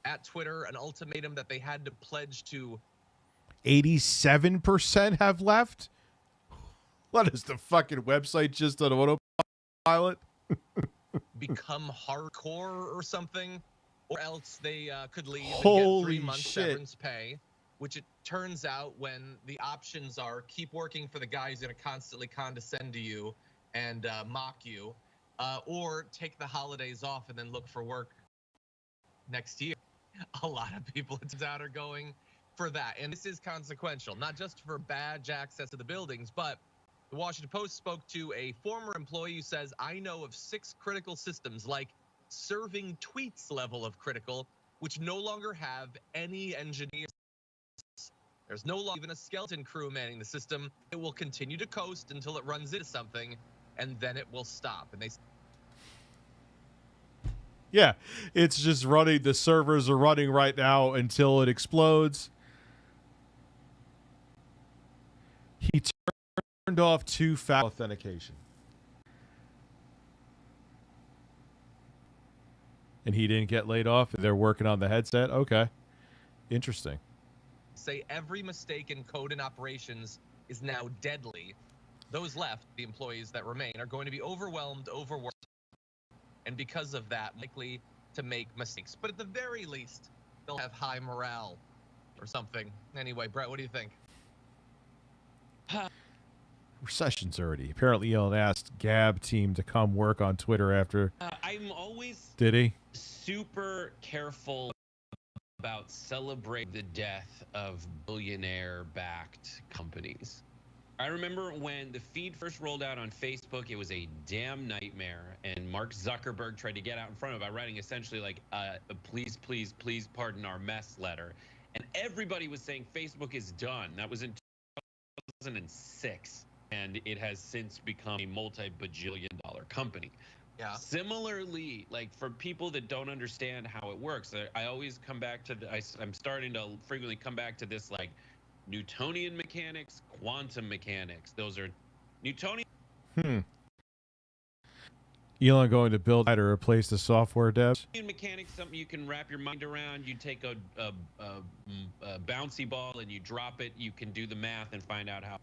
at Twitter an ultimatum that they had to pledge to. 87% have left? What is the fucking website just on autopilot? Become hardcore or something, or else they could leave and Holy get 3 months shit. severance pay, which it turns out when the options are keep working for the guy who's going to constantly condescend to you and mock you, or take the holidays off and then look for work next year. A lot of people, it turns out, are going for that. And this is consequential, not just for badge access to the buildings, but the Washington Post spoke to a former employee who says, I know of 6 critical systems, like serving tweets level of critical, which no longer have any engineers. There's no longer even a skeleton crew manning the system. It will continue to coast until it runs into something, and then it will stop. And they... Yeah, it's just running. The servers are running right now until it explodes. He turned off 2-factor authentication. And he didn't get laid off. They're working on the headset. Okay. Interesting. Say every mistake in code and operations is now deadly. Those left, the employees that remain, are going to be overwhelmed, overworked, and because of that, likely to make mistakes. But at the very least, they'll have high morale or something. Anyway, Brett, what do you think? Recession's already. Apparently, Elon asked Gab team to come work on Twitter after. I'm always Did he? super careful about celebrating the death of billionaire-backed companies. I remember when the feed first rolled out on Facebook, it was a damn nightmare, and Mark Zuckerberg tried to get out in front of it by writing essentially like a please, please, please pardon our mess letter. And everybody was saying Facebook is done. That was in 2006, and it has since become a multi-bajillion-dollar company. Yeah. Similarly, like for people that don't understand how it works, I always come back to I'm starting to frequently come back to this like Newtonian mechanics, quantum mechanics. Those are Newtonian. Elon going to build to replace the software devs. Mechanics, something you can wrap your mind around. You take a bouncy ball and you drop it. You can do the math and find out how.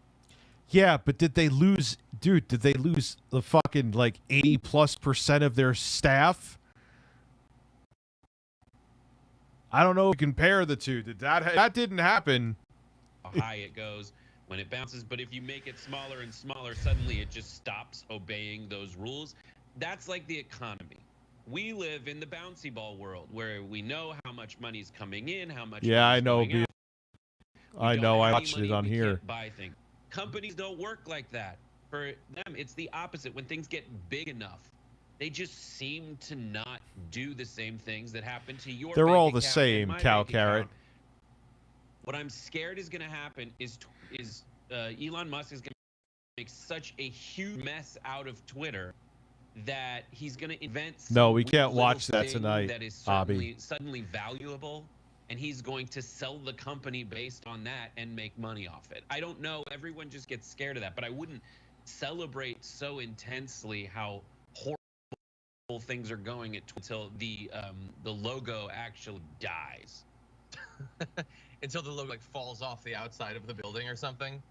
Yeah, but did they lose, dude? Did they lose the fucking like 80+% of their staff? I don't know if you compare the two. Did that didn't happen? How high it goes when it bounces, but if you make it smaller and smaller, suddenly it just stops obeying those rules. That's like the economy. We live in the bouncy ball world where we know how much money's coming in, how much. Yeah, I know. Going out. I don't know. I have any watched money, it on we here. can't buy things. Companies don't work like that. For them, it's the opposite. When things get big enough, they just seem to not do the same things that happen to your They're bank all the account and same, my Cow bank Carrot. account. What I'm scared is going to happen is Elon Musk is going to make such a huge mess out of Twitter that he's going to invent No, some we can't weird watch little that thing tonight, that is Bobby. suddenly valuable, and he's going to sell the company based on that and make money off it. I don't know. Everyone just gets scared of that, but I wouldn't celebrate so intensely how horrible things are going until the logo actually dies. Until the logo like falls off the outside of the building or something.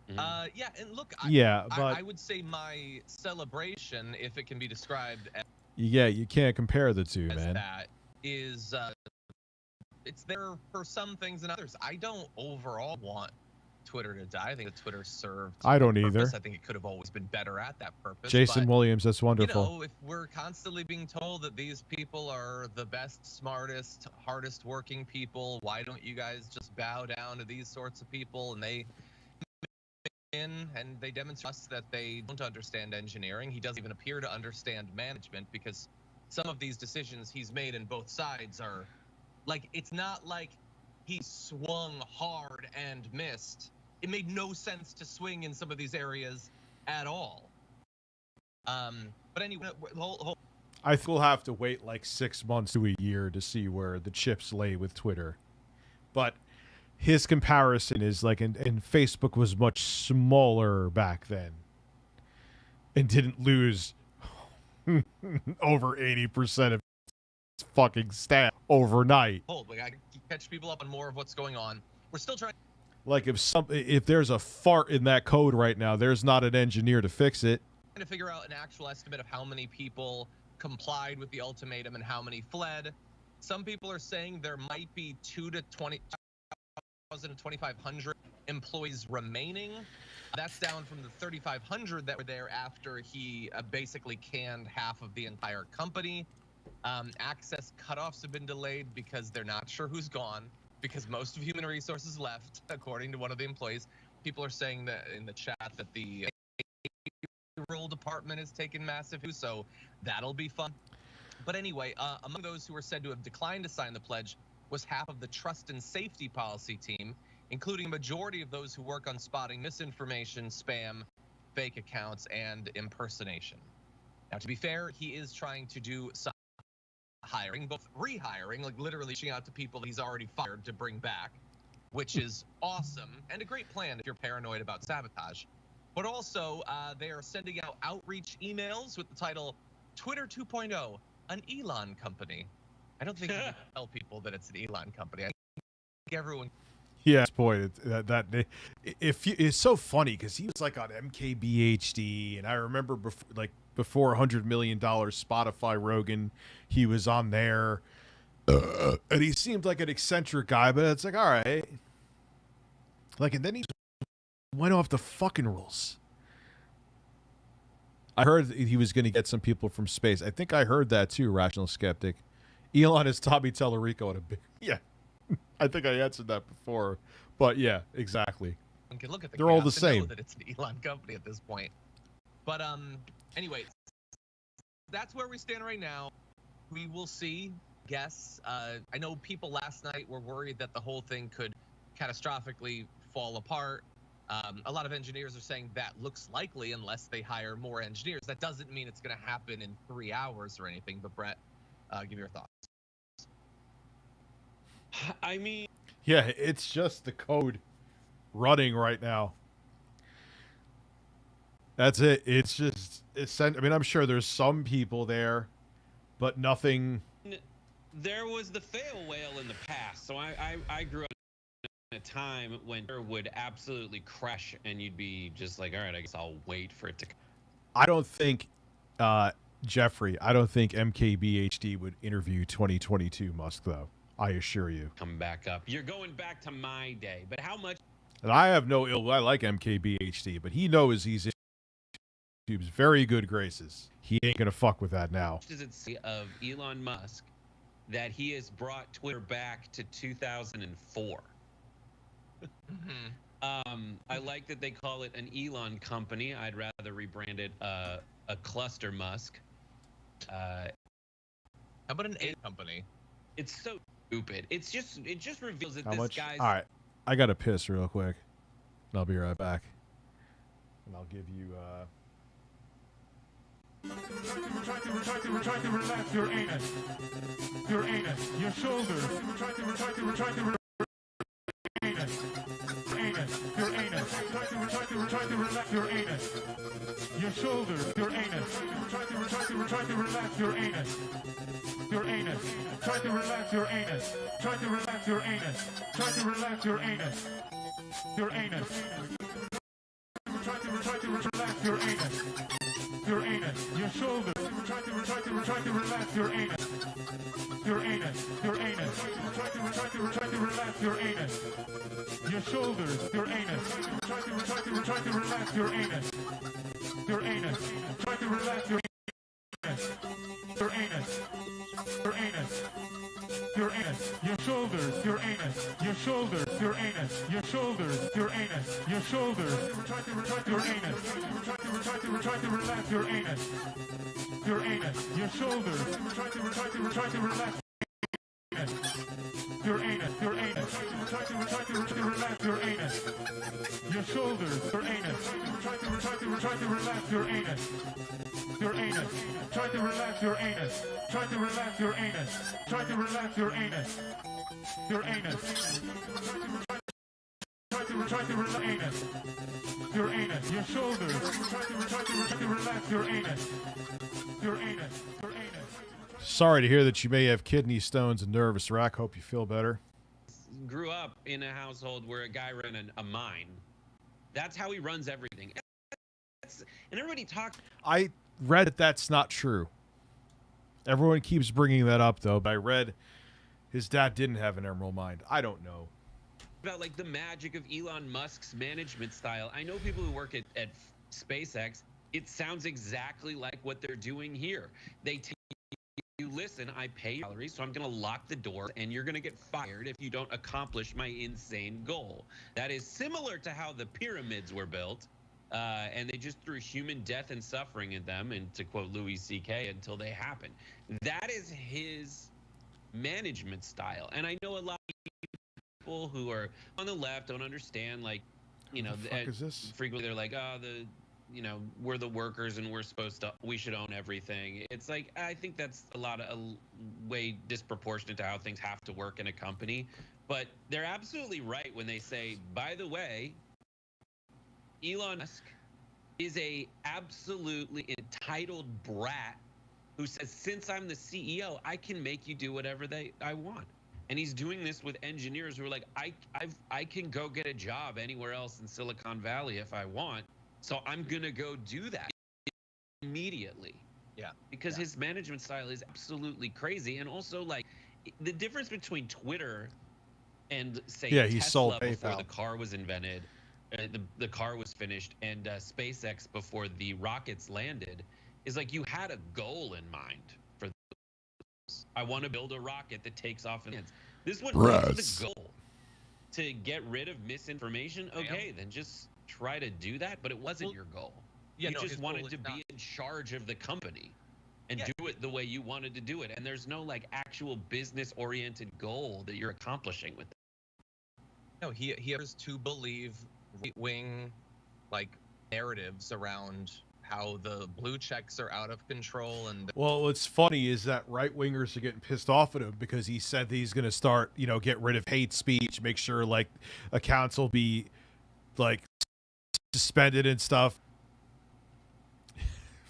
Yeah, and look, Yeah, but- I would say my celebration, if it can be described as Yeah, you can't compare the two, man. that, is it's there for some things and others. I don't overall want Twitter to die. I think that Twitter served I don't a purpose. either. I think it could have always been better at that purpose. Jason but, Williams, that's wonderful. You know, if we're constantly being told that these people are the best, smartest, hardest working people, why don't you guys just bow down to these sorts of people? And they and they demonstrate us that they don't understand engineering. He doesn't even appear to understand management, because some of these decisions he's made in both sides are like, it's not like he swung hard and missed. It made no sense to swing in some of these areas at all. But anyway, I think we'll have to wait like 6 months to a year to see where the chips lay with Twitter. But his comparison is like, and Facebook was much smaller back then and didn't lose over 80% of its fucking staff overnight. like I can catch people up on more of what's going on. We're still trying. Like if there's a fart in that code right now, there's not an engineer to fix it. To figure out an actual estimate of how many people complied with the ultimatum and how many fled. Some people are saying there might be 2,500 employees remaining. That's down from the 3,500 that were there after he basically canned half of the entire company. Access cutoffs have been delayed because they're not sure who's gone, because most of human resources left, according to one of the employees. People are saying that in the chat that the payroll department has taken massive hits, so that'll be fun. But anyway, among those who were said to have declined to sign the pledge was half of the trust and safety policy team, including a majority of those who work on spotting misinformation, spam, fake accounts, and impersonation. Now, to be fair, he is trying to do some hiring, both rehiring, like literally reaching out to people he's already fired to bring back, which is awesome and a great plan if you're paranoid about sabotage. But also, they are sending out outreach emails with the title Twitter 2.0, an Elon company. I don't think you can tell people that it's an Elon company. I think everyone. Yeah, boy, it's so funny because he was like on MKBHD, and I remember before $100 million Spotify Rogan, he was on there, and he seemed like an eccentric guy. But it's like, all right, like, and then he went off the fucking rules. I heard he was going to get some people from space. I think I heard that too, Rational Skeptic. Elon is Tommy Tellerico at a big. Yeah, I think I answered that before, but yeah, exactly. You can look at the They're all the chaos and know same. that it's an Elon company at this point. But anyway, that's where we stand right now. We will see. Guess. I know people last night were worried that the whole thing could catastrophically fall apart. A lot of engineers are saying that looks likely unless they hire more engineers. That doesn't mean it's going to happen in 3 hours or anything. But Brett, give me your thoughts. I mean, Yeah, it's just the code running right now. That's it. It's just I mean, I'm sure there's some people there, but nothing. there was the fail whale in the past. So I grew up in a time when it would absolutely crash, and you'd be just like, all right, I guess I'll wait for it to. I don't think, Jeffrey, I don't think MKBHD would interview 2022 Musk, though. I assure you. Come back up. You're going back to my day. But how much? And I have no ill. I like MKBHD, but he knows he's in YouTube's very good graces. He ain't gonna fuck with that now. Does it say of Elon Musk that he has brought Twitter back to 2004? I like that they call it an Elon company. I'd rather rebrand it a Cluster Musk. How about an A company? It's so stupid. It just reveals that How this much? guy's. All right, I gotta piss real quick. And I'll be right back. And I'll give you. Try to relax your anus. Your anus. Your shoulders. Try to relax your anus. Your anus. Try to relax your anus. Your shoulders. Your anus. Try to relax your anus. Your anus. Try to relax your anus. Try to relax your anus. Try to relax your anus. Your anus. Try to relax your anus. Your anus, your shoulders. Try to relax your anus. Your anus, your anus. Try to relax your anus. Your shoulders, your anus. Try to relax your anus. Your anus. Try to relax your anus. Your anus. Your anus. Your anus, your shoulders, your anus, your shoulders, your anus, your shoulders, your anus, your shoulders. Try to relax your anus. Try to relax your anus. Your anus, your shoulders. Try to relax your anus. Your anus, your anus. Try to relax your anus. Your shoulders, your anus. Try to relax your anus. Your anus. Try to relax your anus. Try to relax your anus. Try to relax your anus. Your anus. Try to relax anus. Your anus. Your shoulders. Try to relax your anus. Your anus. Your anus. Sorry to hear that you may have kidney stones and nervous wreck. Hope you feel better. Grew up in a household where a guy ran a mine. That's how he runs everything. And everybody talks. I read that that's not true. Everyone keeps bringing that up, though. But I read his dad didn't have an emerald mine. I don't know. About like the magic of Elon Musk's management style. I know people who work at SpaceX. It sounds exactly like what they're doing here. They tell you, listen, I pay your salary, so I'm going to lock the door, and you're going to get fired if you don't accomplish my insane goal. That is similar to how the pyramids were built. And they just threw human death and suffering at them, and to quote Louis C.K., until they happen. That is his management style. And I know a lot of people who are on the left don't understand, like, you know, frequently they're like, oh, we're the workers and we should own everything. It's like, I think that's a way disproportionate to how things have to work in a company. But they're absolutely right when they say, by the way, Elon Musk is a absolutely entitled brat who says, since I'm the CEO, I can make you do whatever I want. And he's doing this with engineers who are like, I can go get a job anywhere else in Silicon Valley if I want. So I'm going to go do that immediately. Yeah. Because his management style is absolutely crazy. And also, like, the difference between Twitter and, say, he Tesla sold before PayPal. the car was invented, the car was finished, and SpaceX before the rockets landed, is like you had a goal in mind for this. I want to build a rocket that takes off and lands. This one was the goal. To get rid of misinformation, okay, then just try to do that, but it wasn't your goal. Yeah, you no, just his wanted goal to is be not- in charge of the company and do it the way you wanted to do it. And there's no like actual business-oriented goal that you're accomplishing with it. No, he has to believe right-wing like narratives around how the blue checks are out of control. And Well, what's funny is that right-wingers are getting pissed off at him because he said that he's going to start, get rid of hate speech, make sure, like, accounts will be, like, suspended and stuff.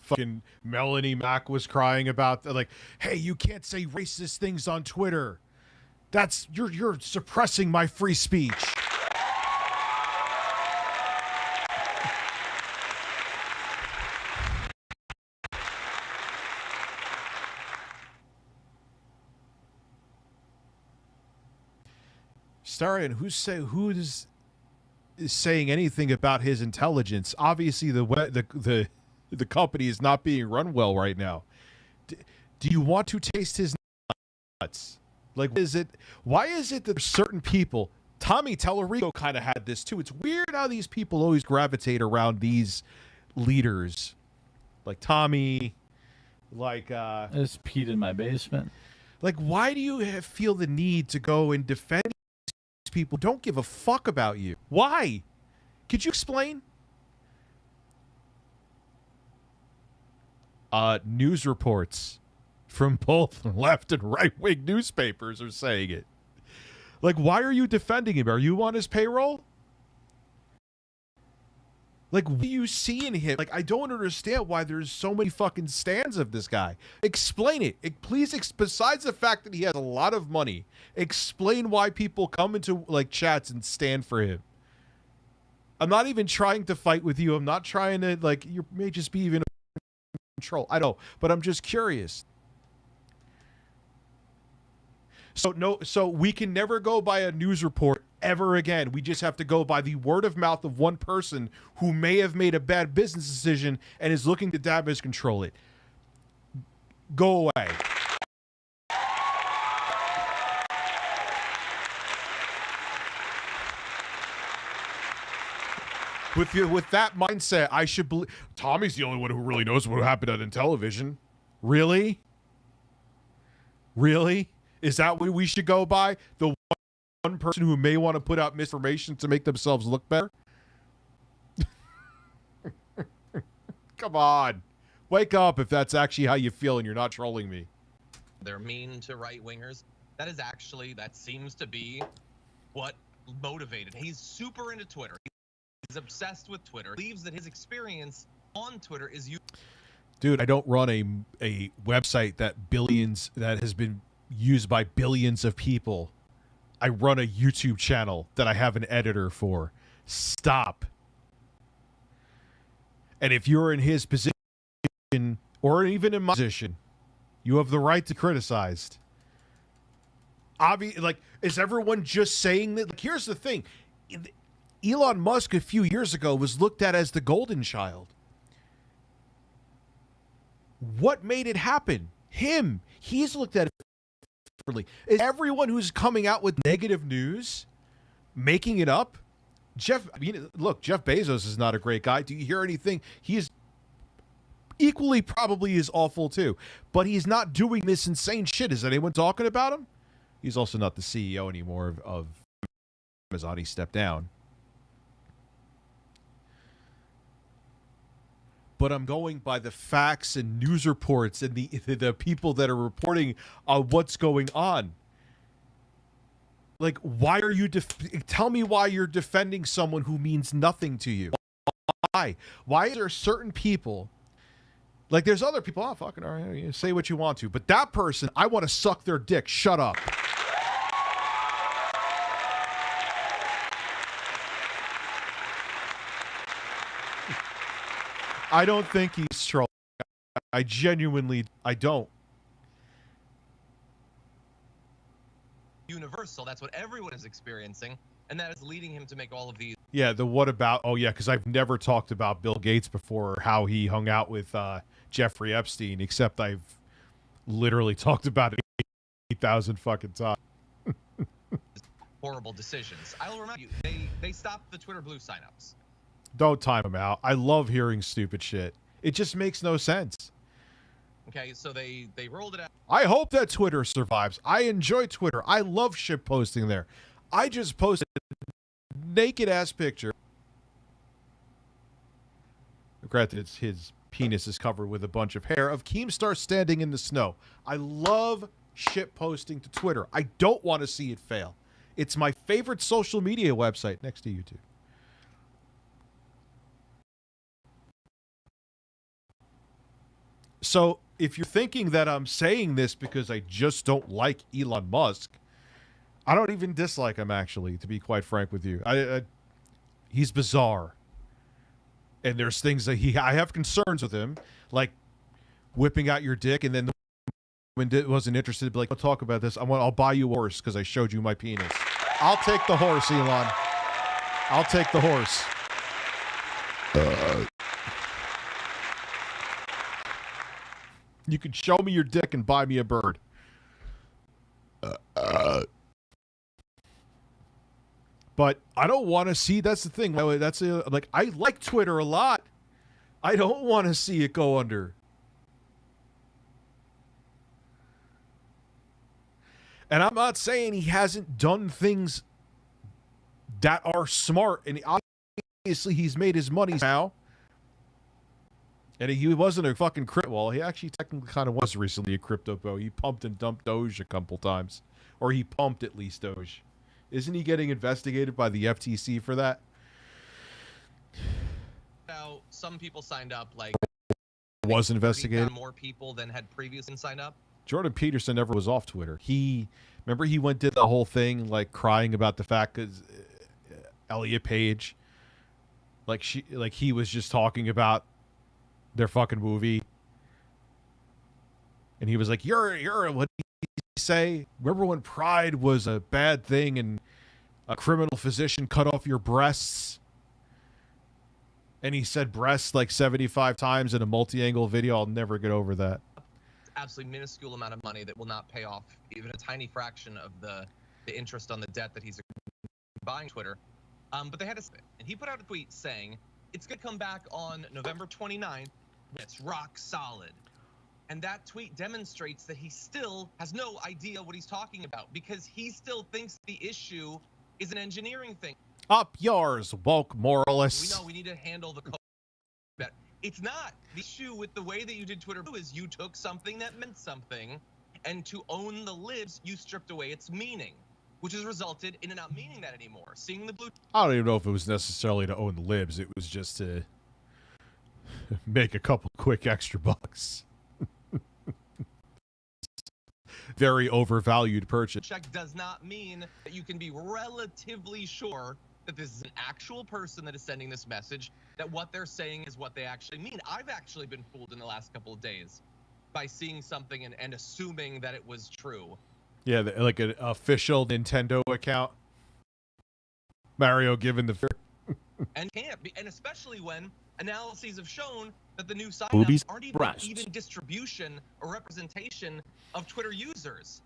Fucking Melanie Mack was crying about, like, hey, you can't say racist things on Twitter. You're suppressing my free speech. Starion, who is saying anything about his intelligence? Obviously, the company is not being run well right now. Do you want to taste his nuts? Like, why is it that certain people Tommy Tellerico kind of had this too. It's weird how these people always gravitate around these leaders, like Tommy, like I just peed in my basement. Like, why do you feel the need to go and defend these people who don't give a fuck about you? Why? Could you explain? News reports from both left and right-wing newspapers are saying it. Like, why are you defending him? Are you on his payroll? Like, what do you see in him? Like, I don't understand why there's so many fucking stands of this guy. Explain it. Please, besides the fact that he has a lot of money, explain why people come into, like, chats and stand for him. I'm not even trying to fight with you. I'm not trying to, like, you may just be even control. I don't, but I'm just curious. So we can never go by a news report ever again. We just have to go by the word of mouth of one person who may have made a bad business decision and is looking to damage control it. Go away. With that mindset, I should believe Tommy's the only one who really knows what happened on television. Really? Really? Is that what we should go by? The one person who may want to put out misinformation to make themselves look better? Come on. Wake up if that's actually how you feel and you're not trolling me. They're mean to right-wingers. That seems to be what motivated. He's super into Twitter. He's obsessed with Twitter. He believes that his experience on Twitter is Dude, I don't run a website that has been used by billions of people. I run a YouTube channel that I have an editor for. Stop. And if you're in his position or even in my position, you have the right to criticize. Is everyone just saying that? Like, here's the thing. Elon Musk a few years ago was looked at as the golden child. What made it happen? Him. He's looked at it differently. Is everyone who's coming out with negative news making it up? Jeff Bezos is not a great guy. Do you hear anything? He is equally probably is awful too. But he's not doing this insane shit. Is anyone talking about him? He's also not the CEO anymore of Amazon. He stepped down. But I'm going by the facts and news reports and the people that are reporting on what's going on. Like, why are you tell me why you're defending someone who means nothing to you? Why? Why are there certain people? Like, there's other people. Oh, fucking all right, you say what you want to, but that person, I want to suck their dick. Shut up. I don't think he's trolling. I don't. universal. That's what everyone is experiencing, and that is leading him to make all of these. Yeah, the what about? Oh yeah, because I've never talked about Bill Gates before, or how he hung out with Jeffrey Epstein, except I've literally talked about it 8,000 fucking times. Horrible decisions. I'll remind you, they stopped the Twitter Blue signups. Don't time them out. I love hearing stupid shit. It just makes no sense. Okay, so they rolled it out. I hope that Twitter survives. I enjoy Twitter. I love shit posting there. I just posted a naked ass picture. Granted, his penis is covered with a bunch of hair of Keemstar standing in the snow. I love shit posting to Twitter. I don't want to see it fail. It's my favorite social media website next to YouTube. So if you're thinking that I'm saying this because I just don't like Elon Musk, I don't even dislike him, actually, to be quite frank with you. He's bizarre. And there's things that I have concerns with him, like whipping out your dick, and then the woman wasn't interested to be like, I'll talk about this. I'll buy you a horse because I showed you my penis. I'll take the horse, Elon. I'll take the horse. You can show me your dick and buy me a bird. But I don't want to see. That's the thing. That's like I like Twitter a lot. I don't want to see it go under. And I'm not saying he hasn't done things that are smart, and obviously he's made his money now. And he wasn't a fucking crypto. Well, he actually technically kind of was recently a crypto bro. He pumped and dumped Doge a couple times, or he pumped at least Doge. Isn't he getting investigated by the FTC for that? Now, some people signed up like Was investigated. More people than had previously signed up. Jordan Peterson never was off Twitter. Remember he did the whole thing like crying about the fact that Elliot Page, he was just talking about their fucking movie, and he was like, "You're what did he say? Remember when Pride was a bad thing and a criminal physician cut off your breasts?" And he said breasts like 75 times in a multi-angle video. I'll never get over that. Absolutely minuscule amount of money that will not pay off even a tiny fraction of the interest on the debt that he's buying Twitter. But they had and he put out a tweet saying it's going to come back on November 29th. It's rock solid. And that tweet demonstrates that he still has no idea what he's talking about, because he still thinks the issue is an engineering thing. Up yours, woke moralists. We know we need to handle the code better. It's not. The issue with the way that you did Twitter Blue is you took something that meant something, and to own the libs, you stripped away its meaning, which has resulted in it not meaning that anymore. Seeing the blue. I don't even know if it was necessarily to own the libs. It was just to make a couple quick extra bucks. Very overvalued purchase. Check does not mean that you can be relatively sure that this is an actual person that is sending this message, that what they're saying is what they actually mean. I've actually been fooled in the last couple of days by seeing something and assuming that it was true. Yeah, like an official Nintendo account. Mario given the And can't be, and especially when analyses have shown that the new Boobies signups aren't breasts. even distribution or representation of Twitter users.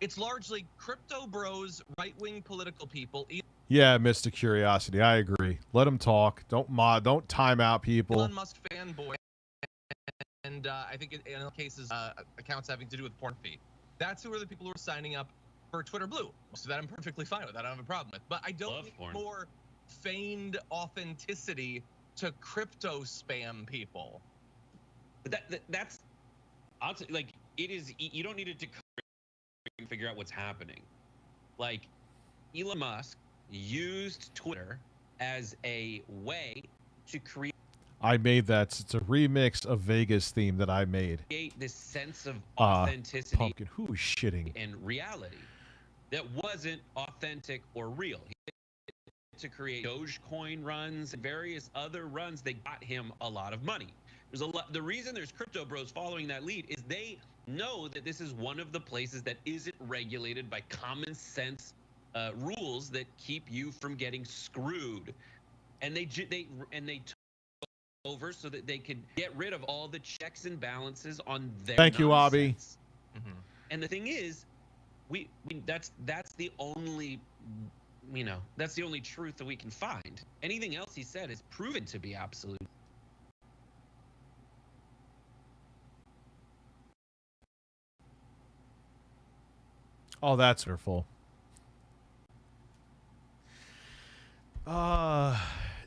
It's largely crypto bros, right-wing political people. Yeah, Mr. Curiosity, I agree. Let them talk. Don't time out people. Elon Musk fanboy, and I think in other cases, accounts having to do with porn feed. That's who are the people who are signing up for Twitter Blue. Most of that I'm perfectly fine with. I don't have a problem with. But I don't need more feigned authenticity to crypto spam people. That's like it is. You don't need it to figure out what's happening. Like Elon Musk used Twitter as a way to create I made that. It's a remix of Vegas theme that I made. this sense of authenticity Pumpkin, who is shitting? and reality that wasn't authentic or real. He had to create Dogecoin runs and various other runs that got him a lot of money. There's a lot. The reason there's crypto bros following that lead is they know that this is one of the places that isn't regulated by common sense rules that keep you from getting screwed, and they took over so that they could get rid of all the checks and balances on their Thank you, Abby. nonsense. And the thing is, that's the only, that's the only truth that we can find. Anything else he said is proven to be absolute. Oh, that's wonderful.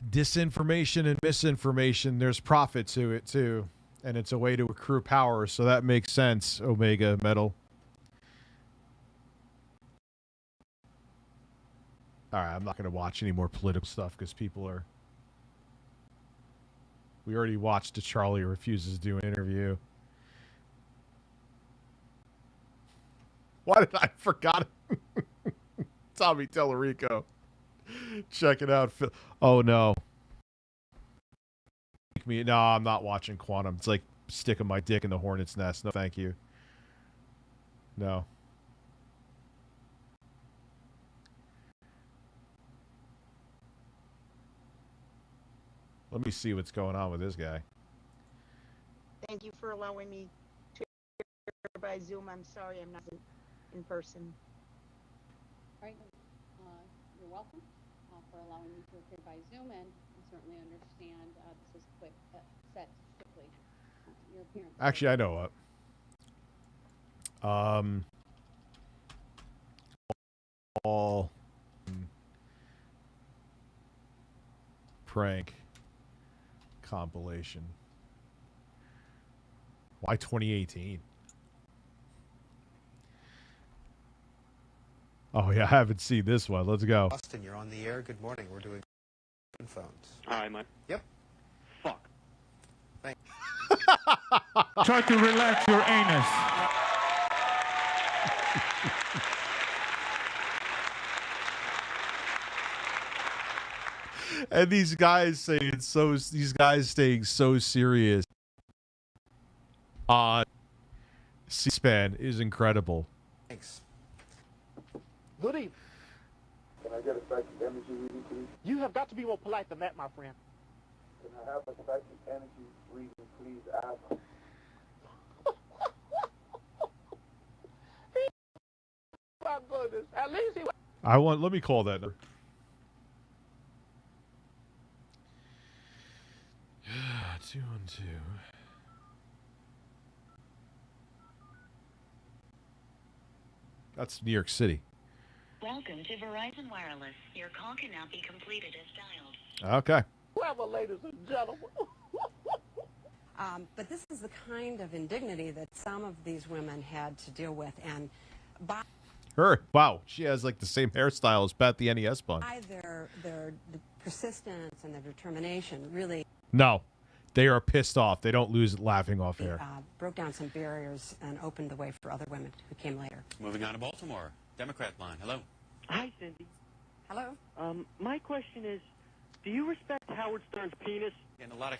Disinformation and misinformation, there's profit to it too. And it's a way to accrue power, so that makes sense, Omega Metal. Alright, I'm not going to watch any more political stuff because people are... We already watched a Charlie refuses to do an interview. Why did I forgot it? Tommy Tellerico. Check it out. Oh, no. No, I'm not watching Quantum. It's like sticking my dick in the hornet's nest. No, thank you. No. Let me see what's going on with this guy. Thank you for allowing me to hear by Zoom. I'm sorry I'm not in person. Right. You're welcome. for allowing me to appear by Zoom, and I certainly understand this is quick, set quickly. Your appearance. Actually, I know what. All prank compilation. Why 2018? Oh yeah, I haven't seen this one. Let's go. Austin, you're on the air. Good morning. We're doing phones. Hi, Mike. Yep. Fuck. Thanks. Try to relax your anus. And these guys saying so. These guys staying so serious on C-SPAN is incredible. Thanks. Good evening. Can I get a psychic energy reading, please? You have got to be more polite than that, my friend. Can I have a psychic energy reading, please, Al? My goodness. At least he... Let me call that number. 212. That's New York City. Welcome to Verizon Wireless. Your call cannot be completed as dialed. Okay. Well, ladies and gentlemen. But this is the kind of indignity that some of these women had to deal with, and by Wow, she has like the same hairstyle as Pat the NES Punk. their persistence and their determination really No, they are pissed off. They don't lose it laughing off hair. broke down some barriers and opened the way for other women who came later. Moving on to Baltimore. Democrat line. Hello. Hi, Cindy. Hello. My question is, do you respect Howard Stern's penis? And a lot of...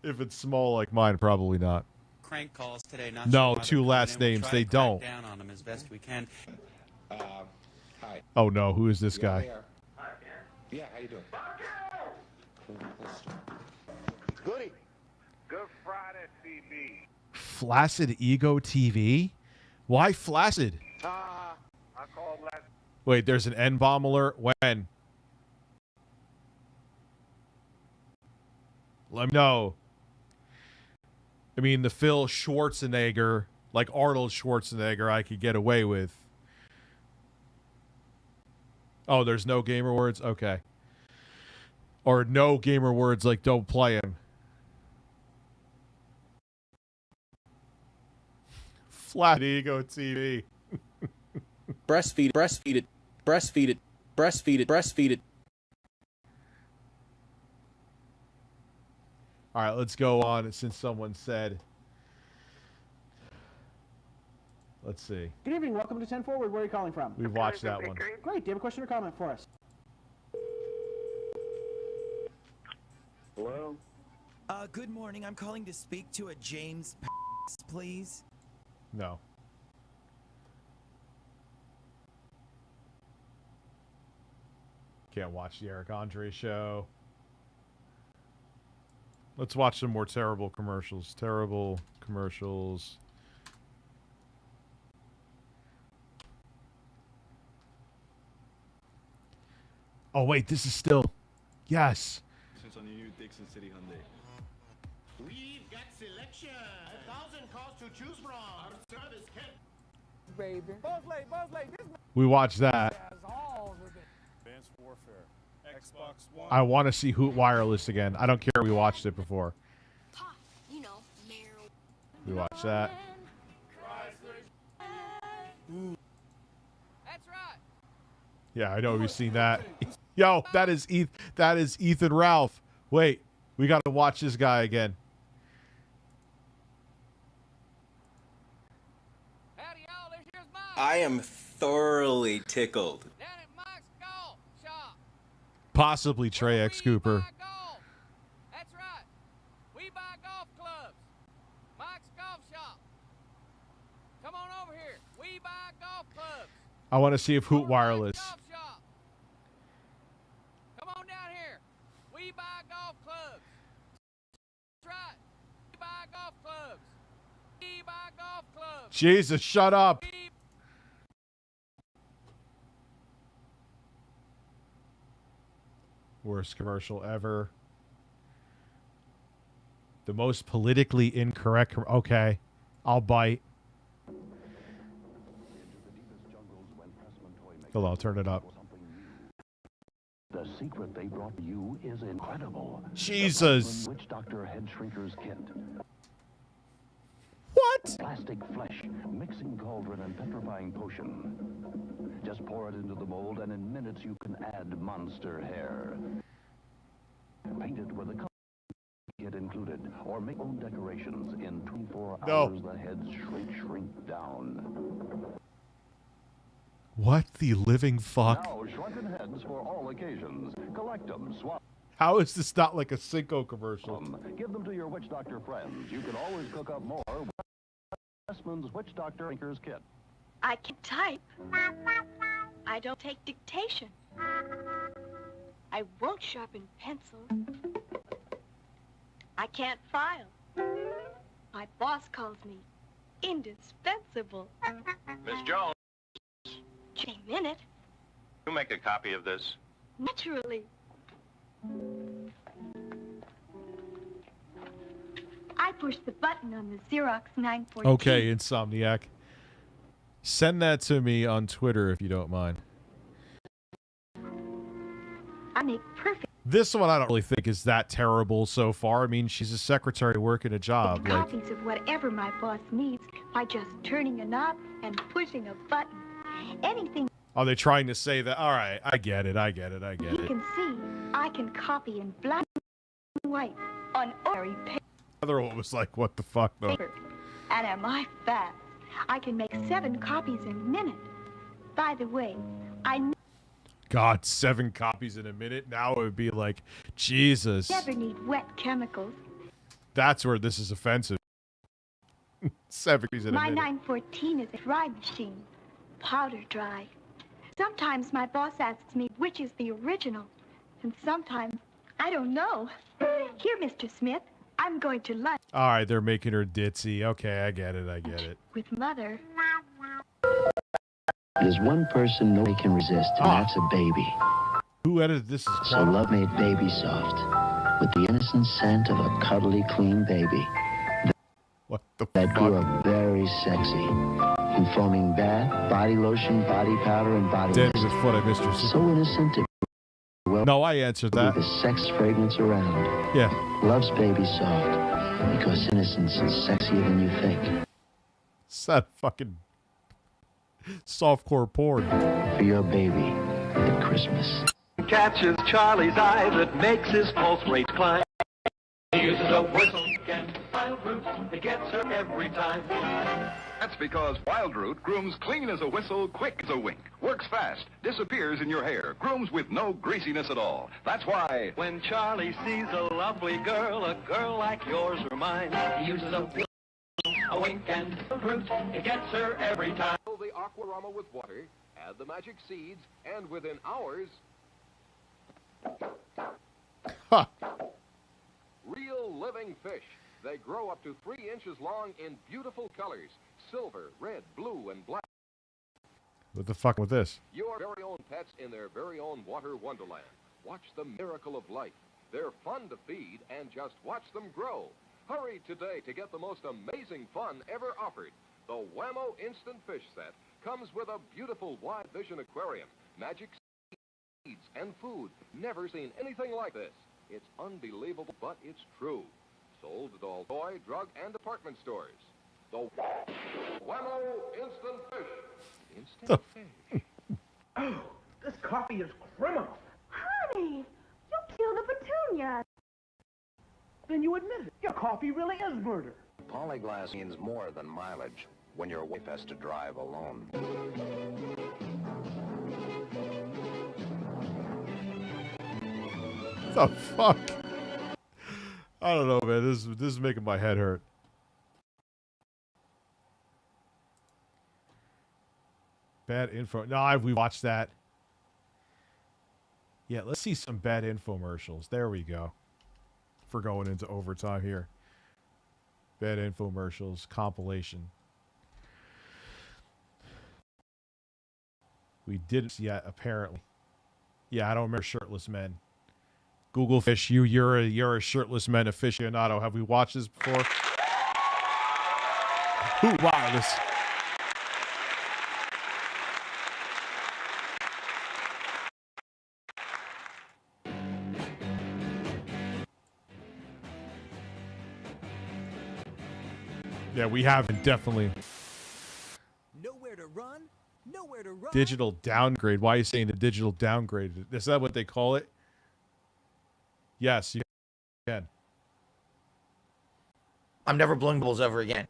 If it's small like mine, probably not. crank calls today. Not No, sure why two they're last coming in. names. We'll They try to crack don't. down on them as best we can. Hi. Oh no, who is this guy? Yeah, how you doing? Goody. Good Friday, CB. Flaccid Ego TV? Why flaccid? I called last. Wait, there's an N-bomb alert? When? Let me know. I mean, the Phil Schwarzenegger, like Arnold Schwarzenegger, I could get away with. Oh, there's no gamer words? Okay. Or no gamer words like don't play him. Flat Ego TV. Breastfeed it, breastfeed it, breastfeed it, breastfeed it, breastfeed it. All right, let's go on since someone said. Let's see. Good evening. Welcome to 10 Forward. Where are you calling from? We've watched that one. Great. Do you have a question or comment for us? Hello? Good morning. I'm calling to speak to a James please. No. Can't watch the Eric Andre show. Let's watch some more terrible commercials. Terrible commercials. Oh, wait, this is still. Yes. Since on the new Dixon City Hyundai. We've got selection. 1,000 cars to choose from. Our service can... Baby. Buzzley, this We watched that. has all the Advanced Warfare. Xbox One. I want to see Hoot Wireless again. I don't care. We watched it before. You know, Meryl. We watched that. That's right. Yeah, I know we've seen that. Yo, that is Ethan Ralph. Wait, we got to watch this guy again. I am thoroughly tickled. Possibly Trey X Cooper. That's right. We buy golf clubs. Mike's Golf Shop. Come on over here. We buy golf clubs. I want to see if Hoot Wireless. Golf shop. Come on down here. We buy golf clubs. That's right. We buy golf clubs. We buy golf clubs. Jesus, shut up. Worst commercial ever. The most politically incorrect. Okay, I'll bite. Hold on, I'll turn it up. The secret they brought you is incredible. Jesus. The Witch Doctor Head Shrinker's Kit. What? Plastic flesh, mixing cauldron and petrifying potion. Just pour it into the mold and in minutes you can add monster hair. Paint it with a color kit included or make own decorations. In 24 hours the heads shrink down. What the living fuck? Now shrunken heads for all occasions. Collect them, swap. How is this not like a Cinco commercial? Give them to your Witch Doctor friends. You can always cook up more with Westman's Witch Doctor Shrinker's Kit. I can type. I don't take dictation. I won't sharpen pencils. I can't file. My boss calls me indispensable. Miss Jones, A minute, you make a copy of this. naturally. I push the button on the Xerox 914. Okay, Insomniac. Send that to me on Twitter if you don't mind. I make perfect This one I don't really think is that terrible so far. I mean, she's a secretary working a job. Like, copies of whatever my boss needs by just turning a knob and pushing a button. Anything are they trying to say that? All right, I get it. you can see, I can copy in black and white on ordinary paper. The other one was like, what the fuck, though? And am I fast? I can make 7 copies in a minute. By the way, I God, 7 copies in a minute? Now it would be like, Jesus. never need wet chemicals. That's where this is offensive. 7 copies in a My minute. 914 is a dry machine, powder dry. Sometimes my boss asks me which is the original, and sometimes I don't know. Here, Mr. Smith, I'm going to lunch All right, they're making her ditzy. Okay, I get it. with Mother. There's one person nobody can resist, and that's a baby. Who edited this? So Love made Baby Soft, with the innocent scent of a cuddly, clean baby. What the that grew up very sexy, in foaming bath, body lotion, body powder, and body Damn, mist. it's what I missed her. So innocent it well. No, I answered that. The sex fragrance around. Yeah. Loves Baby Soft, because innocence is sexier than you think. It's that fucking softcore porn. For your baby at Christmas. Catches Charlie's eye that makes his pulse rate climb. He uses a whistle and wild root. It gets her every time. That's because Wild Root grooms clean as a whistle, quick as a wink, works fast, disappears in your hair, grooms with no greasiness at all. That's why When Charlie sees a lovely girl, a girl like yours or mine, he uses a wink and a root. It gets her every time. Fill the Aquarama with water, add the magic seeds, and within hours... Real living fish. They grow up to 3 inches long in beautiful colors. Silver, red, blue, and black. What the fuck with this? Your very own pets in their very own water wonderland. Watch the miracle of life. They're fun to feed, and just watch them grow. Hurry today to get the most amazing fun ever offered. The Whammo Instant Fish Set comes with a beautiful wide vision aquarium, magic seeds, and food. Never seen anything like this. It's unbelievable, but it's true. Sold at all toy, drug, and department stores. The Whammo Instant Fish. Instant Fish. Oh, this coffee is criminal. Honey, you killed a petunia. Then you admit it. Your coffee really is murder. Polyglass means more than mileage when your wife has to drive alone. The fuck? I don't know, man. This is making my head hurt. Bad info. No, we watched that. Yeah, let's see some bad infomercials. There we go. For going into overtime here. Bad infomercials compilation. We didn't yet, apparently. Yeah, I don't remember shirtless men. Google Fish, you're a shirtless men aficionado. Have we watched this before? Ooh, wireless. Yeah, we haven't, definitely. Nowhere to run, nowhere to run. Digital downgrade. Why are you saying the digital downgrade? Is that what they call it? Yes, you can. I'm never blowing bubbles ever again.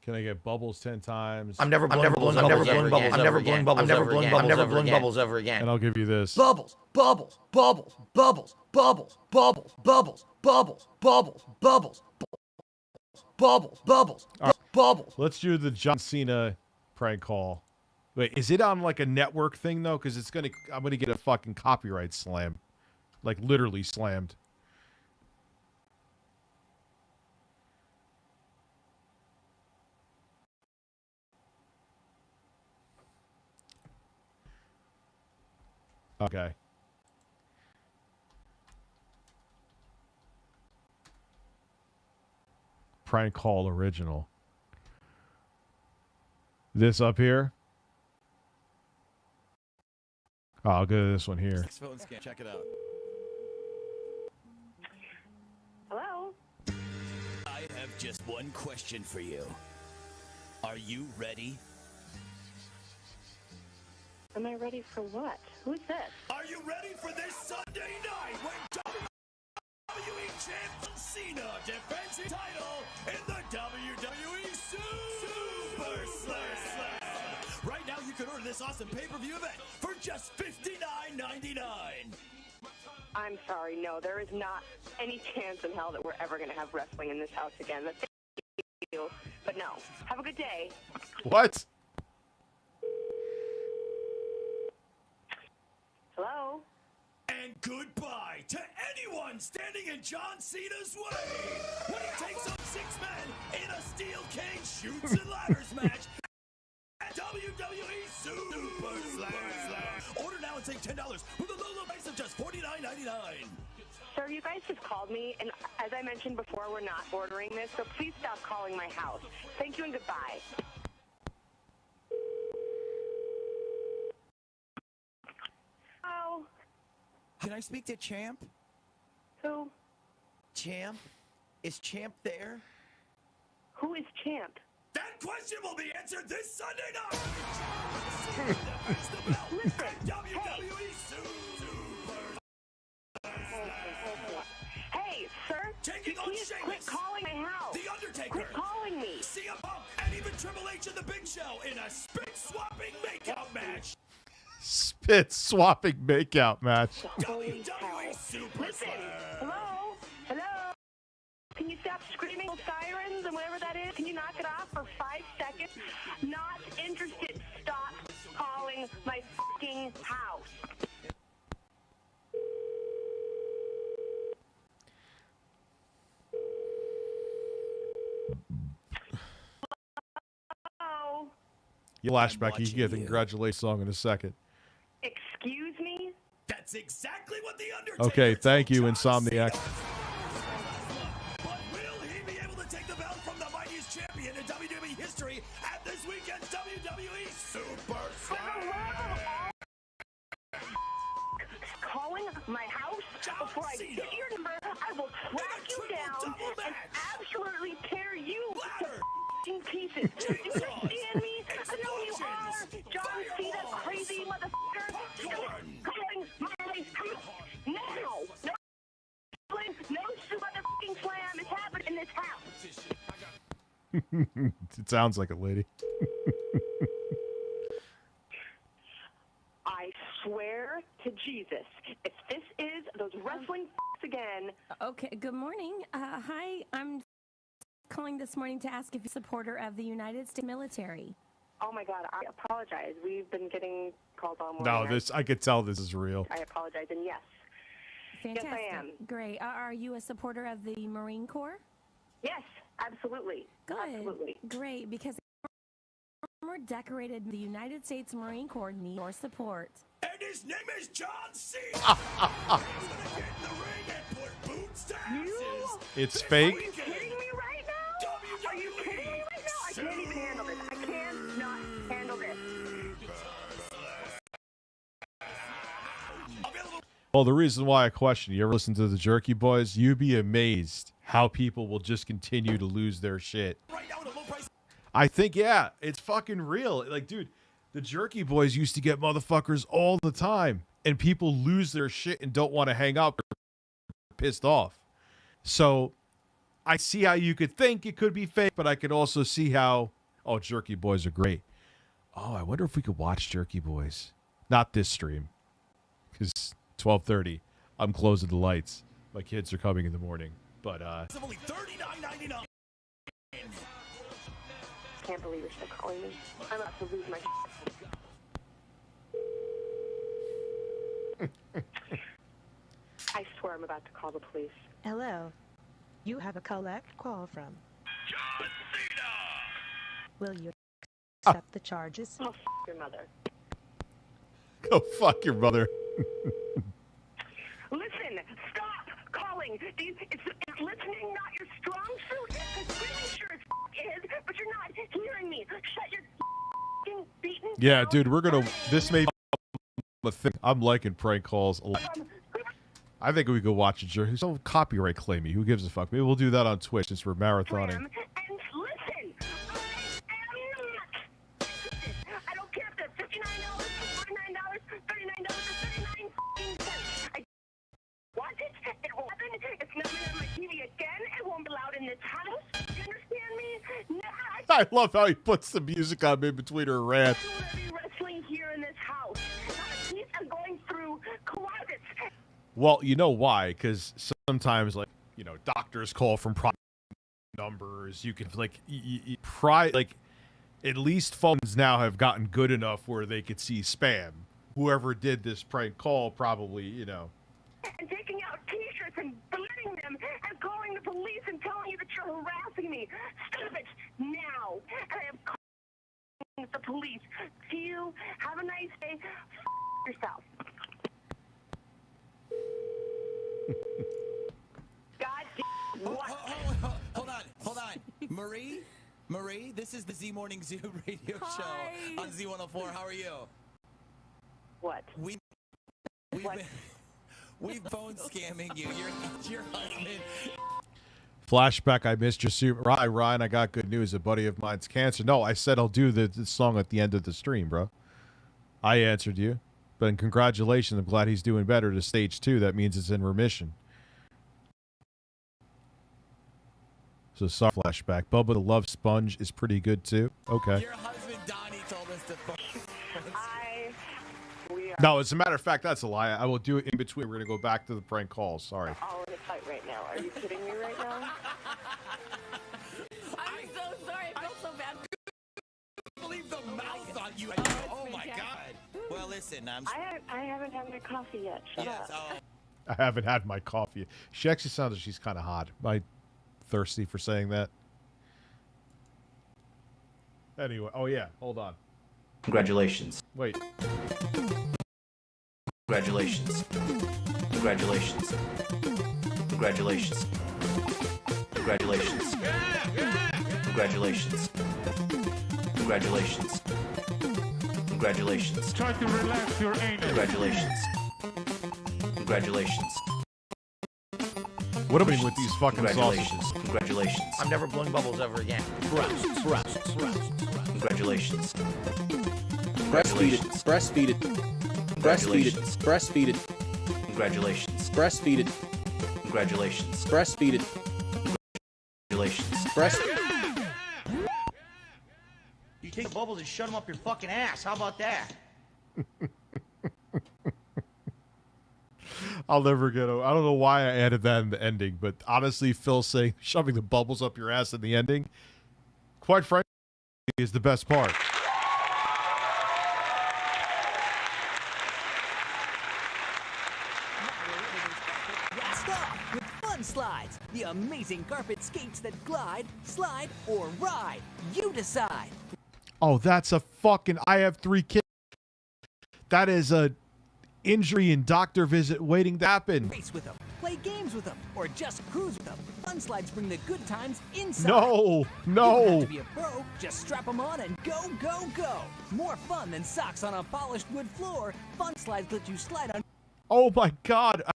Can I get bubbles 10 times? I'm never blowing bubbles ever again. I'm never blowing bubbles ever again. And I'll give you this. Bubbles, bubbles, bubbles, bubbles, bubbles, bubbles, bubbles, bubbles, bubbles, bubbles, bubbles, bubbles, bubbles. Let's do the John Cena prank call. Wait, is it on like a network thing though? Because I'm gonna get a fucking copyright slam, like literally slammed. Okay. Prank call original. This up here? Oh, I'll go to this one here. Phone scan. Check it out. Hello? I have just one question for you. Are you ready? Am I ready for what? Who's this? Are you ready for this Sunday night when WWE Champ John Cena defends his title in the WWE Super Slam? Right now, you can order this awesome pay-per-view event for just $59.99. I'm sorry, no, there is not any chance in hell that we're ever going to have wrestling in this house again. Thank you, but no. Have a good day. What? Hello? And goodbye to anyone standing in John Cena's way when he takes on 6 men in a steel cage shoots and ladders match at WWE Super Slam. Order now and save $10 with a low price of just $49.99. Sir, you guys just called me, and as I mentioned before, we're not ordering this, so please stop calling my house. Thank you and goodbye. Oh. Can I speak to Champ? Who? Champ? Is Champ there? Who is Champ? That question will be answered this Sunday night. WWE Super. Hey, sir! Taking you on can't Sheamus, quit calling my house! The Undertaker, Quit calling me! CM Punk, and even Triple H and the Big Show in a spit-swapping makeout match. Spit swapping makeout match. WWE Super Listen, Slam. hello? Hello? Can you stop screaming sirens and whatever that is? Can you knock it off for 5 seconds? Not interested. Stop calling my fucking house. Hello? You flashback. You can get the congratulations song in a second. Excuse me? That's exactly what the Undertaker. Okay, thank you, Insomniac. But will he be able to take the belt from the mightiest champion in WWE history at this weekend's WWE Super Slam? Calling my house before I get your number, I will track you down and absolutely tear you to f***ing pieces. Do you understand me? I know you are, John Cena, crazy motherfucker. Calling my house now. No motherfucking slam is happening in this house. It sounds like it, lady. I swear to Jesus, if this is those wrestling again. Okay, good morning. Hi, I'm calling this morning to ask if you're a supporter of the United States military. Oh my God, I apologize. We've been getting calls all morning. No, I could tell this is real. I apologize, and yes. Fantastic. Yes, I am. Great. Are you a supporter of the Marine Corps? Yes, absolutely. Good. Absolutely. Great, because more decorated the United States Marine Corps need your support. And His name is John Cena. He's gonna get in the ring and put boots to asses. It's fake. Are you kidding me right now? Are you kidding me right now? I can't even handle this. I cannot handle this. Well, the reason why I question you ever listen to the Jerky Boys, you'd be amazed how people will just continue to lose their shit. I think, yeah, it's fucking real. Like, dude, the Jerky Boys used to get motherfuckers all the time, and people lose their shit and don't want to hang up, pissed off. So I see how you could think it could be fake, but I could also see how, oh, Jerky Boys are great. Oh, I wonder if we could watch Jerky Boys. Not this stream, because 12:30, I'm closing the lights. My kids are coming in the morning, but It's only $39.99. Can't believe you're still calling me. I'm about to lose my. I swear I'm about to call the police. Hello. You have a collect call from John Cena. Will you accept the charges? Oh, your mother. go fuck your mother. Listen, stop calling. It's listening not your strong suit. I'm pretty sure it is, but you're not hearing me. Shut your beaten. Yeah, dude, we're gonna. This may be a thing. I'm liking prank calls a lot. I think we could watch a jerky. Don't copyright claim me. Who gives a fuck? Maybe we'll do that on Twitch since we're marathoning. And listen, I don't care if they're $59, $49, $39, or 39 cents. I want it. It won't happen. It's not on my TV again. It won't be allowed in this house. You understand me? No, I love how he puts the music on in between her rant. I will be wrestling here in this house. Not a piece of going through closets. Well, you know why? Because sometimes, like, you know, doctors call from private numbers. You can, like, at least phones now have gotten good enough where they could see spam. Whoever did this prank call probably, you know. And taking out T-shirts and burning them and calling the police and telling you that you're harassing me. Stop it now. And I am calling the police. See you. Have a nice day. Yourself. God damn. What? Hold on. Marie, this is the Z Morning Zoo radio show on Z104. How are you? What? We've phone scamming you. Your husband. Flashback, I missed your suit. Ryan, I got good news. A buddy of mine's cancer. No, I said I'll do the song at the end of the stream, bro. I answered you. But congratulations, I'm glad he's doing better to stage 2. That means it's in remission. So sorry, Flashback. Bubba the Love Sponge is pretty good too. Okay. Your husband Donnie told us to No, as a matter of fact, that's a lie. I will do it in between. We're going to go back to the prank calls. Sorry. All in a fight right now. Are you kidding me right now? I'm so sorry. I feel so bad. I believe the mouth on you. Oh my God. Well, listen, I haven't had my coffee yet. Shut up. I haven't had my coffee. She actually sounds like she's kind of hot. Am I thirsty for saying that? Anyway, oh yeah, hold on. Congratulations. Wait. Congratulations. Congratulations. Congratulations. Congratulations. Congratulations. Congratulations. Congratulations. Try to relax your anus. Congratulations. Congratulations. What am I with these fucking sausages? Congratulations. I'm never blowing bubbles ever again. Congratulations. Breastfeed it. Breastfeed it. Breastfeed it. Breastfeed it. Congratulations. Breastfeed it. Congratulations. Breastfeed it. Congratulations. Breastfeed. You take bubbles and shut them up your fucking ass. How about that? I'll never get over. I don't know why I added that in the ending, but honestly, Phil saying shoving the bubbles up your ass in the ending, quite frankly, is the best part. Stop with Fun Slides, the amazing carpet skates that glide, slide, or ride. You decide. Oh, that's a fucking. I have 3 kids. That is a injury and doctor visit waiting to happen. Race with them, play games with them, or just cruise with them. Fun slides bring the good times inside. No, You don't have no. to be a pro, just strap them on and go, go, go. More fun than socks on a polished wood floor. Fun slides let you slide on Oh my God. I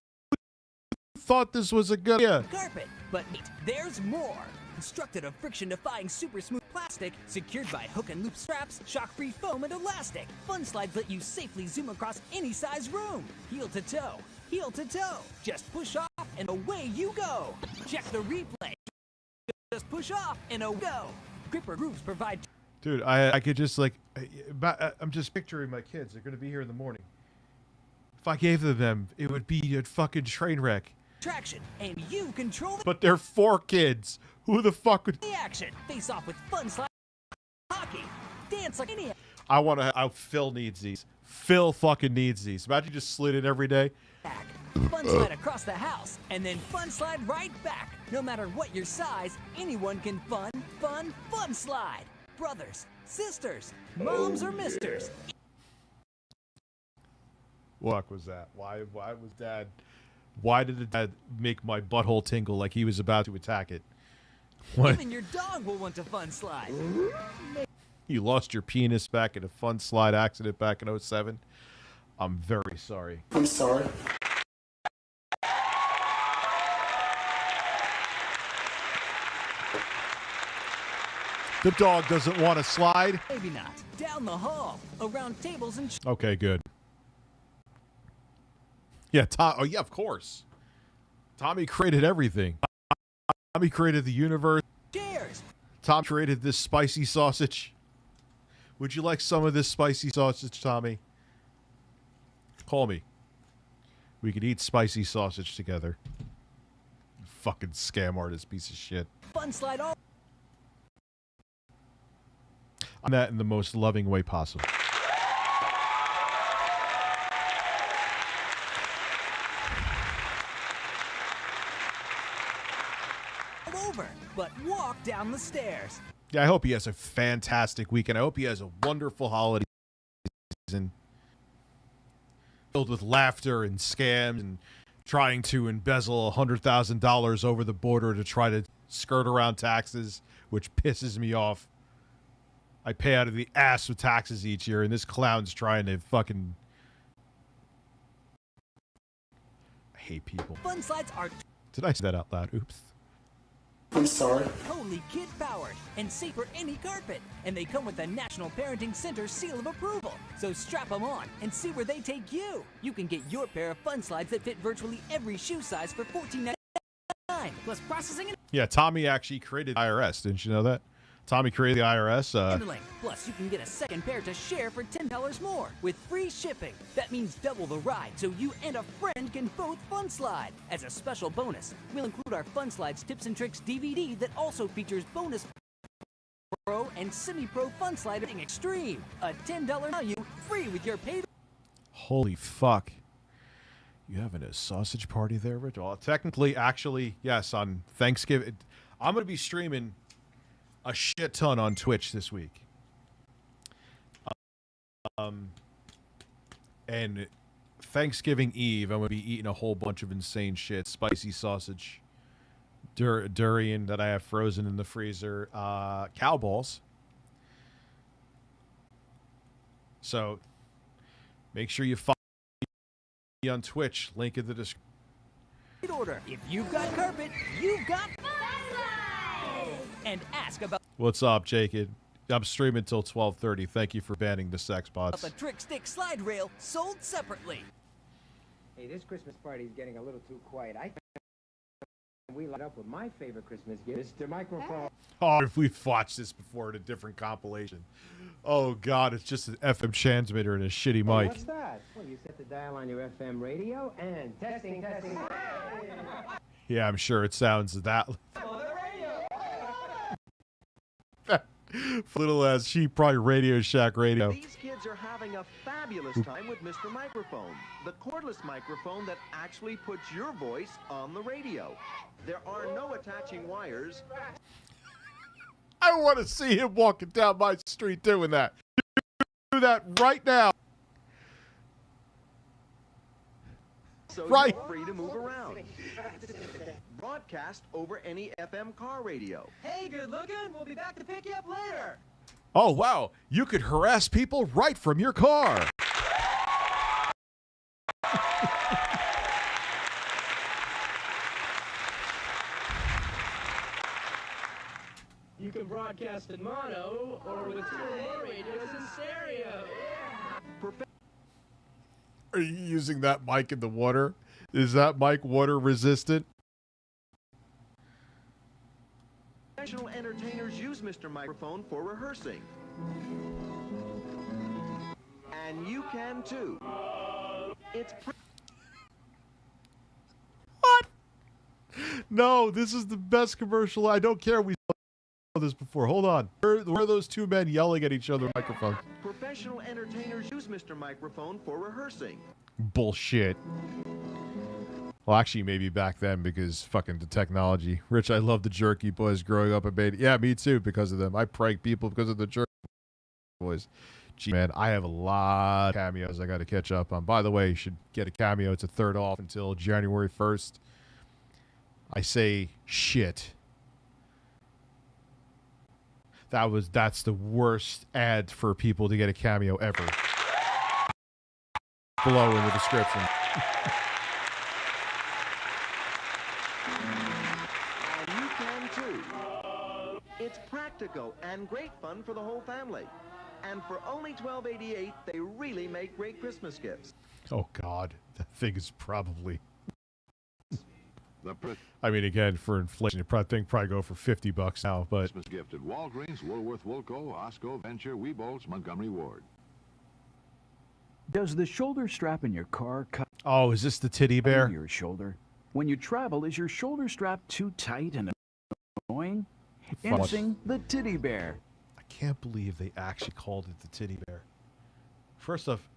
thought this was a good idea. carpet. But wait, there's more. Constructed of friction-defying super smooth plastic, secured by hook and loop straps, shock-free foam, and elastic. Fun slides let you safely zoom across any size room. Heel to toe, heel to toe. Just push off and away you go. Check the replay. Just push off and away go. Gripper grooves provide Dude, I could just like, I'm just picturing my kids. They're going to be here in the morning. If I gave them, it would be a fucking train wreck. traction, and you control the But they're 4 kids. Who the fuck would... action. Face off with fun slide hockey. Dance like any. Phil needs these. Phil fucking needs these. Imagine you just slid in every day. Fun slide across the house, and then fun slide right back. No matter what your size, anyone can fun slide. Brothers, sisters, moms, or misters. What was that? Why was Dad... Why did Dad make my butthole tingle like he was about to attack it? What? Even your dog will want to fun slide. You lost your penis back in a fun slide accident back in 07? I'm very sorry. I'm sorry. The dog doesn't want to slide? Maybe not. Down the hall, around tables and Okay, good. Yeah, oh yeah, of course. Tommy created everything. Tommy created the universe. chairs. Tom created this spicy sausage. Would you like some of this spicy sausage, Tommy? Call me. We could eat spicy sausage together. Fucking scam artist piece of shit. Fun slide all. I'm that in the most loving way possible. Over, but walk down the stairs. Yeah, I hope he has a fantastic weekend. I hope he has a wonderful holiday season filled with laughter and scams and trying to embezzle $100,000 over the border to try to skirt around taxes, which pisses me off. I pay out of the ass with taxes each year, and this clown's trying to fucking... I hate people. Fun slides are Did I say that out loud? Oops. I'm sorry. totally kid-powered and safe for any carpet. And they come with the National Parenting Center seal of approval. So strap them on and see where they take you. You can get your pair of fun slides that fit virtually every shoe size for $14.99. Plus processing and Yeah, Tommy actually created the IRS. Didn't you know that? Tommy created the IRS. handling. Plus, you can get a second pair to share for $10 more with free shipping. That means double the ride, so you and a friend can both fun slide. As a special bonus, we'll include our Fun Slides Tips and Tricks DVD that also features bonus Pro and Semi-Pro Fun Sliding Extreme. A $10 value, free with your pay. Holy fuck. You having a sausage party there, Rich? Well, technically, actually, yes, on Thanksgiving. I'm going to be streaming a shit ton on Twitch this week. And Thanksgiving Eve, I'm going to be eating a whole bunch of insane shit. Spicy sausage, durian that I have frozen in the freezer, cow balls. So make sure you follow me on Twitch. Link in the description. Order. If you've got carpet, you've got and ask about What's up, Jacob? I'm streaming till 12:30. Thank you for banning the sex bots. the Trick Stick Slide Rail sold separately. Hey, this Christmas party is getting a little too quiet. I think we light up with my favorite Christmas gift, Mr. Microphone. Oh, if we've watched this before in a different compilation. Oh, God, it's just an FM transmitter and a shitty Oh, mic. what's that? Well, you set the dial on your FM radio and testing. Yeah, I'm sure it sounds that... Little ass sheep, probably Radio Shack radio. These kids are having a fabulous time with Mr. Microphone, the cordless microphone that actually puts your voice on the radio. There are no attaching wires. I want to see him walking down my street doing that. Do that right now. So Right. you're free to move around. Broadcast over any FM car radio. Hey, good looking. We'll be back to pick you up later. Oh, wow. You could harass people right from your car. You can broadcast in mono or with two or more radios in stereo. Are you using that mic in the water? Is that mic water resistant? Professional entertainers use Mr. Microphone for rehearsing. And you can too. It's No, this is the best commercial. I don't care. We saw this before. Hold on. Where are those two men yelling at each other on microphones? professional entertainers use Mr. Microphone for rehearsing. Bullshit. Well, actually, maybe back then because fucking the technology. Rich, I love the Jerky Boys growing up. Yeah, me too because of them. I prank people because of the Jerky Boys. Gee, man, I have a lot of cameos I got to catch up on. By the way, you should get a cameo. It's a third off until January 1st. I say shit. That's the worst ad for people to get a cameo ever. Below in the description. And you can too. It's practical and great fun for the whole family. And for only $12.88, they really make great Christmas gifts. Oh, God. That thing is probably... I mean, again, for inflation, it probably go for $50 now, but... Christmas gift at Walgreens, Woolworth, Woolco, Osco, Venture, Weebolts, Montgomery Ward. Does the shoulder strap in your car cut Oh, is this the titty bear? your shoulder? When you travel, is your shoulder strap too tight and annoying? Introducing the titty bear. I can't believe they actually called it the titty bear. First off,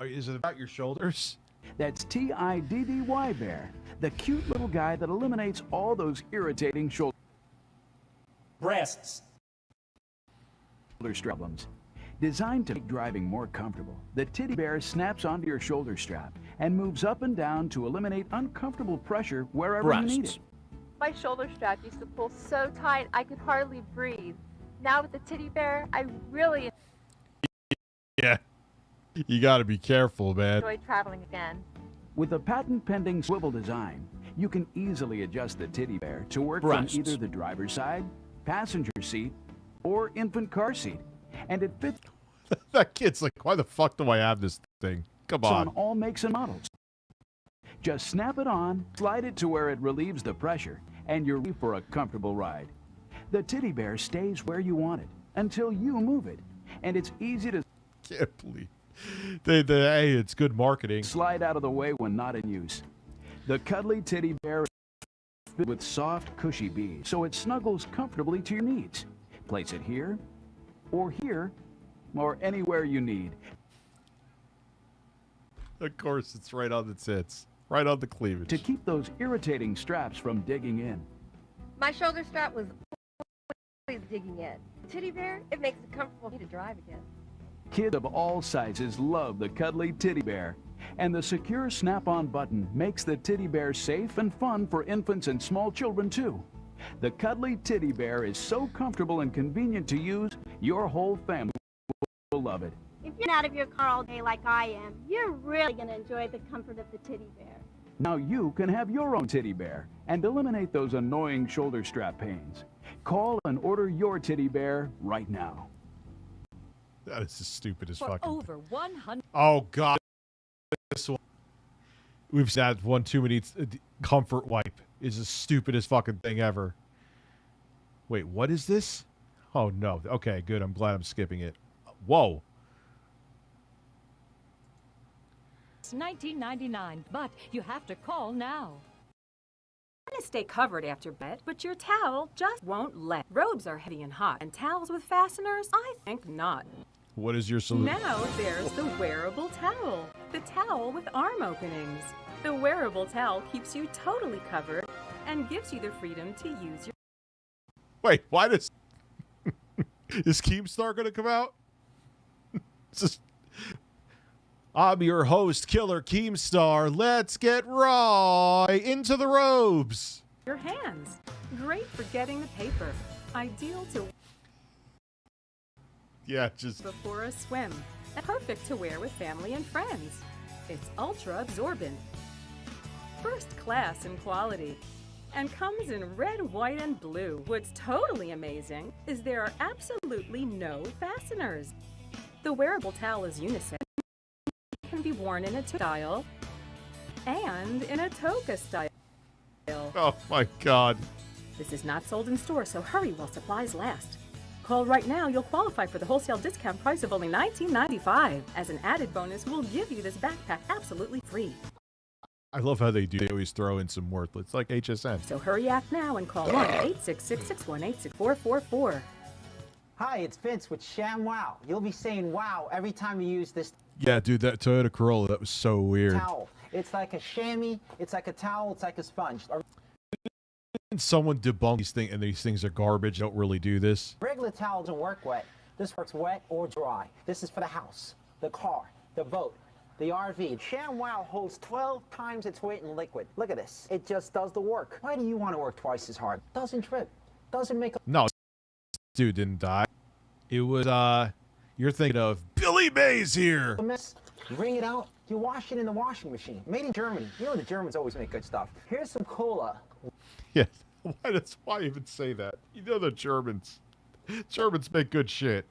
is it about your shoulders? That's T-I-D-D-Y bear, the cute little guy that eliminates all those irritating shoulder Breasts. problems. Designed to make driving more comfortable, the titty bear snaps onto your shoulder strap and moves up and down to eliminate uncomfortable pressure wherever you need it. My shoulder strap used to pull so tight I could hardly breathe. Now with the titty bear, I really Yeah. You got to be careful, man. enjoy traveling again. With a patent-pending swivel design, you can easily adjust the titty bear to work Breasts. from either the driver's side, passenger seat, or infant car seat. And it fits That kid's like, why the fuck do I have this thing? Come on on. all makes and models. Just snap it on, slide it to where it relieves the pressure, and you're ready for a comfortable ride. The titty bear stays where you want it until you move it, and it's easy to Can't believe. Hey, it's good marketing. slide out of the way when not in use. The cuddly titty bear is fitted with soft, cushy beads, so it snuggles comfortably to your needs. Place it here, or anywhere you need. Of course, it's right on the tits. Right on the cleavage. To keep those irritating straps from digging in. My shoulder strap was always digging in. Titty bear, it makes it comfortable for me to drive again. Kids of all sizes love the cuddly titty bear. And the secure snap-on button makes the titty bear safe and fun for infants and small children too. The cuddly titty bear is so comfortable and convenient to use, your whole family will love it. If you're out of your car all day like I am, you're really going to enjoy the comfort of the titty bear. Now you can have your own titty bear and eliminate those annoying shoulder strap pains. Call and order your titty bear right now. That is the stupidest For fucking over 100. Oh, God. This one. We've had one too many. Comfort wipe is the stupidest fucking thing ever. Wait, what is this? Oh, no. Okay, good. I'm glad I'm skipping it. Whoa. It's $19.99, but you have to call now. You want to stay covered after bed, but your towel just won't let. Robes are heavy and hot, and towels with fasteners? I think not. What is your solution? Now there's the wearable towel. The towel with arm openings. The wearable towel keeps you totally covered and gives you the freedom to use your... Wait, why does... Is Keemstar going to come out? Just... I'm your host, Killer Keemstar. Let's get right into the robes. Your hands. Great for getting the paper. Ideal to Yeah, just before a swim. And perfect to wear with family and friends. It's ultra absorbent. First class in quality. And comes in red, white, and blue. What's totally amazing is there are absolutely no fasteners. The wearable towel is unisex. It can be worn in a style and in a toga style. oh my God. This is not sold in stores, so hurry while supplies last. Call right now, you'll qualify for the wholesale discount price of only $19.95. As an added bonus, we'll give you this backpack absolutely free. I love how they do. They always throw in some worthless, like HSN. So hurry act now and call 1-866-618-6444. Hi, it's Vince with ShamWow. You'll be saying wow every time you use this Yeah, dude, that Toyota Corolla, that was so weird. towel. It's like a chamois, it's like a towel, it's like a sponge. Someone debunk these things, and these things are garbage. Don't really do this. Regular towel doesn't work wet. This works wet or dry. This is for the house, the car, the boat, the RV. ShamWow holds 12 times its weight in liquid. Look at this. It just does the work. Why do you want to work twice as hard? Doesn't trip. Doesn't make a... No, dude didn't die. It was, you're thinking of Billy Mays here. mess. Wring it out. You wash it in the washing machine. Made in Germany. You know the Germans always make good stuff. Here's some cola. Yes. Why even say that? You know the Germans. Germans make good shit.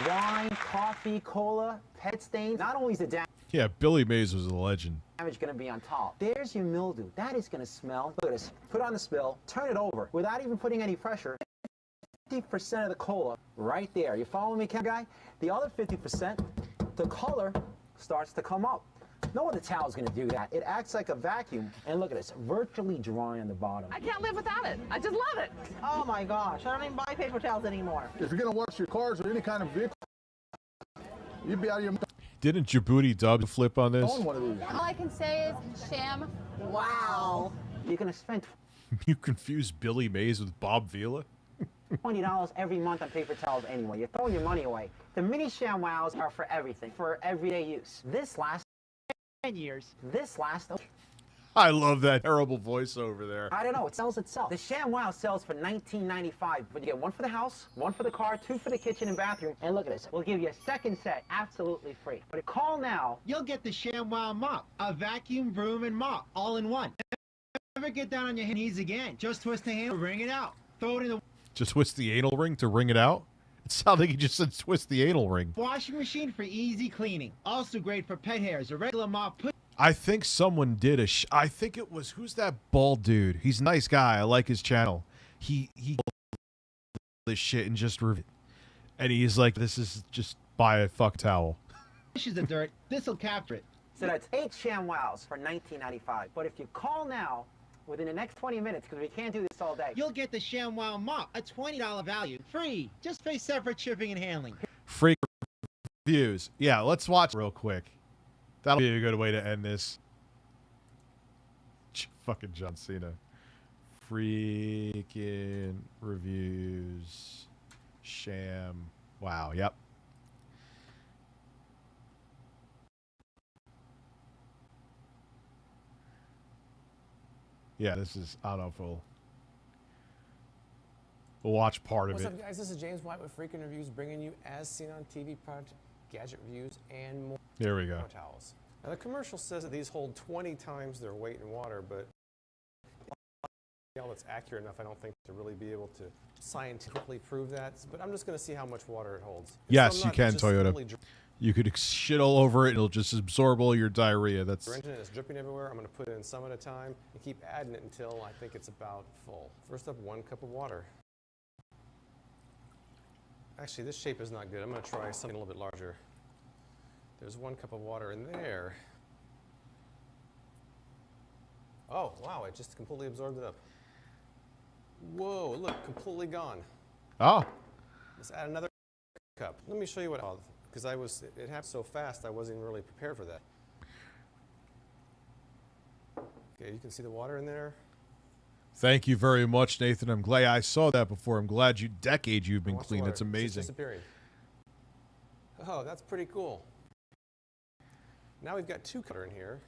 Wine, coffee, cola, pet stains. Not only is the Yeah, Billy Mays was a legend. damage going to be on top. There's your mildew. That is going to smell. Look at this. Put on the spill. Turn it over without even putting any pressure. 50% of the cola right there. You follow me, guy? The other 50%, the color starts to come up. No other towel is going to do that. It acts like a vacuum. And look at this, virtually dry on the bottom. I can't live without it. I just love it. Oh my gosh, I don't even buy paper towels anymore. If you're going to wash your cars or any kind of vehicle, you'd be out of your... Didn't Djibouti Dub flip on this? Own one of these. All I can say is, Sham, wow. You're going to spend You confuse Billy Mays with Bob Vila? $20 every month on paper towels anyway. You're throwing your money away. The mini ShamWows are for everything, for everyday use. This lasts 10 years. This lasts... I love that terrible voiceover there. I don't know, it sells itself. The ShamWow sells for $19.95, but you get one for the house, one for the car, two for the kitchen and bathroom. And look at this, we'll give you a second set absolutely free. But call now. You'll get the ShamWow mop, a vacuum, broom, and mop, all in one. Never get down on your knees again. Just twist the handle, wring it out. Throw it in the Just twist the anal ring to wring it out? It sounded like you just said twist the anal ring. washing machine for easy cleaning. Also great for pet hairs. A regular mop put I think someone did I think it was, who's that bald dude? He's a nice guy. I like his channel. He this shit and just and he's like, this is just buy a fuck towel. pushes the dirt. This'll capture it. So that's 8 ShamWows for $19.95. But if you call now, within the next 20 minutes, because we can't do this all day. You'll get the ShamWow mop, a $20 value, free. Just pay separate shipping and handling. Freak reviews. Yeah, let's watch real quick. That'll be a good way to end this. Fucking John Cena. Freaking reviews. Sham. Wow, yep. Yeah, this is, I don't know if we'll watch part of What's it. up, guys? This is James White with Freakin' Reviews, bringing you as seen on TV product gadget reviews and more. There we go. Towels. Now the commercial says that these hold 20 times their weight in water, but that's accurate enough, I don't think, to really be able to scientifically prove that. But I'm just going to see how much water it holds. Yes, you can, Toyota. You could shit all over it, and it'll just absorb all your diarrhea. That's. Your engine is dripping everywhere. I'm going to put it in some at a time and keep adding it until I think it's about full. First up, 1 cup of water. Actually, this shape is not good. I'm going to try something a little bit larger. There's 1 cup of water in there. Oh, wow, it just completely absorbed it up. Whoa, look, completely gone. Oh. Let's add another cup. Let me show you what, because it happened so fast, I wasn't even really prepared for that. Okay, you can see the water in there. Thank you very much, Nathan. I'm glad I saw that before. I'm glad you've been Watch the clean. water. That's It's amazing. disappearing. Oh, that's pretty cool. Now we've got 2 cups in here.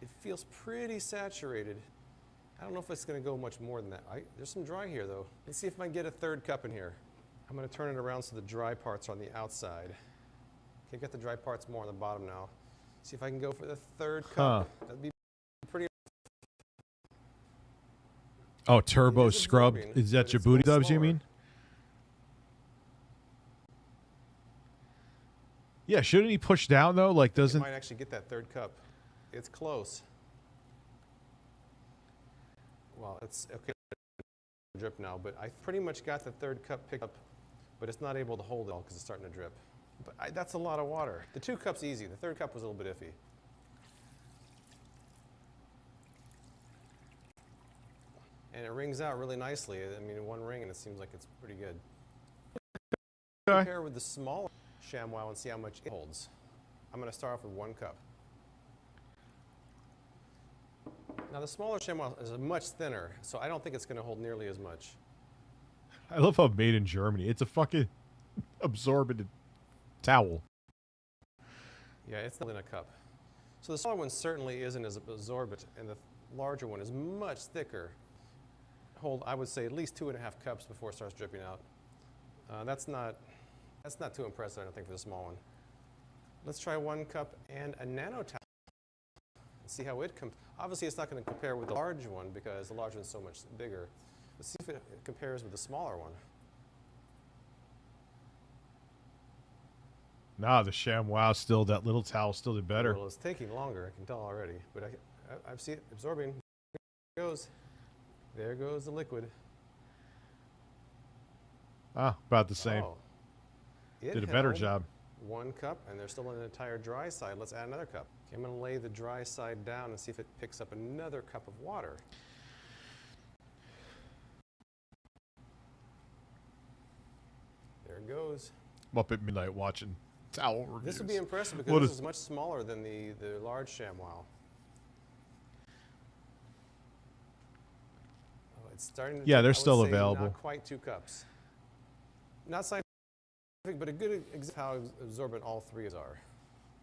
It feels pretty saturated. I don't know if it's going to go much more than that. There's some dry here, though. Let's see if I can get a 3rd cup in here. I'm going to turn it around so the dry parts are on the outside. Okay, get the dry parts more on the bottom now. See if I can go for the 3rd cup. That'd be pretty. Oh, turbo scrub. Is that your booty dubs, you mean? Yeah, shouldn't he push down, though? Like, doesn't... You might actually get that 3rd cup. It's close. Well, it's okay. Drip now, but I pretty much got the 3rd cup picked up, but it's not able to hold it all because it's starting to drip. But that's a lot of water. The 2 cups easy. The 3rd cup was a little bit iffy. And it rings out really nicely. I mean, 1 ring, and it seems like it's pretty good. Compare with the smaller ShamWow and see how much it holds. I'm going to start off with 1 cup. Now, the smaller ShamWow is much thinner, so I don't think it's going to hold nearly as much. I love how made in Germany. It's a fucking absorbent towel. Yeah, it's not in a cup. So the smaller one certainly isn't as absorbent, and the larger one is much thicker. Hold, I would say, at least 2.5 cups before it starts dripping out. That's not too impressive, I don't think, for the small one. Let's try 1 cup and a nano towel. See how it compares. Obviously, it's not going to compare with the large one because the large one's so much bigger. Let's see if it compares with the smaller one. Nah, the ShamWow still, that little towel still did better. Well, it's taking longer, I can tell already, but I see it absorbing. There it goes. There goes the liquid. Ah, about the same. Oh. Did a better job. 1 cup, and there's still an entire dry side. Let's add another cup. Okay, I'm going to lay the dry side down and see if it picks up another cup of water. There it goes. I'm up at midnight watching towel reviews. This would be impressive because this is much smaller than the large ShamWow. Oh, it's starting to Yeah, they're I would still say available. Not quite 2 cups. Not scientific, but a good example of how absorbent all 3 are.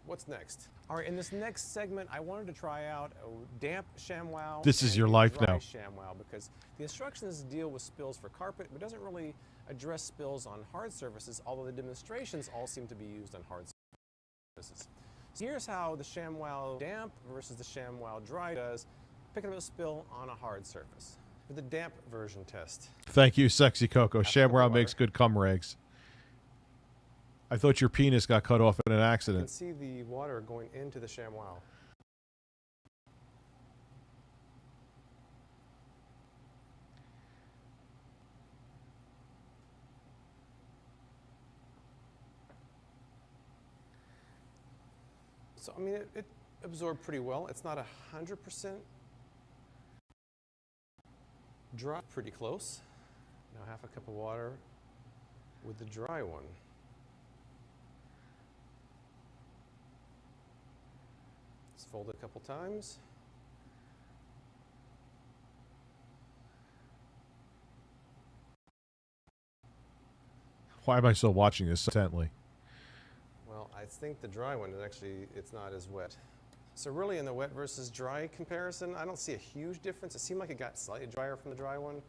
What's next? All right, in this next segment, I wanted to try out a damp ShamWow. This is and your a life dry now. ShamWow, because the instructions deal with spills for carpet, but doesn't really address spills on hard surfaces, although the demonstrations all seem to be used on hard surfaces. So here's how the ShamWow damp versus the ShamWow dry does, picking up a spill on a hard surface. For the damp version test. Thank you, Sexy Coco. ShamWow makes good cum rags. I thought your penis got cut off in an You can accident. see the water going into the ShamWow. So, I mean, it absorbed pretty well. It's not 100% dry, pretty close. Now 1/2 cup of water with the dry one. Let's fold it a couple times. Why am I still watching this intently? Well, I think the dry one is actually, it's not as wet. So really in the wet versus dry comparison, I don't see a huge difference. It seemed like it got slightly drier from the dry one.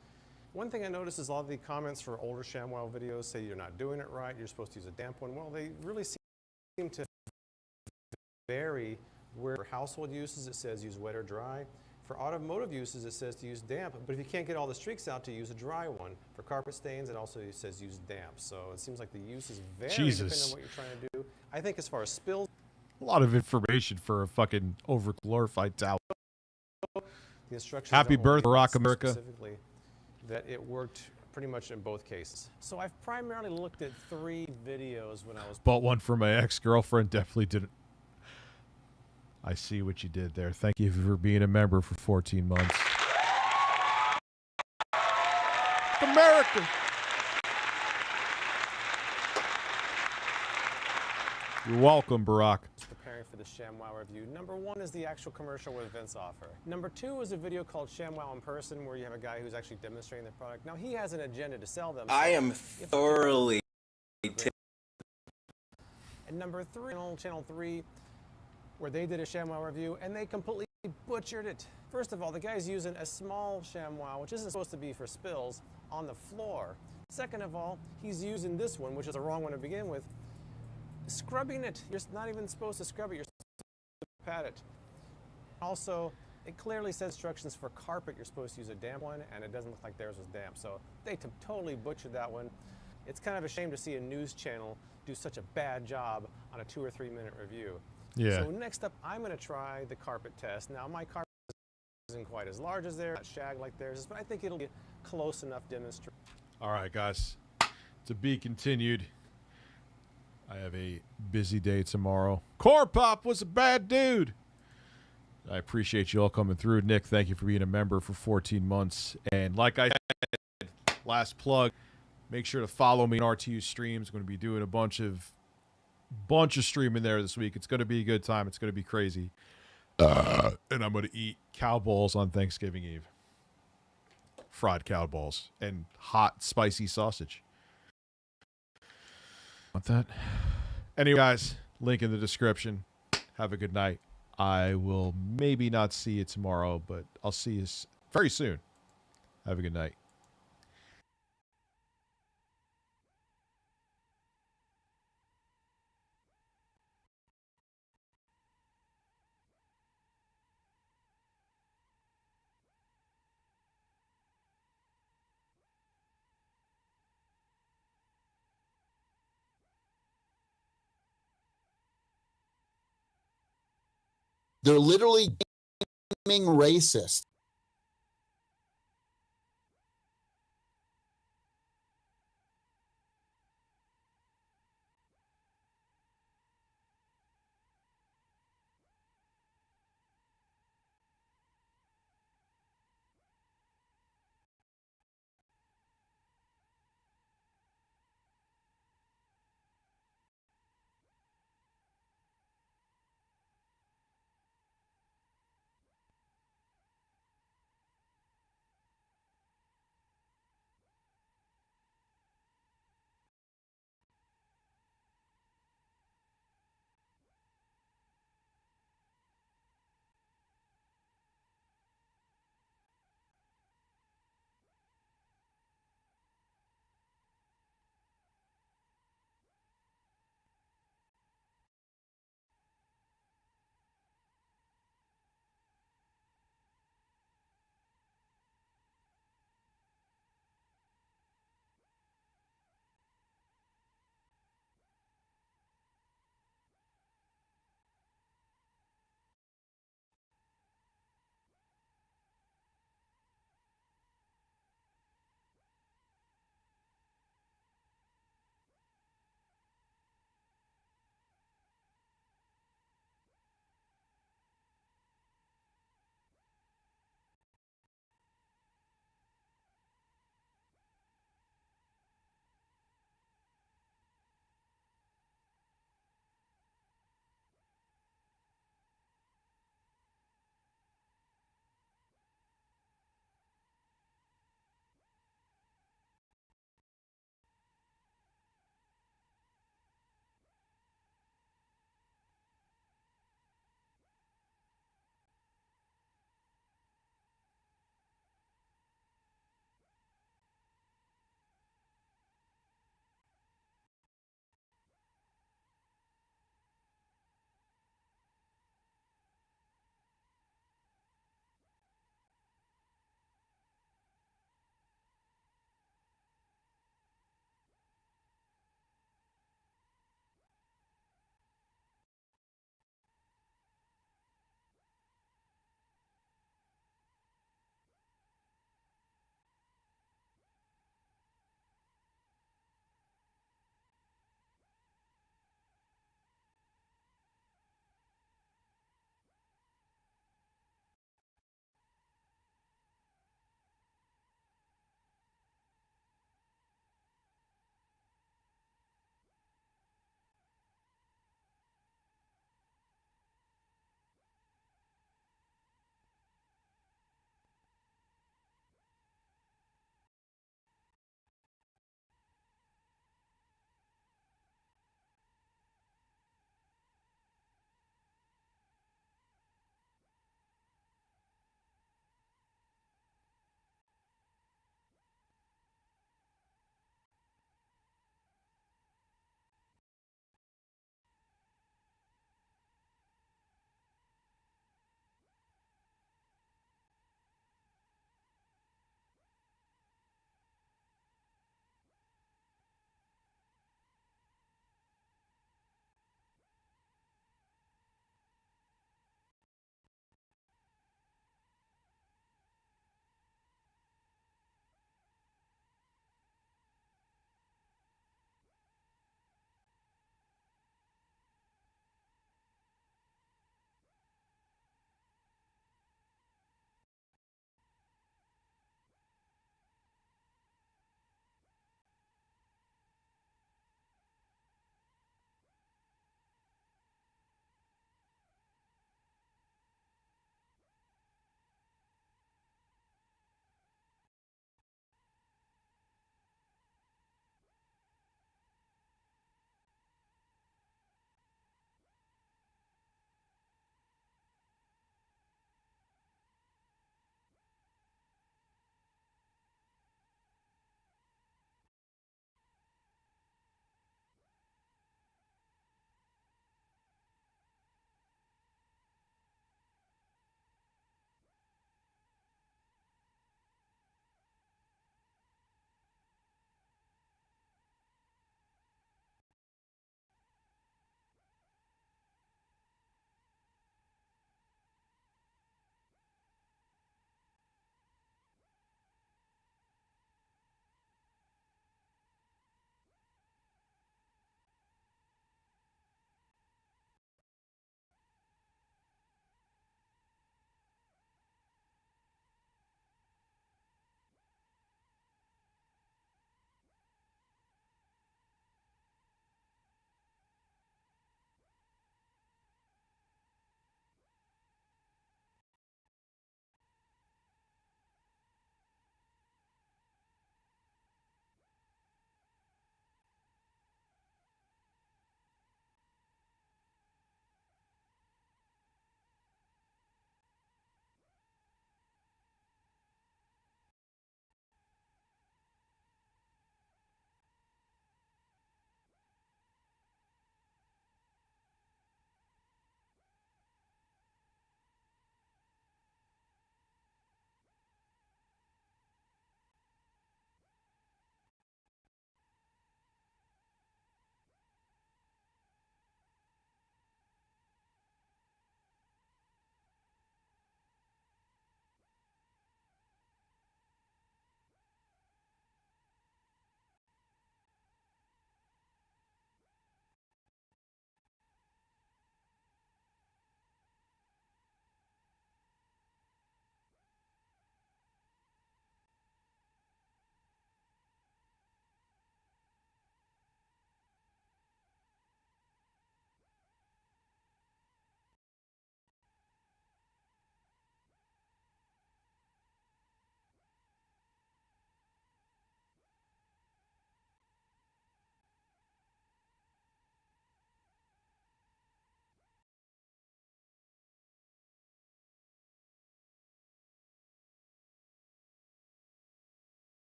One thing I noticed is a lot of the comments for older ShamWow videos say you're not doing it right, you're supposed to use a damp one. Well, they really seem to vary. Where for household uses it says use wet or dry. For automotive uses it says to use damp, but if you can't get all the streaks out, to use a dry one. For carpet stains it also says use damp. So it seems like the uses vary depending on what you're trying to do. I think as far as spills, A lot of information for a fucking overglorified towel. the instructions Happy are birthday, only Barack America. specifically that it worked pretty much in both cases. So I've primarily looked at 3 videos when I was Bought one for my ex-girlfriend. Definitely didn't. I see what you did there. Thank you for being a member for 14 months. America. You're welcome, Barack. Preparing for the ShamWow review. Number one is the actual commercial with Vince Offer. Number two is a video called ShamWow in Person, where you have a guy who's actually demonstrating the product. Now, he has an agenda to sell them. I am thoroughly. And number three, Channel 3, where they did a ShamWow review, and they completely butchered it. First of all, the guy's using a small ShamWow, which isn't supposed to be for spills, on the floor. Second of all, he's using this one, which is the wrong one to begin with, scrubbing it. You're not even supposed to scrub it, you're supposed to pat it. Also, it clearly says instructions for carpet, you're supposed to use a damp one, and it doesn't look like theirs was damp. So they totally butchered that one. It's kind of a shame to see a news channel do such a bad job on a 2 or 3 minute review. Yeah. So next up, I'm going to try the carpet test. Now, my carpet isn't quite as large as theirs, not shag like theirs is, but I think it'll be close enough demonstration. All right, guys. To be continued. I have a busy day tomorrow. Corn Pop was a bad dude. I appreciate you all coming through. Nick, thank you for being a member for 14 months. And like I said, last plug, make sure to follow me on RTU streams. I'm going to be doing a bunch of streaming there this week. It's going to be a good time. It's going to be crazy. And I'm going to eat cow balls on Thanksgiving Eve. Fried cow balls and hot, spicy sausage. Want that? Anyway, guys, link in the description. Have a good night. I will maybe not see you tomorrow, but I'll see you very soon. Have a good night. They're literally gaming racist.